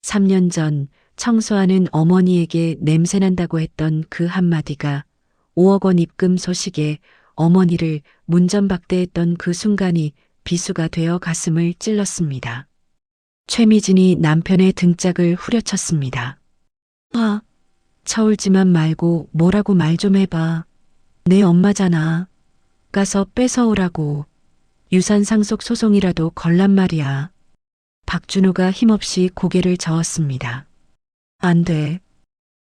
Speaker 1: 3년 전 청소하는 어머니에게 냄새난다고 했던 그 한마디가 5억 원 입금 소식에 어머니를 문전박대했던 그 순간이 비수가 되어 가슴을 찔렀습니다. 최미진이 남편의 등짝을 후려쳤습니다. 아, 쳐울지만 말고 뭐라고 말 좀 해봐. 내 엄마잖아. 가서 뺏어오라고. 유산 상속 소송이라도 걸란 말이야. 박준호가 힘없이 고개를 저었습니다. 안 돼.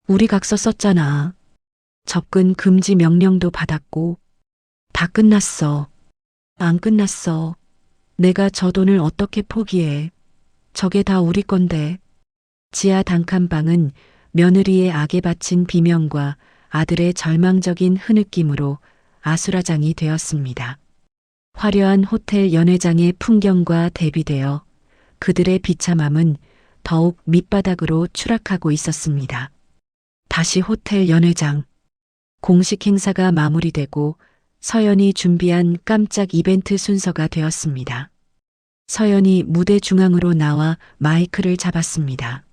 Speaker 1: 우리 각서 썼잖아. 접근 금지 명령도 받았고. 다 끝났어. 안 끝났어. 내가 저 돈을 어떻게 포기해. 저게 다 우리 건데. 지하 단칸방은 며느리의 악에 바친 비명과 아들의 절망적인 흐느낌으로 아수라장이 되었습니다. 화려한 호텔 연회장의 풍경과 대비되어 그들의 비참함은 더욱 밑바닥으로 추락하고 있었습니다. 다시 호텔 연회장. 공식 행사가 마무리되고 서연이 준비한 깜짝 이벤트 순서가 되었습니다. 서연이 무대 중앙으로 나와 마이크를 잡았습니다.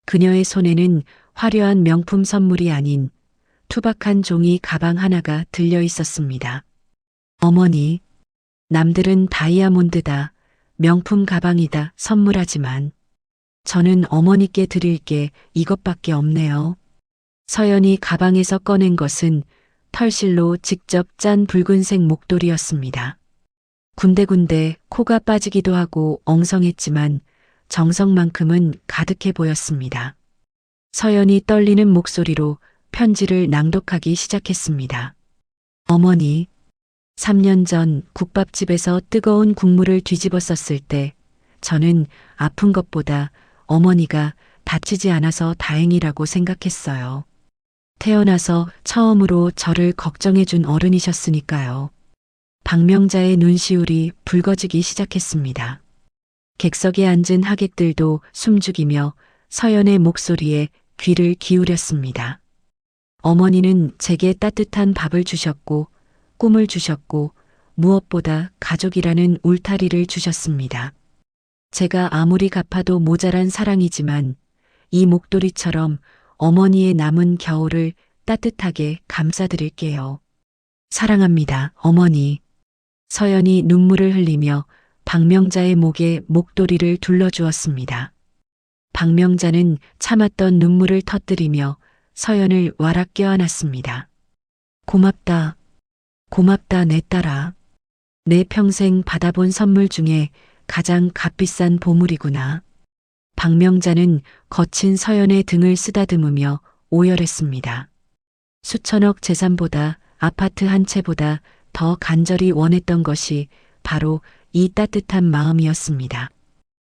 Speaker 1: 그녀의 손에는 화려한 명품 선물이 아닌 투박한 종이 가방 하나가 들려 있었습니다. 어머니, 남들은 다이아몬드다, 명품 가방이다 선물하지만 저는 어머니께 드릴 게 이것밖에 없네요. 서연이 가방에서 꺼낸 것은 털실로 직접 짠 붉은색 목도리였습니다. 군데군데 코가 빠지기도 하고 엉성했지만 정성만큼은 가득해 보였습니다. 서연이 떨리는 목소리로 편지를 낭독하기 시작했습니다. 어머니, 3년 전 국밥집에서 뜨거운 국물을 뒤집어 썼을 때 저는 아픈 것보다 어머니가 다치지 않아서 다행이라고 생각했어요. 태어나서 처음으로 저를 걱정해준 어른이셨으니까요. 박명자의 눈시울이 붉어지기 시작했습니다. 객석에 앉은 하객들도 숨죽이며 서연의 목소리에 귀를 기울였습니다. 어머니는 제게 따뜻한 밥을 주셨고 꿈을 주셨고 무엇보다 가족이라는 울타리를 주셨습니다. 제가 아무리 갚아도 모자란 사랑이지만 이 목도리처럼 어머니의 남은 겨울을 따뜻하게 감싸드릴게요. 사랑합니다, 어머니. 서연이 눈물을 흘리며 박명자의 목에 목도리를 둘러주었습니다. 박명자는 참았던 눈물을 터뜨리며 서연을 와락 껴안았습니다. 고맙다. 고맙다, 내 딸아. 내 평생 받아본 선물 중에 가장 값비싼 보물이구나. 박명자는 거친 서연의 등을 쓰다듬으며 오열했습니다. 수천억 재산보다 아파트 한 채보다 더 간절히 원했던 것이 바로 이 따뜻한 마음이었습니다.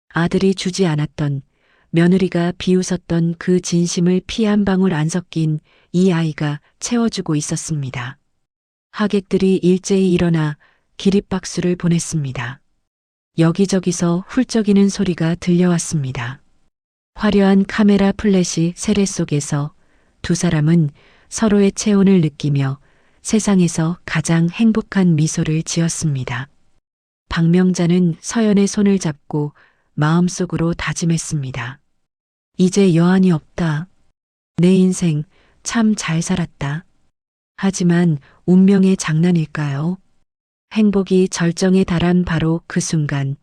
Speaker 1: 아들이 주지 않았던, 며느리가 비웃었던 그 진심을 피 한 방울 안 섞인 이 아이가 채워주고 있었습니다. 하객들이 일제히 일어나 기립박수를 보냈습니다. 여기저기서 훌쩍이는 소리가 들려왔습니다. 화려한 카메라 플래시 세례 속에서 두 사람은 서로의 체온을 느끼며 세상에서 가장 행복한 미소를 지었습니다. 박명자는 서연의 손을 잡고 마음속으로 다짐했습니다. 이제 여한이 없다. 내 인생 참 잘 살았다. 하지만 운명의 장난일까요? 행복이 절정에 달한 바로 그 순간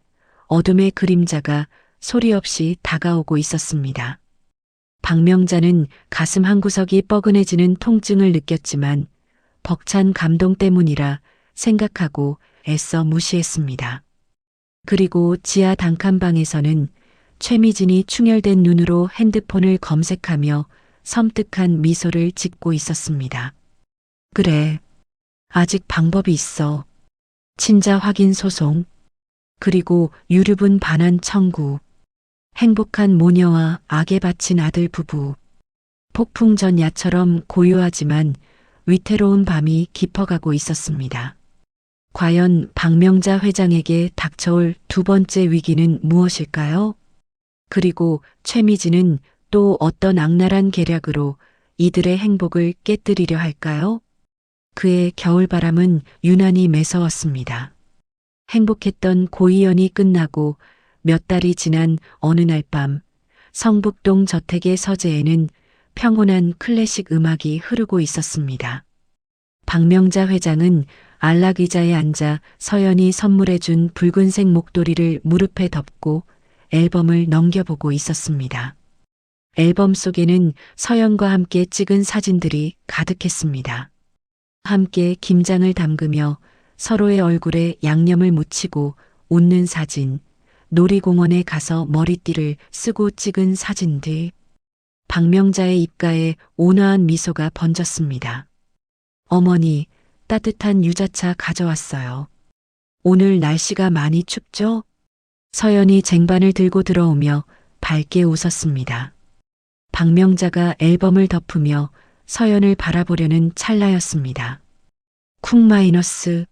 Speaker 1: 어둠의 그림자가 소리 없이 다가오고 있었습니다. 박명자는 가슴 한구석이 뻐근해지는 통증을 느꼈지만 벅찬 감동 때문이라 생각하고 애써 무시했습니다. 그리고 지하 단칸방에서는 최미진이 충혈된 눈으로 핸드폰을 검색하며 섬뜩한 미소를 짓고 있었습니다. 그래, 아직 방법이 있어. 친자 확인 소송, 그리고 유류분 반환 청구, 행복한 모녀와 악에 바친 아들 부부, 폭풍 전 야처럼 고요하지만 위태로운 밤이 깊어가고 있었습니다. 과연 박명자 회장에게 닥쳐올 두 번째 위기는 무엇일까요? 그리고 최미진은 또 어떤 악랄한 계략으로 이들의 행복을 깨뜨리려 할까요? 그의 겨울바람은 유난히 매서웠습니다. 행복했던 고이연이 끝나고 몇 달이 지난 어느 날 밤 성북동 저택의 서재에는 평온한 클래식 음악이 흐르고 있었습니다. 박명자 회장은 안락 의자에 앉아 서연이 선물해준 붉은색 목도리를 무릎에 덮고 앨범을 넘겨보고 있었습니다. 앨범 속에는 서연과 함께 찍은 사진들이 가득했습니다. 함께 김장을 담그며 서로의 얼굴에 양념을 묻히고 웃는 사진, 놀이공원에 가서 머리띠를 쓰고 찍은 사진들. 박명자의 입가에 온화한 미소가 번졌습니다. 어머니, 따뜻한 유자차 가져왔어요. 오늘 날씨가 많이 춥죠? 서연이 쟁반을 들고 들어오며 밝게 웃었습니다. 박명자가 앨범을 덮으며 서연을 바라보려는 찰나였습니다. 쿵 마이너스.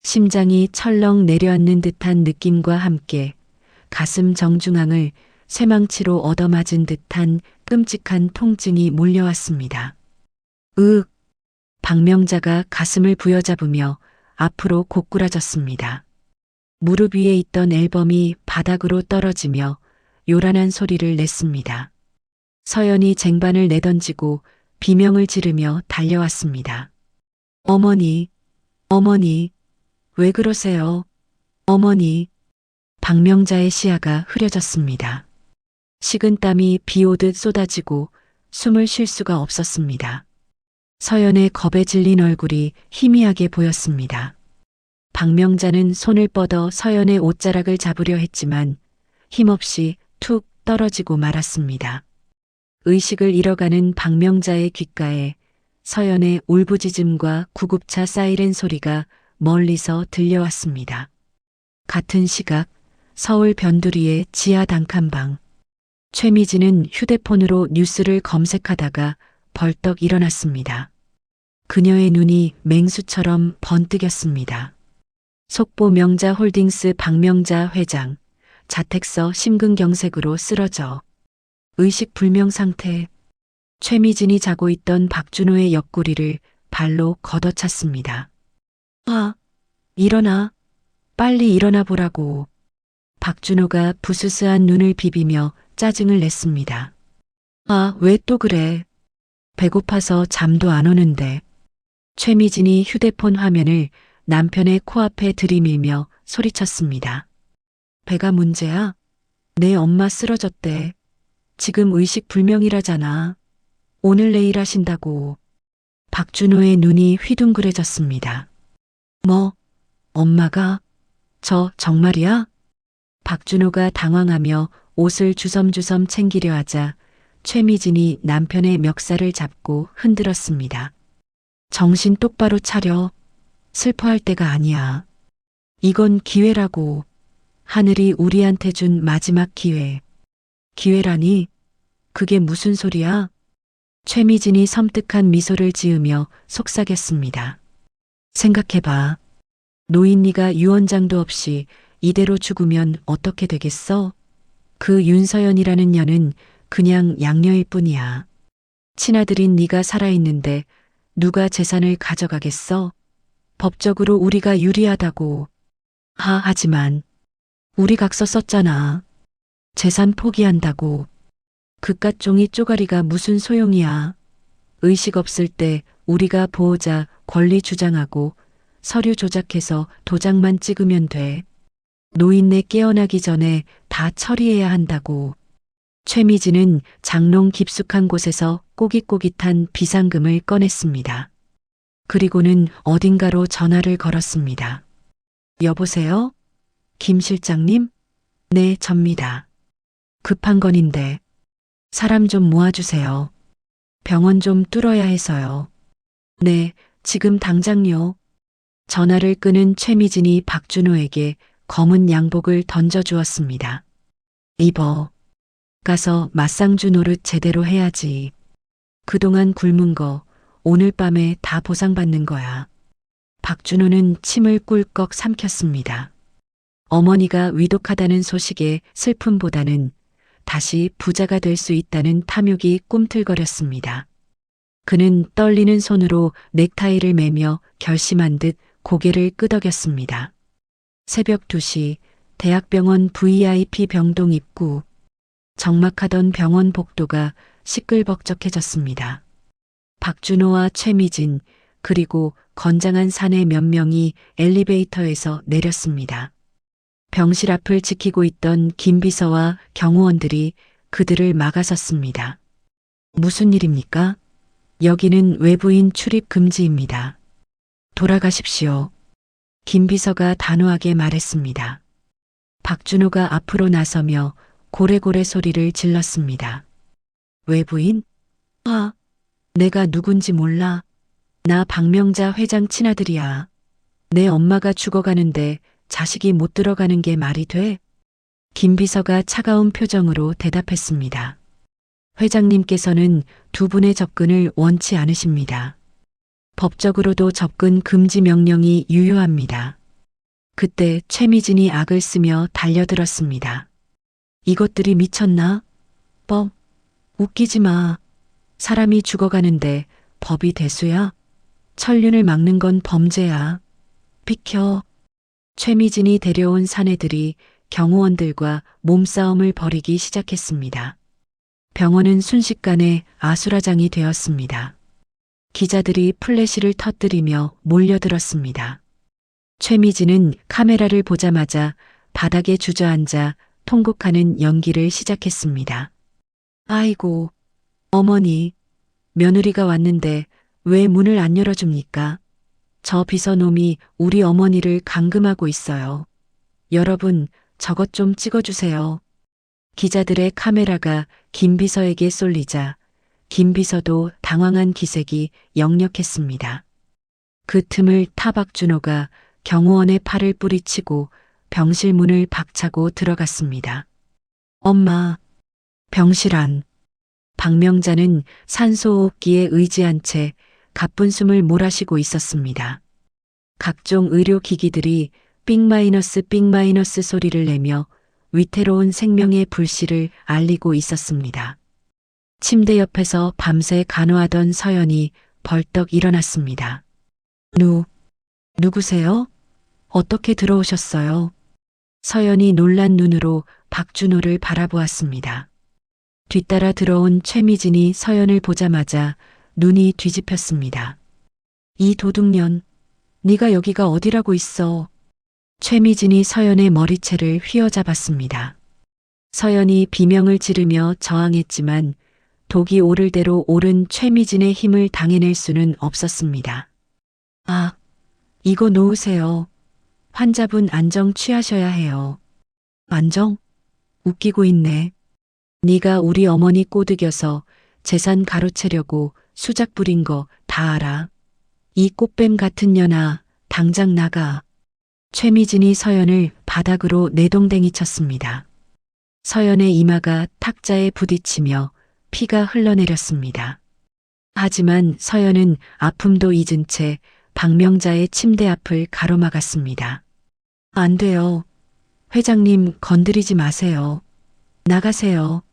Speaker 1: 심장이 철렁 내려앉는 듯한 느낌과 함께 가슴 정중앙을 쇠망치로 얻어맞은 듯한 끔찍한 통증이 몰려왔습니다. 으윽. 박명자가 가슴을 부여잡으며 앞으로 고꾸라졌습니다. 무릎 위에 있던 앨범이 바닥으로 떨어지며 요란한 소리를 냈습니다. 서연이 쟁반을 내던지고 비명을 지르며 달려왔습니다. 어머니, 어머니, 왜 그러세요? 어머니. 박명자의 시야가 흐려졌습니다. 식은땀이 비 오듯 쏟아지고 숨을 쉴 수가 없었습니다. 서연의 겁에 질린 얼굴이 희미하게 보였습니다. 박명자는 손을 뻗어 서연의 옷자락을 잡으려 했지만 힘없이 툭 떨어지고 말았습니다. 의식을 잃어가는 박명자의 귓가에 서연의 울부짖음과 구급차 사이렌 소리가 멀리서 들려왔습니다. 같은 시각 서울 변두리의 지하 단칸방. 최미진은 휴대폰으로 뉴스를 검색하다가 벌떡 일어났습니다. 그녀의 눈이 맹수처럼 번뜩였습니다. 속보 명자 홀딩스 박명자 회장, 자택서 심근경색으로 쓰러져 의식 불명 상태. 최미진이 자고 있던 박준호의 옆구리를 발로 걷어찼습니다. 일어나. 빨리 일어나 보라고. 박준호가 부스스한 눈을 비비며 짜증을 냈습니다. 아, 왜 또 그래? 배고파서 잠도 안 오는데. 최미진이 휴대폰 화면을 남편의 코앞에 들이밀며 소리쳤습니다. 배가 문제야? 내 엄마 쓰러졌대. 지금 의식 불명이라잖아. 오늘 내일 하신다고. 박준호의 눈이 휘둥그레졌습니다. 뭐, 엄마가? 저 정말이야? 박준호가 당황하며 옷을 주섬주섬 챙기려 하자 최미진이 남편의 멱살을 잡고 흔들었습니다. 정신 똑바로 차려. 슬퍼할 때가 아니야. 이건 기회라고. 하늘이 우리한테 준 마지막 기회. 기회라니? 그게 무슨 소리야? 최미진이 섬뜩한 미소를 지으며 속삭였습니다. 생각해봐. 노인네가 유언장도 없이 이대로 죽으면 어떻게 되겠어? 그 윤서연이라는 년은 그냥 양녀일 뿐이야. 친아들인 네가 살아있는데 누가 재산을 가져가겠어? 법적으로 우리가 유리하다고. 하지만 우리 각서 썼잖아. 재산 포기한다고. 그깟 종이 쪼가리가 무슨 소용이야. 의식 없을 때 우리가 보호자 권리 주장하고 서류 조작해서 도장만 찍으면 돼. 노인네 깨어나기 전에 다 처리해야 한다고. 최미진은 장롱 깊숙한 곳에서 꼬깃꼬깃한 비상금을 꺼냈습니다. 그리고는 어딘가로 전화를 걸었습니다. 여보세요? 김 실장님? 네, 접니다. 급한 건인데 사람 좀 모아주세요. 병원 좀 뚫어야 해서요. 네, 지금 당장요. 전화를 끊은 최미진이 박준호에게 검은 양복을 던져주었습니다. 입어. 가서 맞상주 노릇 제대로 해야지. 그동안 굶은 거 오늘 밤에 다 보상받는 거야. 박준호는 침을 꿀꺽 삼켰습니다. 어머니가 위독하다는 소식에 슬픔보다는 다시 부자가 될 수 있다는 탐욕이 꿈틀거렸습니다. 그는 떨리는 손으로 넥타이를 매며 결심한 듯 고개를 끄덕였습니다. 새벽 2시 대학병원 VIP 병동 입구. 적막하던 병원 복도가 시끌벅적해졌습니다. 박준호와 최미진 그리고 건장한 사내 몇 명이 엘리베이터에서 내렸습니다. 병실 앞을 지키고 있던 김비서와 경호원들이 그들을 막아섰습니다. 무슨 일입니까? 여기는 외부인 출입 금지입니다. 돌아가십시오. 김비서가 단호하게 말했습니다. 박준호가 앞으로 나서며 고래고래 소리를 질렀습니다. 외부인? 내가 누군지 몰라. 나 박명자 회장 친아들이야. 내 엄마가 죽어가는데 자식이 못 들어가는 게 말이 돼? 김비서가 차가운 표정으로 대답했습니다. 회장님께서는 두 분의 접근을 원치 않으십니다. 법적으로도 접근 금지 명령이 유효합니다. 그때 최미진이 악을 쓰며 달려들었습니다. 이것들이 미쳤나? 법, 웃기지 마. 사람이 죽어가는데 법이 대수야? 천륜을 막는 건 범죄야. 비켜. 최미진이 데려온 사내들이 경호원들과 몸싸움을 벌이기 시작했습니다. 병원은 순식간에 아수라장이 되었습니다. 기자들이 플래시를 터뜨리며 몰려들었습니다. 최미진은 카메라를 보자마자 바닥에 주저앉아 통곡하는 연기를 시작했습니다. 아이고, 어머니, 며느리가 왔는데 왜 문을 안 열어줍니까? 저 비서놈이 우리 어머니를 감금하고 있어요. 여러분, 저것 좀 찍어주세요. 기자들의 카메라가 김 비서에게 쏠리자 김 비서도 당황한 기색이 역력했습니다. 그 틈을 타 박준호가 경호원의 팔을 뿌리치고 병실 문을 박차고 들어갔습니다. 엄마, 병실 안. 박명자는 산소호흡기에 의지한 채 가쁜 숨을 몰아쉬고 있었습니다. 각종 의료기기들이 삑 마이너스 소리를 내며 위태로운 생명의 불씨를 알리고 있었습니다. 침대 옆에서 밤새 간호하던 서연이 벌떡 일어났습니다. 누구세요? 어떻게 들어오셨어요? 서연이 놀란 눈으로 박준호를 바라보았습니다. 뒤따라 들어온 최미진이 서연을 보자마자 눈이 뒤집혔습니다. 이 도둑년, 네가 여기가 어디라고 있어? 최미진이 서연의 머리채를 휘어잡았습니다. 서연이 비명을 지르며 저항했지만 독이 오를 대로 오른 최미진의 힘을 당해낼 수는 없었습니다. 아, 이거 놓으세요. 환자분 안정 취하셔야 해요. 안정? 웃기고 있네. 네가 우리 어머니 꼬드겨서 재산 가로채려고 수작 부린 거 다 알아. 이 꽃뱀 같은 년아, 당장 나가. 최미진이 서연을 바닥으로 내동댕이 쳤습니다. 서연의 이마가 탁자에 부딪히며 피가 흘러내렸습니다. 하지만 서연은 아픔도 잊은 채 박명자의 침대 앞을 가로막았습니다. 안 돼요. 회장님 건드리지 마세요. 나가세요.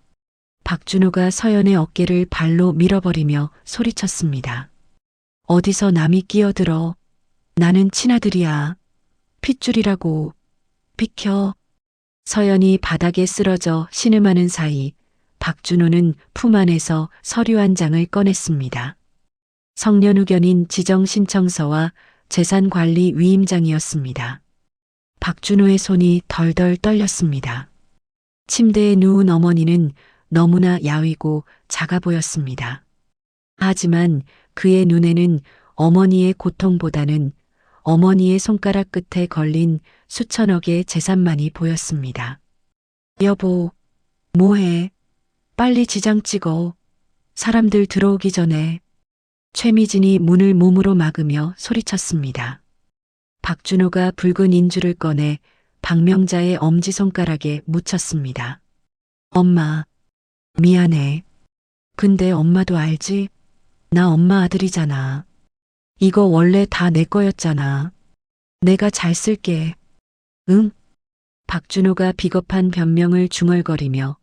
Speaker 1: 박준호가 서연의 어깨를 발로 밀어버리며 소리쳤습니다. 어디서 남이 끼어들어. 나는 친아들이야. 핏줄이라고. 비켜. 서연이 바닥에 쓰러져 신음하는 사이 박준호는 품 안에서 서류 한 장을 꺼냈습니다. 성년후견인 지정신청서와 재산관리 위임장이었습니다. 박준호의 손이 덜덜 떨렸습니다. 침대에 누운 어머니는 너무나 야위고 작아 보였습니다. 하지만 그의 눈에는 어머니의 고통보다는 어머니의 손가락 끝에 걸린 수천억의 재산만이 보였습니다. 여보, 뭐해? 빨리 지장 찍어. 사람들 들어오기 전에. 최미진이 문을 몸으로 막으며 소리쳤습니다. 박준호가 붉은 인주를 꺼내 박명자의 엄지손가락에 묻혔습니다. 엄마, 미안해. 근데 엄마도 알지? 나 엄마 아들이잖아. 이거 원래 다 내 거였잖아. 내가 잘 쓸게. 응? 박준호가 비겁한 변명을 중얼거리며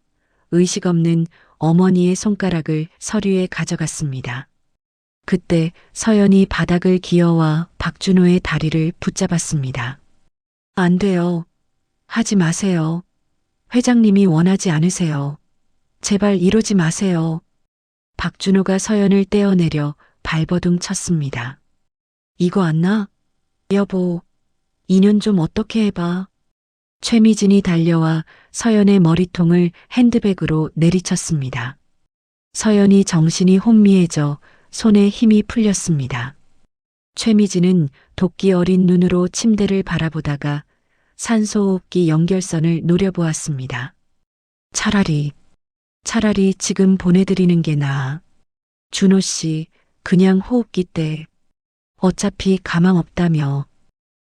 Speaker 1: 의식 없는 어머니의 손가락을 서류에 가져갔습니다. 그때 서연이 바닥을 기어와 박준호의 다리를 붙잡았습니다. 안 돼요. 하지 마세요. 회장님이 원하지 않으세요. 제발 이러지 마세요. 박준호가 서연을 떼어내려 발버둥 쳤습니다. 이거 안 나? 여보, 인연 좀 어떻게 해봐. 최미진이 달려와 서연의 머리통을 핸드백으로 내리쳤습니다. 서연이 정신이 혼미해져 손에 힘이 풀렸습니다. 최미진은 도끼 어린 눈으로 침대를 바라보다가 산소호흡기 연결선을 노려보았습니다. 차라리 지금 보내드리는 게 나아. 준호 씨, 그냥 호흡기 때. 어차피 가망 없다며.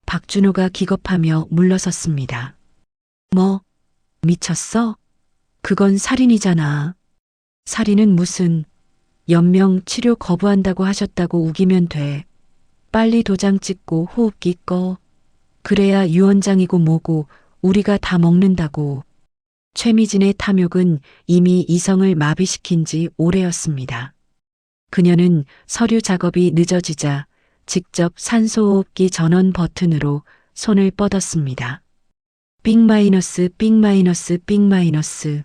Speaker 1: 박준호가 기겁하며 물러섰습니다. 뭐, 미쳤어? 그건 살인이잖아. 살인은 무슨, 연명 치료 거부한다고 하셨다고 우기면 돼. 빨리 도장 찍고 호흡기 꺼. 그래야 유언장이고 뭐고 우리가 다 먹는다고. 최미진의 탐욕은 이미 이성을 마비시킨 지 오래였습니다. 그녀는 서류 작업이 늦어지자 직접 산소호흡기 전원 버튼으로 손을 뻗었습니다. 삑 삑.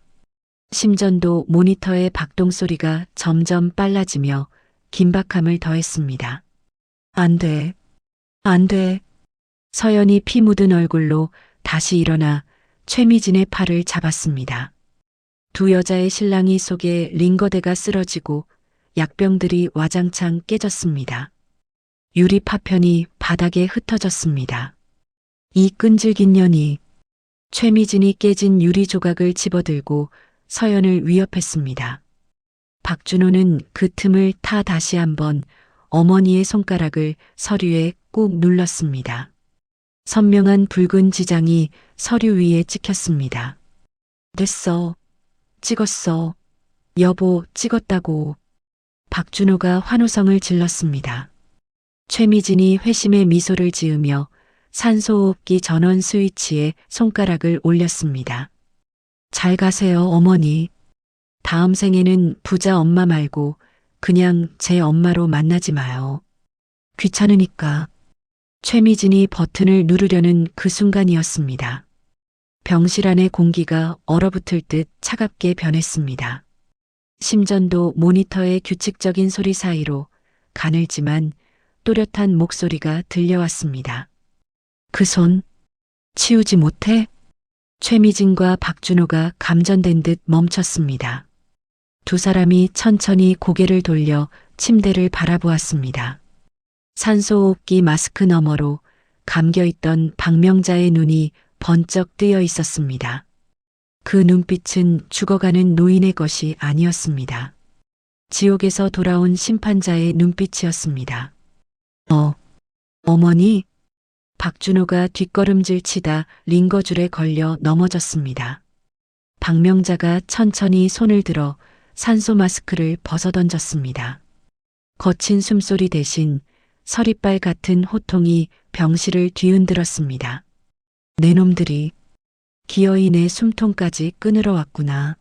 Speaker 1: 심전도 모니터의 박동 소리가 점점 빨라지며 긴박함을 더했습니다. 안 돼. 안 돼. 서연이 피 묻은 얼굴로 다시 일어나 최미진의 팔을 잡았습니다. 두 여자의 실랑이 속에 링거대가 쓰러지고 약병들이 와장창 깨졌습니다. 유리 파편이 바닥에 흩어졌습니다. 이 끈질긴 년이. 최미진이 깨진 유리 조각을 집어들고 서연을 위협했습니다. 박준호는 그 틈을 타 다시 한번 어머니의 손가락을 서류에 꾹 눌렀습니다. 선명한 붉은 지장이 서류 위에 찍혔습니다. 됐어. 찍었어. 여보, 찍었다고. 박준호가 환호성을 질렀습니다. 최미진이 회심의 미소를 지으며 산소호흡기 전원 스위치에 손가락을 올렸습니다. 잘 가세요, 어머니. 다음 생에는 부자 엄마 말고 그냥 제 엄마로 만나지 마요. 귀찮으니까. 최미진이 버튼을 누르려는 그 순간이었습니다. 병실 안의 공기가 얼어붙을 듯 차갑게 변했습니다. 심전도 모니터의 규칙적인 소리 사이로 가늘지만 또렷한 목소리가 들려왔습니다. 그 손 치우지 못해? 최미진과 박준호가 감전된 듯 멈췄습니다. 두 사람이 천천히 고개를 돌려 침대를 바라보았습니다. 산소호흡기 마스크 너머로 감겨있던 박명자의 눈이 번쩍 뜨여 있었습니다. 그 눈빛은 죽어가는 노인의 것이 아니었습니다. 지옥에서 돌아온 심판자의 눈빛이었습니다. 어머니? 박준호가 뒷걸음질 치다 링거줄에 걸려 넘어졌습니다. 박명자가 천천히 손을 들어 산소 마스크를 벗어던졌습니다. 거친 숨소리 대신 서리빨 같은 호통이 병실을 뒤흔들었습니다. 내 놈들이 기어이 내 숨통까지 끊으러 왔구나.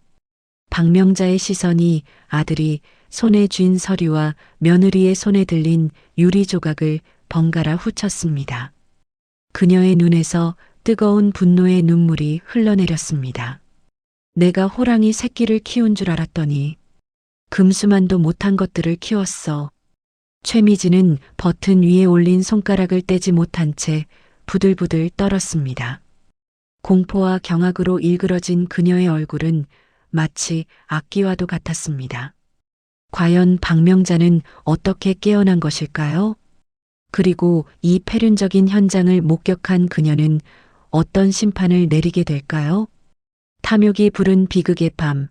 Speaker 1: 박명자의 시선이 아들이 손에 쥔 서류와 며느리의 손에 들린 유리 조각을 번갈아 훑었습니다. 그녀의 눈에서 뜨거운 분노의 눈물이 흘러내렸습니다. 내가 호랑이 새끼를 키운 줄 알았더니 금수만도 못한 것들을 키웠어. 최미진은 버튼 위에 올린 손가락을 떼지 못한 채 부들부들 떨었습니다. 공포와 경악으로 일그러진 그녀의 얼굴은 마치 악기와도 같았습니다. 과연 박명자는 어떻게 깨어난 것일까요? 그리고 이 폐륜적인 현장을 목격한 그녀는 어떤 심판을 내리게 될까요? 탐욕이 부른 비극의 밤,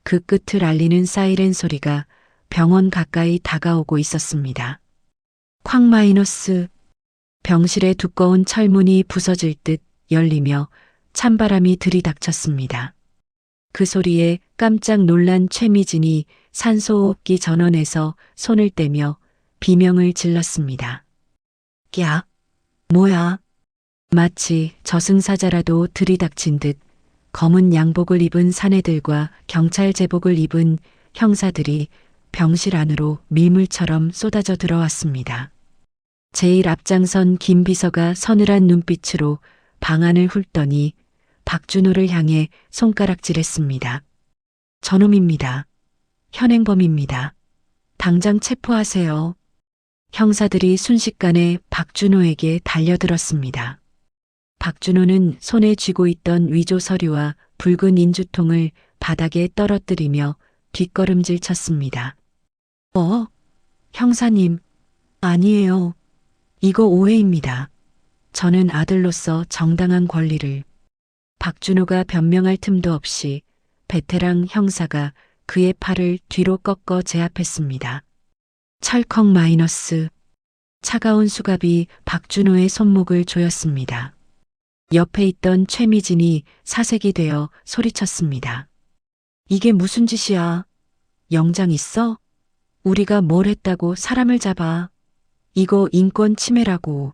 Speaker 1: 그 끝을 알리는 사이렌 소리가 병원 가까이 다가오고 있었습니다. 쾅 마이너스. 병실의 두꺼운 철문이 부서질 듯 열리며 찬바람이 들이닥쳤습니다. 그 소리에 깜짝 놀란 최미진이 산소호흡기 전원에서 손을 떼며 비명을 질렀습니다. 야, 뭐야? 마치 저승사자라도 들이닥친 듯 검은 양복을 입은 사내들과 경찰 제복을 입은 형사들이 병실 안으로 밀물처럼 쏟아져 들어왔습니다. 제일 앞장선 김 비서가 서늘한 눈빛으로 방안을 훑더니 박준호를 향해 손가락질했습니다. 저놈입니다. 현행범입니다. 당장 체포하세요. 형사들이 순식간에 박준호에게 달려들었습니다. 박준호는 손에 쥐고 있던 위조 서류와 붉은 인주통을 바닥에 떨어뜨리며 뒷걸음질 쳤습니다. 형사님, 아니에요. 이거 오해입니다. 저는 아들로서 정당한 권리를. 박준호가 변명할 틈도 없이 베테랑 형사가 그의 팔을 뒤로 꺾어 제압했습니다. 철컥 마이너스. 차가운 수갑이 박준호의 손목을 조였습니다. 옆에 있던 최미진이 사색이 되어 소리쳤습니다. 이게 무슨 짓이야? 영장 있어? 우리가 뭘 했다고 사람을 잡아? 이거 인권 침해라고.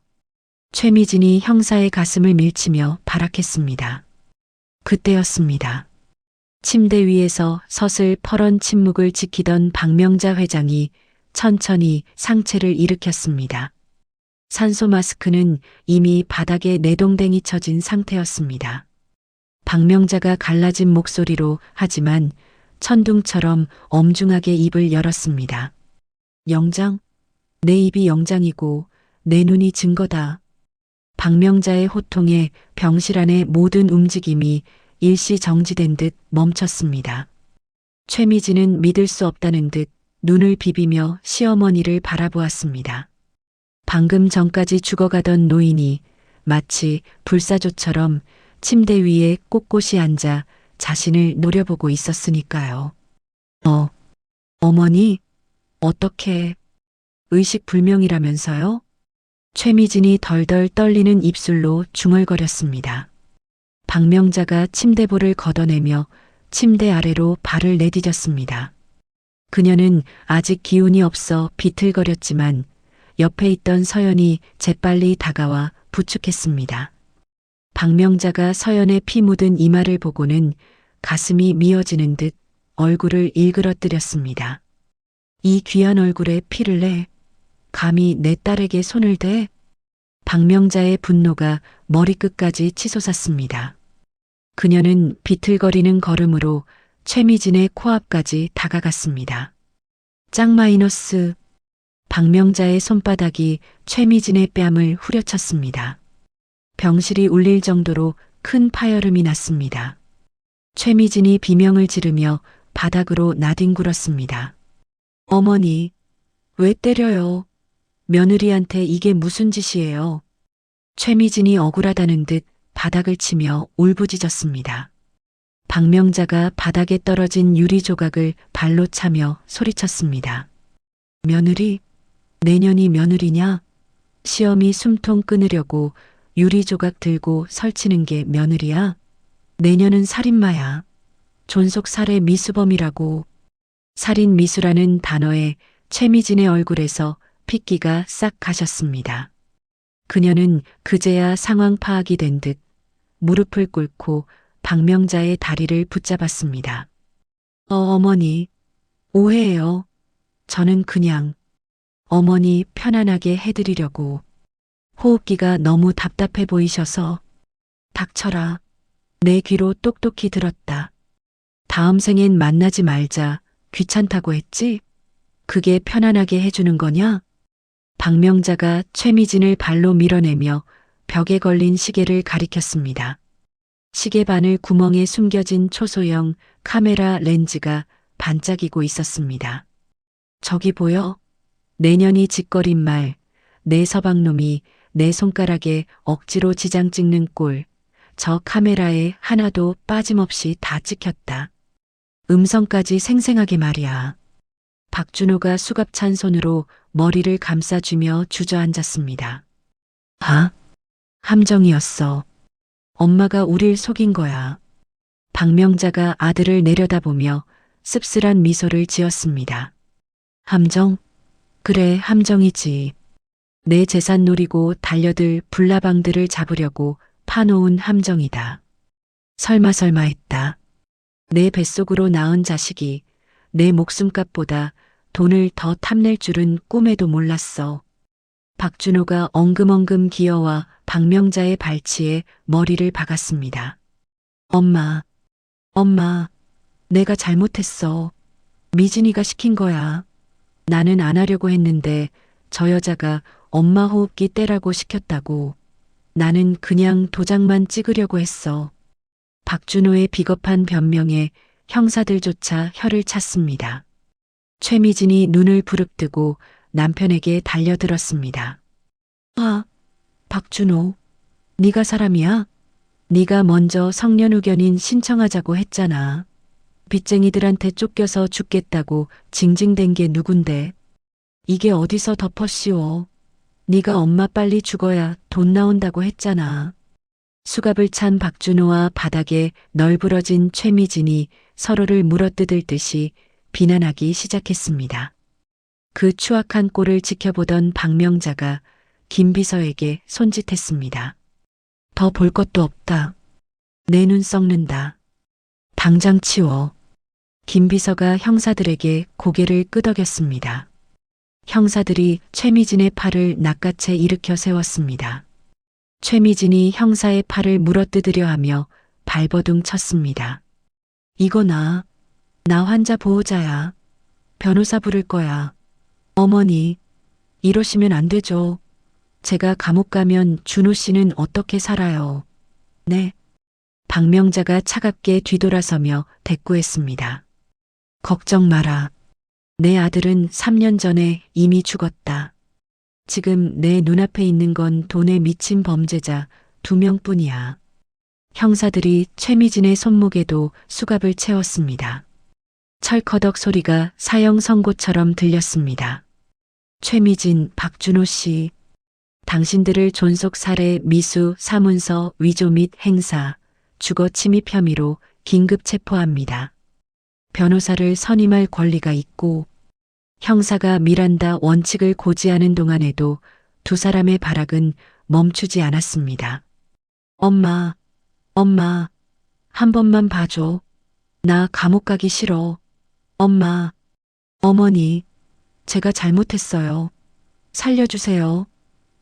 Speaker 1: 최미진이 형사의 가슴을 밀치며 발악했습니다. 그때였습니다. 침대 위에서 서슬 퍼런 침묵을 지키던 박명자 회장이 천천히 상체를 일으켰습니다. 산소 마스크는 이미 바닥에 내동댕이 쳐진 상태였습니다. 박명자가 갈라진 목소리로 하지만 천둥처럼 엄중하게 입을 열었습니다. 영장? 내 입이 영장이고 내 눈이 증거다. 박명자의 호통에 병실 안의 모든 움직임이 일시 정지된 듯 멈췄습니다. 최미진은 믿을 수 없다는 듯 눈을 비비며 시어머니를 바라보았습니다. 방금 전까지 죽어가던 노인이 마치 불사조처럼 침대 위에 꼿꼿이 앉아 자신을 노려보고 있었으니까요. 어머니, 어떻게 의식불명이라면서요? 최미진이 덜덜 떨리는 입술로 중얼거렸습니다. 박명자가 침대볼을 걷어내며 침대 아래로 발을 내디뎠습니다. 그녀는 아직 기운이 없어 비틀거렸지만 옆에 있던 서연이 재빨리 다가와 부축했습니다. 박명자가 서연의 피 묻은 이마를 보고는 가슴이 미어지는 듯 얼굴을 일그러뜨렸습니다. 이 귀한 얼굴에 피를 내? 감히 내 딸에게 손을 대? 박명자의 분노가 머리끝까지 치솟았습니다. 그녀는 비틀거리는 걸음으로 최미진의 코앞까지 다가갔습니다. 짝 마이너스. 박명자의 손바닥이 최미진의 뺨을 후려쳤습니다. 병실이 울릴 정도로 큰 파열음이 났습니다. 최미진이 비명을 지르며 바닥으로 나뒹굴었습니다. 어머니, 왜 때려요? 며느리한테 이게 무슨 짓이에요? 최미진이 억울하다는 듯 바닥을 치며 울부짖었습니다. 박명자가 바닥에 떨어진 유리 조각을 발로 차며 소리쳤습니다. 며느리? 내년이 며느리냐? 시험이 숨통 끊으려고 유리 조각 들고 설치는 게 며느리야? 내년은 살인마야. 존속 살해 미수범이라고. 살인 미수라는 단어에 최미진의 얼굴에서 핏기가 싹 가셨습니다. 그녀는 그제야 상황 파악이 된 듯 무릎을 꿇고 박명자의 다리를 붙잡았습니다. 어머니, 오해해요. 저는 그냥 어머니 편안하게 해드리려고. 호흡기가 너무 답답해 보이셔서. 닥쳐라. 내 귀로 똑똑히 들었다. 다음 생엔 만나지 말자. 귀찮다고 했지? 그게 편안하게 해주는 거냐? 박명자가 최미진을 발로 밀어내며 벽에 걸린 시계를 가리켰습니다. 시계바늘 구멍에 숨겨진 초소형 카메라 렌즈가 반짝이고 있었습니다. 저기 보여? 내년이 짓거린 말, 내 서방놈이 내 손가락에 억지로 지장 찍는 꼴, 저 카메라에 하나도 빠짐없이 다 찍혔다. 음성까지 생생하게 말이야. 박준호가 수갑찬 손으로 머리를 감싸주며 주저앉았습니다. 아, 함정이었어. 엄마가 우릴 속인 거야. 박명자가 아들을 내려다보며 씁쓸한 미소를 지었습니다. 함정? 그래, 함정이지. 내 재산 노리고 달려들 불나방들을 잡으려고 파놓은 함정이다. 설마 했다. 내 뱃속으로 낳은 자식이 내 목숨값보다 돈을 더 탐낼 줄은 꿈에도 몰랐어. 박준호가 엉금엉금 기어와 박명자의 발치에 머리를 박았습니다. 엄마, 내가 잘못했어. 미진이가 시킨 거야. 나는 안 하려고 했는데 저 여자가 엄마 호흡기 떼라고 시켰다고. 나는 그냥 도장만 찍으려고 했어. 박준호의 비겁한 변명에 형사들조차 혀를 찼습니다. 최미진이 눈을 부릅뜨고 남편에게 달려들었습니다. 아, 박준호, 네가 사람이야? 네가 먼저 성년후견인 신청하자고 했잖아. 빚쟁이들한테 쫓겨서 죽겠다고 징징댄 게 누군데. 이게 어디서 덮어 씌워. 네가 엄마 빨리 죽어야 돈 나온다고 했잖아. 수갑을 찬 박준호와 바닥에 널브러진 최미진이 서로를 물어뜯을 듯이 비난하기 시작했습니다. 그 추악한 꼴을 지켜보던 박명자가 김 비서에게 손짓했습니다. 더 볼 것도 없다. 내 눈 썩는다. 당장 치워. 김 비서가 형사들에게 고개를 끄덕였습니다. 형사들이 최미진의 팔을 낚아채 일으켜 세웠습니다. 최미진이 형사의 팔을 물어뜯으려 하며 발버둥 쳤습니다. 이거 나 환자 보호자야. 변호사 부를 거야. 어머니, 이러시면 안 되죠. 제가 감옥 가면 준호 씨는 어떻게 살아요? 네. 박명자가 차갑게 뒤돌아서며 대꾸했습니다. 걱정 마라. 내 아들은 3년 전에 이미 죽었다. 지금 내 눈앞에 있는 건 돈에 미친 범죄자 2명뿐이야. 형사들이 최미진의 손목에도 수갑을 채웠습니다. 철커덕 소리가 사형 선고처럼 들렸습니다. 최미진, 박준호 씨, 당신들을 존속 살해 미수 사문서 위조 및 행사, 주거 침입 혐의로 긴급 체포합니다. 변호사를 선임할 권리가 있고 형사가 미란다 원칙을 고지하는 동안에도 두 사람의 발악은 멈추지 않았습니다. 엄마, 한 번만 봐줘. 나 감옥 가기 싫어. 엄마, 어머니, 제가 잘못했어요. 살려주세요.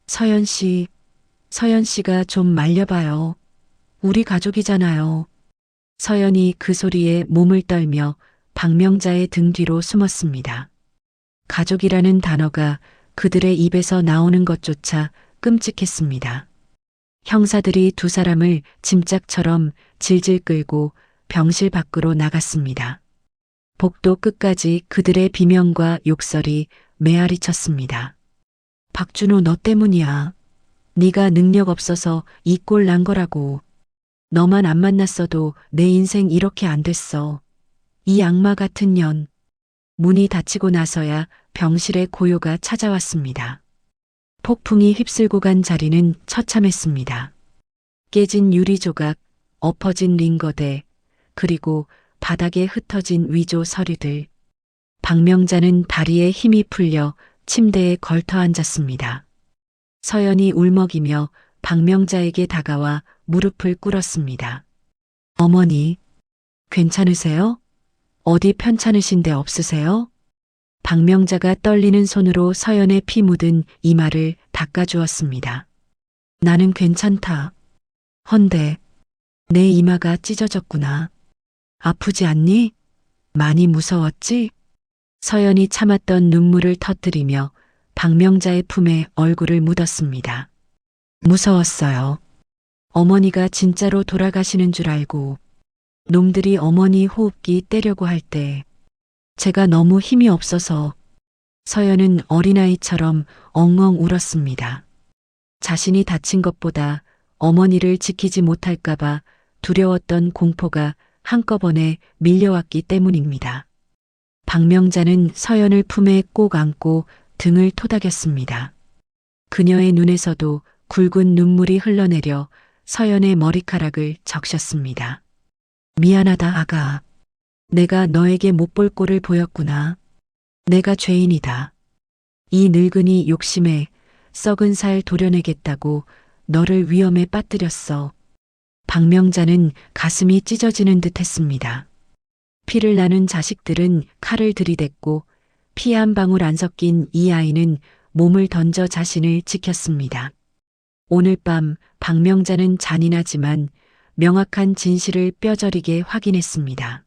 Speaker 1: 서연 씨, 서연 씨가 좀 말려봐요. 우리 가족이잖아요. 서연이 그 소리에 몸을 떨며 박명자의 등 뒤로 숨었습니다. 가족이라는 단어가 그들의 입에서 나오는 것조차 끔찍했습니다. 형사들이 두 사람을 짐짝처럼 질질 끌고 병실 밖으로 나갔습니다. 복도 끝까지 그들의 비명과 욕설이 메아리 쳤습니다. 박준호 너 때문이야. 네가 능력 없어서 이 꼴 난 거라고. 너만 안 만났어도 내 인생 이렇게 안 됐어. 이 악마 같은 년. 문이 닫히고 나서야 병실의 고요가 찾아왔습니다. 폭풍이 휩쓸고 간 자리는 처참했습니다. 깨진 유리 조각, 엎어진 링거대, 그리고 바닥에 흩어진 위조 서류들. 박명자는 다리에 힘이 풀려 침대에 걸터 앉았습니다. 서연이 울먹이며 박명자에게 다가와 무릎을 꿇었습니다. 어머니, 괜찮으세요? 어디 편찮으신 데 없으세요? 박명자가 떨리는 손으로 서연의 피 묻은 이마를 닦아주었습니다. 나는 괜찮다. 헌데, 내 이마가 찢어졌구나. 아프지 않니? 많이 무서웠지? 서연이 참았던 눈물을 터뜨리며 박명자의 품에 얼굴을 묻었습니다. 무서웠어요. 어머니가 진짜로 돌아가시는 줄 알고 놈들이 어머니 호흡기 떼려고 할 때 제가 너무 힘이 없어서. 서연은 어린아이처럼 엉엉 울었습니다. 자신이 다친 것보다 어머니를 지키지 못할까봐 두려웠던 공포가 한꺼번에 밀려왔기 때문입니다. 박명자는 서연을 품에 꼭 안고 등을 토닥였습니다. 그녀의 눈에서도 굵은 눈물이 흘러내려 서연의 머리카락을 적셨습니다. 미안하다 아가. 내가 너에게 못 볼 꼴을 보였구나. 내가 죄인이다. 이 늙은이 욕심에 썩은 살 도려내겠다고 너를 위험에 빠뜨렸어. 박명자는 가슴이 찢어지는 듯 했습니다. 피를 나눈 자식들은 칼을 들이댔고 피 한 방울 안 섞인 이 아이는 몸을 던져 자신을 지켰습니다. 오늘 밤 박명자는 잔인하지만 명확한 진실을 뼈저리게 확인했습니다.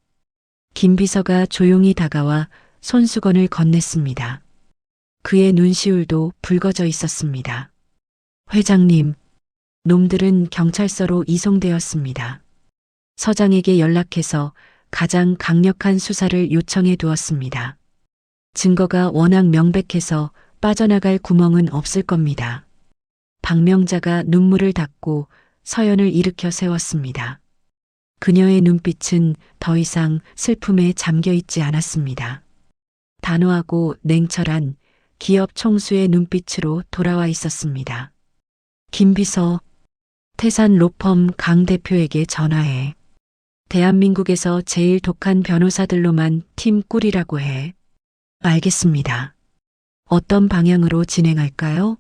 Speaker 1: 김 비서가 조용히 다가와 손수건을 건넸습니다. 그의 눈시울도 붉어져 있었습니다. 회장님, 놈들은 경찰서로 이송되었습니다. 서장에게 연락해서 가장 강력한 수사를 요청해 두었습니다. 증거가 워낙 명백해서 빠져나갈 구멍은 없을 겁니다. 박명자가 눈물을 닦고 서연을 일으켜 세웠습니다. 그녀의 눈빛은 더 이상 슬픔에 잠겨 있지 않았습니다. 단호하고 냉철한 기업 총수의 눈빛으로 돌아와 있었습니다. 김 비서, 태산 로펌 강 대표에게 전화해. 대한민국에서 제일 독한 변호사들로만 팀 꾸리라고 해. 알겠습니다. 어떤 방향으로 진행할까요?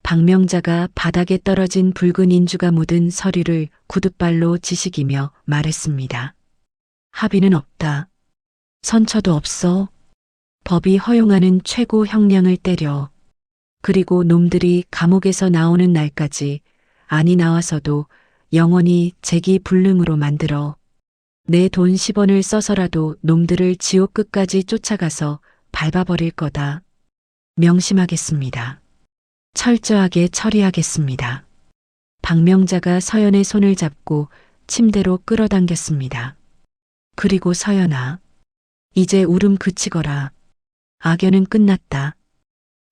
Speaker 1: 박명자가 바닥에 떨어진 붉은 인주가 묻은 서류를 구둣발로 지식이며 말했습니다. 합의는 없다. 선처도 없어. 법이 허용하는 최고 형량을 때려. 그리고 놈들이 감옥에서 나오는 날까지 안이 나와서도 영원히 재기불능으로 만들어. 내 돈 10원을 써서라도 놈들을 지옥 끝까지 쫓아가서 밟아버릴 거다. 명심하겠습니다. 철저하게 처리하겠습니다. 박명자가 서연의 손을 잡고 침대로 끌어당겼습니다. 그리고 서연아, 이제 울음 그치거라. 악연은 끝났다.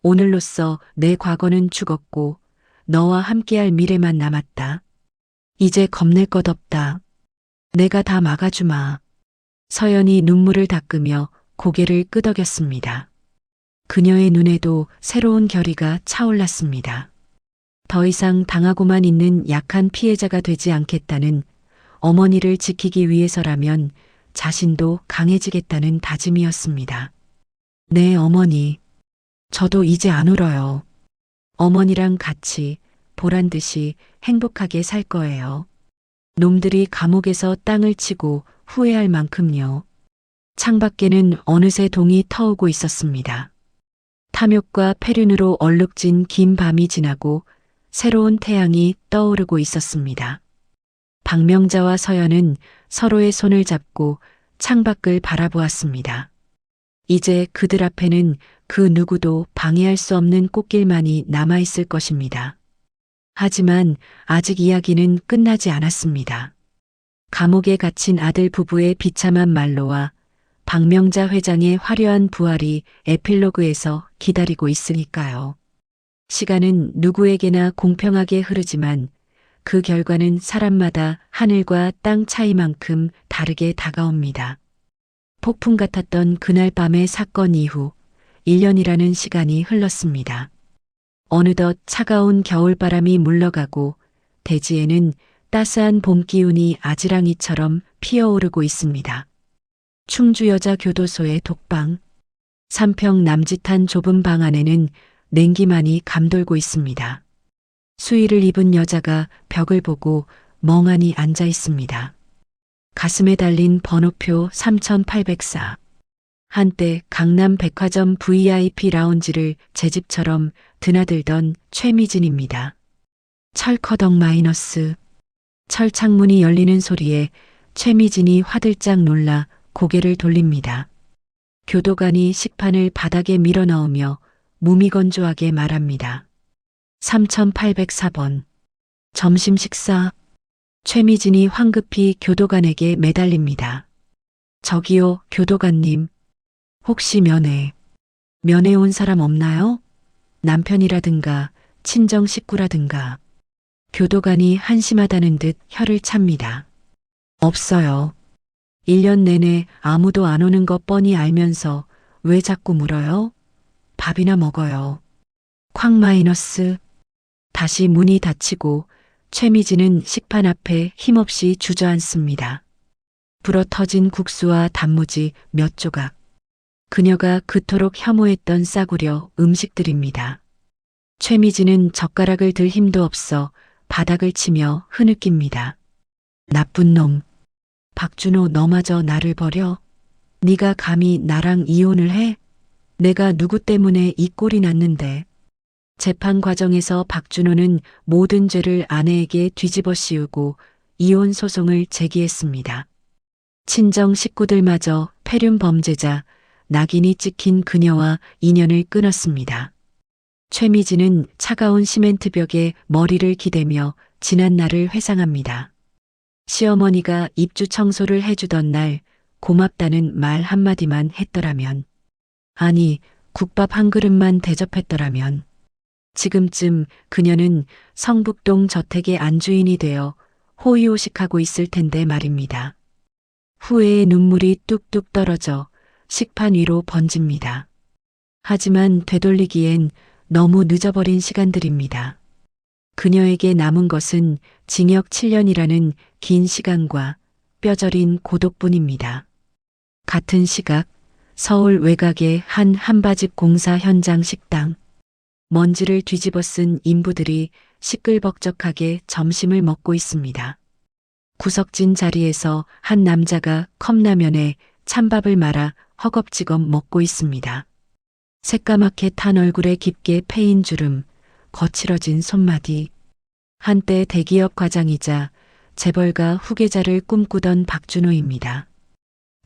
Speaker 1: 오늘로써 내 과거는 죽었고 너와 함께할 미래만 남았다. 이제 겁낼 것 없다. 내가 다 막아주마. 서연이 눈물을 닦으며 고개를 끄덕였습니다. 그녀의 눈에도 새로운 결의가 차올랐습니다. 더 이상 당하고만 있는 약한 피해자가 되지 않겠다는, 어머니를 지키기 위해서라면 자신도 강해지겠다는 다짐이었습니다. 네, 어머니. 저도 이제 안 울어요. 어머니랑 같이 보란 듯이 행복하게 살 거예요. 놈들이 감옥에서 땅을 치고 후회할 만큼요. 창밖에는 어느새 동이 터오고 있었습니다. 탐욕과 폐륜으로 얼룩진 긴 밤이 지나고 새로운 태양이 떠오르고 있었습니다. 박명자와 서연은 서로의 손을 잡고 창밖을 바라보았습니다. 이제 그들 앞에는 그 누구도 방해할 수 없는 꽃길만이 남아있을 것입니다. 하지만 아직 이야기는 끝나지 않았습니다. 감옥에 갇힌 아들 부부의 비참한 말로와 박명자 회장의 화려한 부활이 에필로그에서 기다리고 있으니까요. 시간은 누구에게나 공평하게 흐르지만 그 결과는 사람마다 하늘과 땅 차이만큼 다르게 다가옵니다. 폭풍 같았던 그날 밤의 사건 이후 1년이라는 시간이 흘렀습니다. 어느덧 차가운 겨울바람이 물러가고 대지에는 따스한 봄 기운이 아지랑이처럼 피어오르고 있습니다. 충주여자교도소의 독방. 3평 남짓한 좁은 방 안에는 냉기만이 감돌고 있습니다. 수의를 입은 여자가 벽을 보고 멍하니 앉아 있습니다. 가슴에 달린 번호표 3804. 한때 강남 백화점 VIP 라운지를 제 집처럼 드나들던 최미진입니다. 철커덕 마이너스. 철창문이 열리는 소리에 최미진이 화들짝 놀라 고개를 돌립니다. 교도관이 식판을 바닥에 밀어넣으며 무미건조하게 말합니다. 3804번. 점심 식사. 최미진이 황급히 교도관에게 매달립니다. 저기요, 교도관님. 혹시 면회 온 사람 없나요? 남편이라든가 친정 식구라든가. 교도관이 한심하다는 듯 혀를 찹니다. 없어요. 1년 내내 아무도 안 오는 거 뻔히 알면서 왜 자꾸 물어요? 밥이나 먹어요. 콱 마이너스. 다시 문이 닫히고 최미진은 식판 앞에 힘없이 주저앉습니다. 불어터진 국수와 단무지 몇 조각. 그녀가 그토록 혐오했던 싸구려 음식들입니다. 최미진은 젓가락을 들 힘도 없어 바닥을 치며 흐느낍니다. 나쁜 놈. 박준호, 너마저 나를 버려? 네가 감히 나랑 이혼을 해? 내가 누구 때문에 이 꼴이 났는데. 재판 과정에서 박준호는 모든 죄를 아내에게 뒤집어 씌우고 이혼 소송을 제기했습니다. 친정 식구들마저 폐륜 범죄자, 낙인이 찍힌 그녀와 인연을 끊었습니다. 최미진은 차가운 시멘트 벽에 머리를 기대며 지난 날을 회상합니다. 시어머니가 입주 청소를 해주던 날 고맙다는 말 한마디만 했더라면, 아니 국밥 한 그릇만 대접했더라면 지금쯤 그녀는 성북동 저택의 안주인이 되어 호의호식하고 있을 텐데 말입니다. 후회의 눈물이 뚝뚝 떨어져 식판 위로 번집니다. 하지만 되돌리기엔 너무 늦어버린 시간들입니다. 그녀에게 남은 것은 징역 7년이라는 긴 시간과 뼈저린 고독뿐입니다. 같은 시각 서울 외곽의 한 한바집 공사 현장 식당. 먼지를 뒤집어 쓴 인부들이 시끌벅적하게 점심을 먹고 있습니다. 구석진 자리에서 한 남자가 컵라면에 찬밥을 말아 허겁지겁 먹고 있습니다. 새까맣게 탄 얼굴에 깊게 패인 주름, 거칠어진 손마디. 한때 대기업 과장이자 재벌가 후계자를 꿈꾸던 박준호입니다.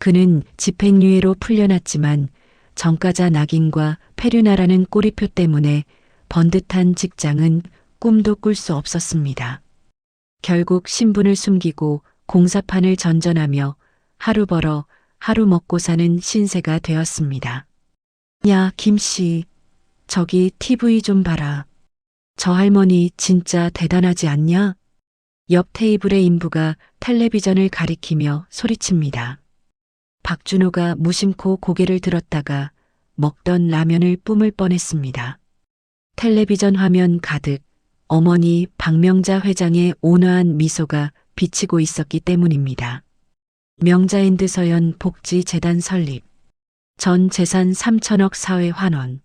Speaker 1: 그는 집행유예로 풀려났지만 정가자 낙인과 폐륜하라는 꼬리표 때문에 번듯한 직장은 꿈도 꿀 수 없었습니다. 결국 신분을 숨기고 공사판을 전전하며 하루 벌어 하루 먹고 사는 신세가 되었습니다. 야, 김씨. 저기 TV 좀 봐라. 저 할머니 진짜 대단하지 않냐? 옆 테이블의 인부가 텔레비전을 가리키며 소리칩니다. 박준호가 무심코 고개를 들었다가 먹던 라면을 뿜을 뻔했습니다. 텔레비전 화면 가득 어머니 박명자 회장의 온화한 미소가 비치고 있었기 때문입니다. 명자인드 서연 복지재단 설립. 전 재산 3천억 사회 환원.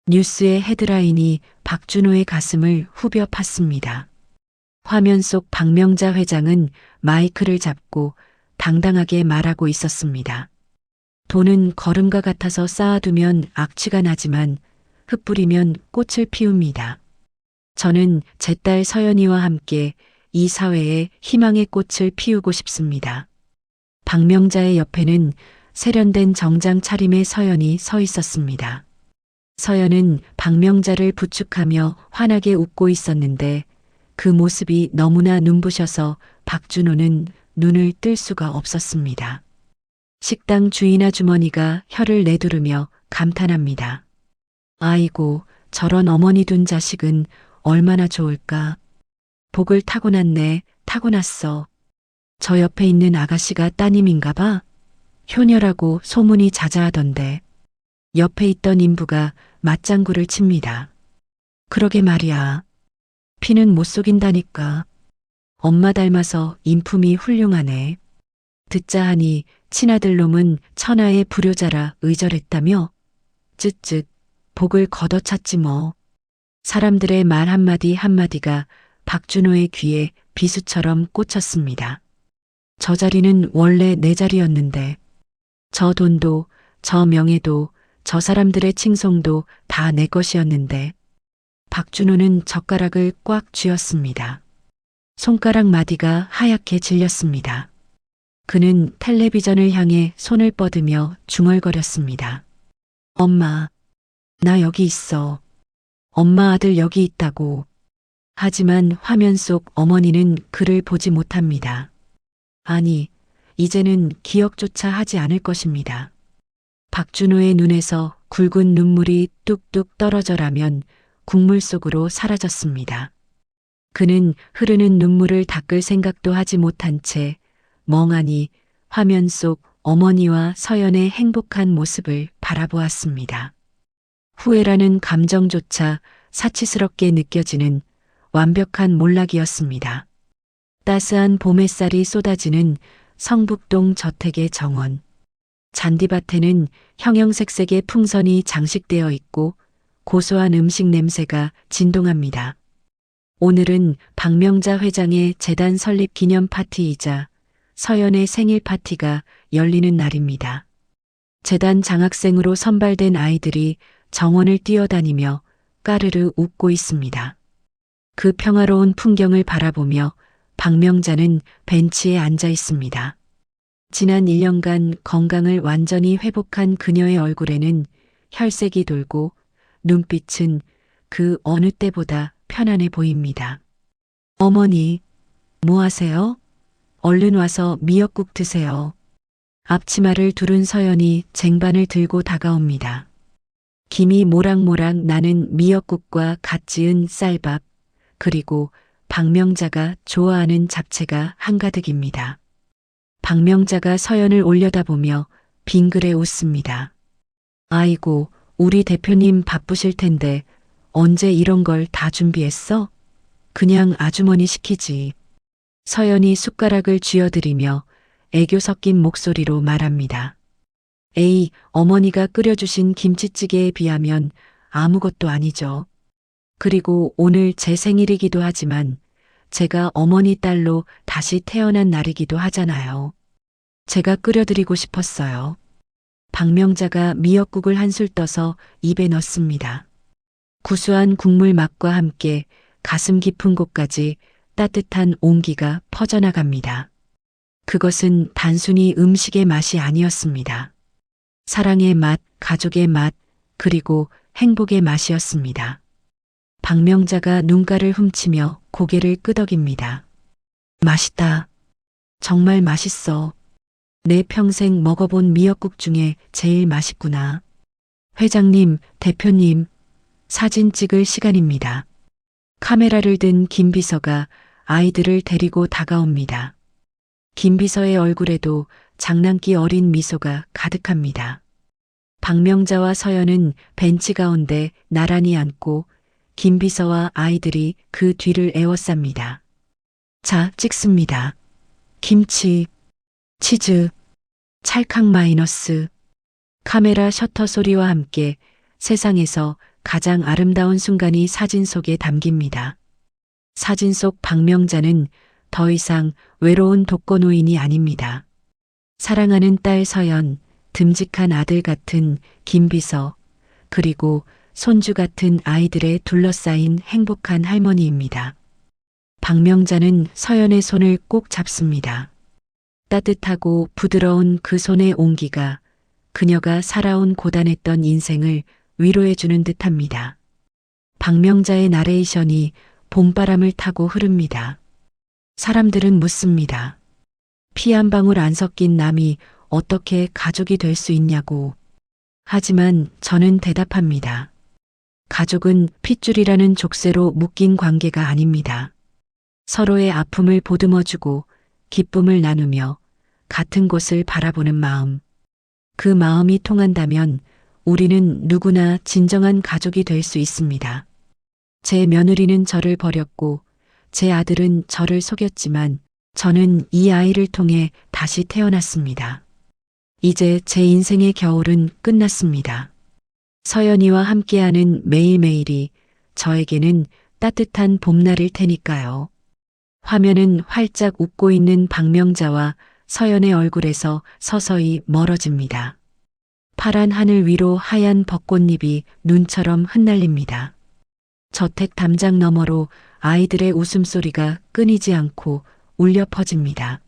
Speaker 1: 뉴스의 헤드라인이 박준호의 가슴을 후벼 팠습니다. 화면 속 박명자 회장은 마이크를 잡고 당당하게 말하고 있었습니다. 돈은 거름과 같아서 쌓아두면 악취가 나지만 흩뿌리면 꽃을 피웁니다. 저는 제 딸 서연이와 함께 이 사회에 희망의 꽃을 피우고 싶습니다. 박명자의 옆에는 세련된 정장 차림의 서연이 서 있었습니다. 서연은 박명자를 부축하며 환하게 웃고 있었는데 그 모습이 너무나 눈부셔서 박준호는 눈을 뜰 수가 없었습니다. 식당 주인 아주머니가 혀를 내두르며 감탄합니다. 아이고, 저런 어머니 둔 자식은 얼마나 좋을까. 복을 타고났네, 타고났어. 저 옆에 있는 아가씨가 따님인가 봐. 효녀라고 소문이 자자하던데. 옆에 있던 인부가 맞장구를 칩니다. 그러게 말이야. 피는 못 속인다니까. 엄마 닮아서 인품이 훌륭하네. 듣자 하니 친아들 놈은 천하의 불효자라 의절했다며? 쯧쯧, 복을 걷어찼지 뭐. 사람들의 말 한마디 한마디가 박준호의 귀에 비수처럼 꽂혔습니다. 저 자리는 원래 내 자리였는데, 저 돈도, 저 명예도, 저 사람들의 칭송도 다 내 것이었는데, 박준호는 젓가락을 꽉 쥐었습니다. 손가락 마디가 하얗게 질렸습니다. 그는 텔레비전을 향해 손을 뻗으며 중얼거렸습니다. 엄마, 나 여기 있어. 엄마 아들 여기 있다고. 하지만 화면 속 어머니는 그를 보지 못합니다. 아니, 이제는 기억조차 하지 않을 것입니다. 박준호의 눈에서 굵은 눈물이 뚝뚝 떨어져라면 국물 속으로 사라졌습니다. 그는 흐르는 눈물을 닦을 생각도 하지 못한 채 멍하니 화면 속 어머니와 서연의 행복한 모습을 바라보았습니다. 후회라는 감정조차 사치스럽게 느껴지는 완벽한 몰락이었습니다. 따스한 봄 햇살이 쏟아지는 성북동 저택의 정원. 잔디밭에는 형형색색의 풍선이 장식되어 있고 고소한 음식 냄새가 진동합니다. 오늘은 박명자 회장의 재단 설립 기념 파티이자 서연의 생일 파티가 열리는 날입니다. 재단 장학생으로 선발된 아이들이 정원을 뛰어다니며 까르르 웃고 있습니다. 그 평화로운 풍경을 바라보며 박명자는 벤치에 앉아 있습니다. 지난 1년간 건강을 완전히 회복한 그녀의 얼굴에는 혈색이 돌고 눈빛은 그 어느 때보다 편안해 보입니다. 어머니, 뭐 하세요? 얼른 와서 미역국 드세요. 앞치마를 두른 서연이 쟁반을 들고 다가옵니다. 김이 모락모락 나는 미역국과 갓 지은 쌀밥, 그리고 박명자가 좋아하는 잡채가 한가득입니다. 박명자가 서연을 올려다보며 빙그레 웃습니다. 아이고, 우리 대표님 바쁘실 텐데 언제 이런 걸 다 준비했어? 그냥 아주머니 시키지. 서연이 숟가락을 쥐어들이며 애교 섞인 목소리로 말합니다. 에이, 어머니가 끓여주신 김치찌개에 비하면 아무것도 아니죠. 그리고 오늘 제 생일이기도 하지만 제가 어머니 딸로 다시 태어난 날이기도 하잖아요. 제가 끓여드리고 싶었어요. 박명자가 미역국을 한술 떠서 입에 넣습니다. 구수한 국물 맛과 함께 가슴 깊은 곳까지 따뜻한 온기가 퍼져나갑니다. 그것은 단순히 음식의 맛이 아니었습니다. 사랑의 맛, 가족의 맛, 그리고 행복의 맛이었습니다. 박명자가 눈가를 훔치며 고개를 끄덕입니다. 맛있다. 정말 맛있어. 내 평생 먹어본 미역국 중에 제일 맛있구나. 회장님, 대표님, 사진 찍을 시간입니다. 카메라를 든 김비서가 아이들을 데리고 다가옵니다. 김비서의 얼굴에도 장난기 어린 미소가 가득합니다. 박명자와 서연은 벤치 가운데 나란히 앉고 김비서와 아이들이 그 뒤를 에워쌉니다. 자, 찍습니다. 김치, 치즈, 찰칵 마이너스. 카메라 셔터 소리와 함께 세상에서 가장 아름다운 순간이 사진 속에 담깁니다. 사진 속 박명자는 더 이상 외로운 독거노인이 아닙니다. 사랑하는 딸 서연, 듬직한 아들 같은 김비서, 그리고 손주 같은 아이들에 둘러싸인 행복한 할머니입니다. 박명자는 서연의 손을 꼭 잡습니다. 따뜻하고 부드러운 그 손의 온기가 그녀가 살아온 고단했던 인생을 위로해주는 듯합니다. 박명자의 나레이션이 봄바람을 타고 흐릅니다. 사람들은 묻습니다. 피 한 방울 안 섞인 남이 어떻게 가족이 될 수 있냐고. 하지만 저는 대답합니다. 가족은 핏줄이라는 족쇄로 묶인 관계가 아닙니다. 서로의 아픔을 보듬어주고 기쁨을 나누며 같은 곳을 바라보는 마음. 그 마음이 통한다면 우리는 누구나 진정한 가족이 될 수 있습니다. 제 며느리는 저를 버렸고 제 아들은 저를 속였지만 저는 이 아이를 통해 다시 태어났습니다. 이제 제 인생의 겨울은 끝났습니다. 서연이와 함께하는 매일매일이 저에게는 따뜻한 봄날일 테니까요. 화면은 활짝 웃고 있는 박명자와 서연의 얼굴에서 서서히 멀어집니다. 파란 하늘 위로 하얀 벚꽃잎이 눈처럼 흩날립니다. 저택 담장 너머로 아이들의 웃음소리가 끊이지 않고 울려 퍼집니다.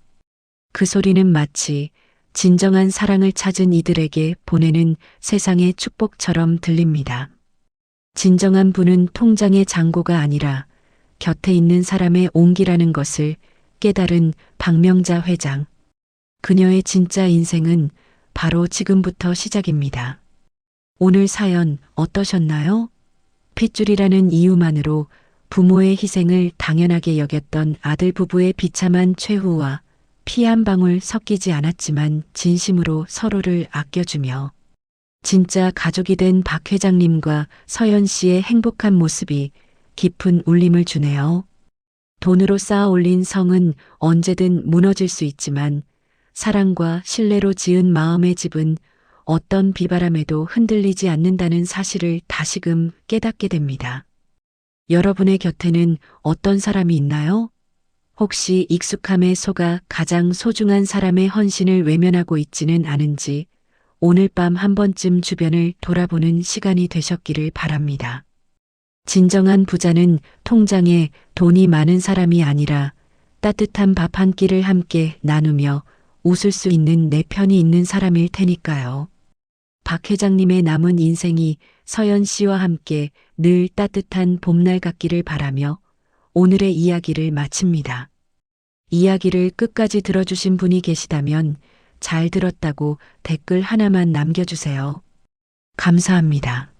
Speaker 1: 그 소리는 마치 진정한 사랑을 찾은 이들에게 보내는 세상의 축복처럼 들립니다. 진정한 부는 통장의 잔고가 아니라 곁에 있는 사람의 온기라는 것을 깨달은 박명자 회장. 그녀의 진짜 인생은 바로 지금부터 시작입니다. 오늘 사연 어떠셨나요? 핏줄이라는 이유만으로 부모의 희생을 당연하게 여겼던 아들 부부의 비참한 최후와 피 한 방울 섞이지 않았지만 진심으로 서로를 아껴주며 진짜 가족이 된 박 회장님과 서연 씨의 행복한 모습이 깊은 울림을 주네요. 돈으로 쌓아 올린 성은 언제든 무너질 수 있지만 사랑과 신뢰로 지은 마음의 집은 어떤 비바람에도 흔들리지 않는다는 사실을 다시금 깨닫게 됩니다. 여러분의 곁에는 어떤 사람이 있나요? 혹시 익숙함에 속아 가장 소중한 사람의 헌신을 외면하고 있지는 않은지 오늘 밤 한 번쯤 주변을 돌아보는 시간이 되셨기를 바랍니다. 진정한 부자는 통장에 돈이 많은 사람이 아니라 따뜻한 밥 한 끼를 함께 나누며 웃을 수 있는 내 편이 있는 사람일 테니까요. 박 회장님의 남은 인생이 서연 씨와 함께 늘 따뜻한 봄날 같기를 바라며 오늘의 이야기를 마칩니다. 이야기를 끝까지 들어주신 분이 계시다면 잘 들었다고 댓글 하나만 남겨주세요. 감사합니다.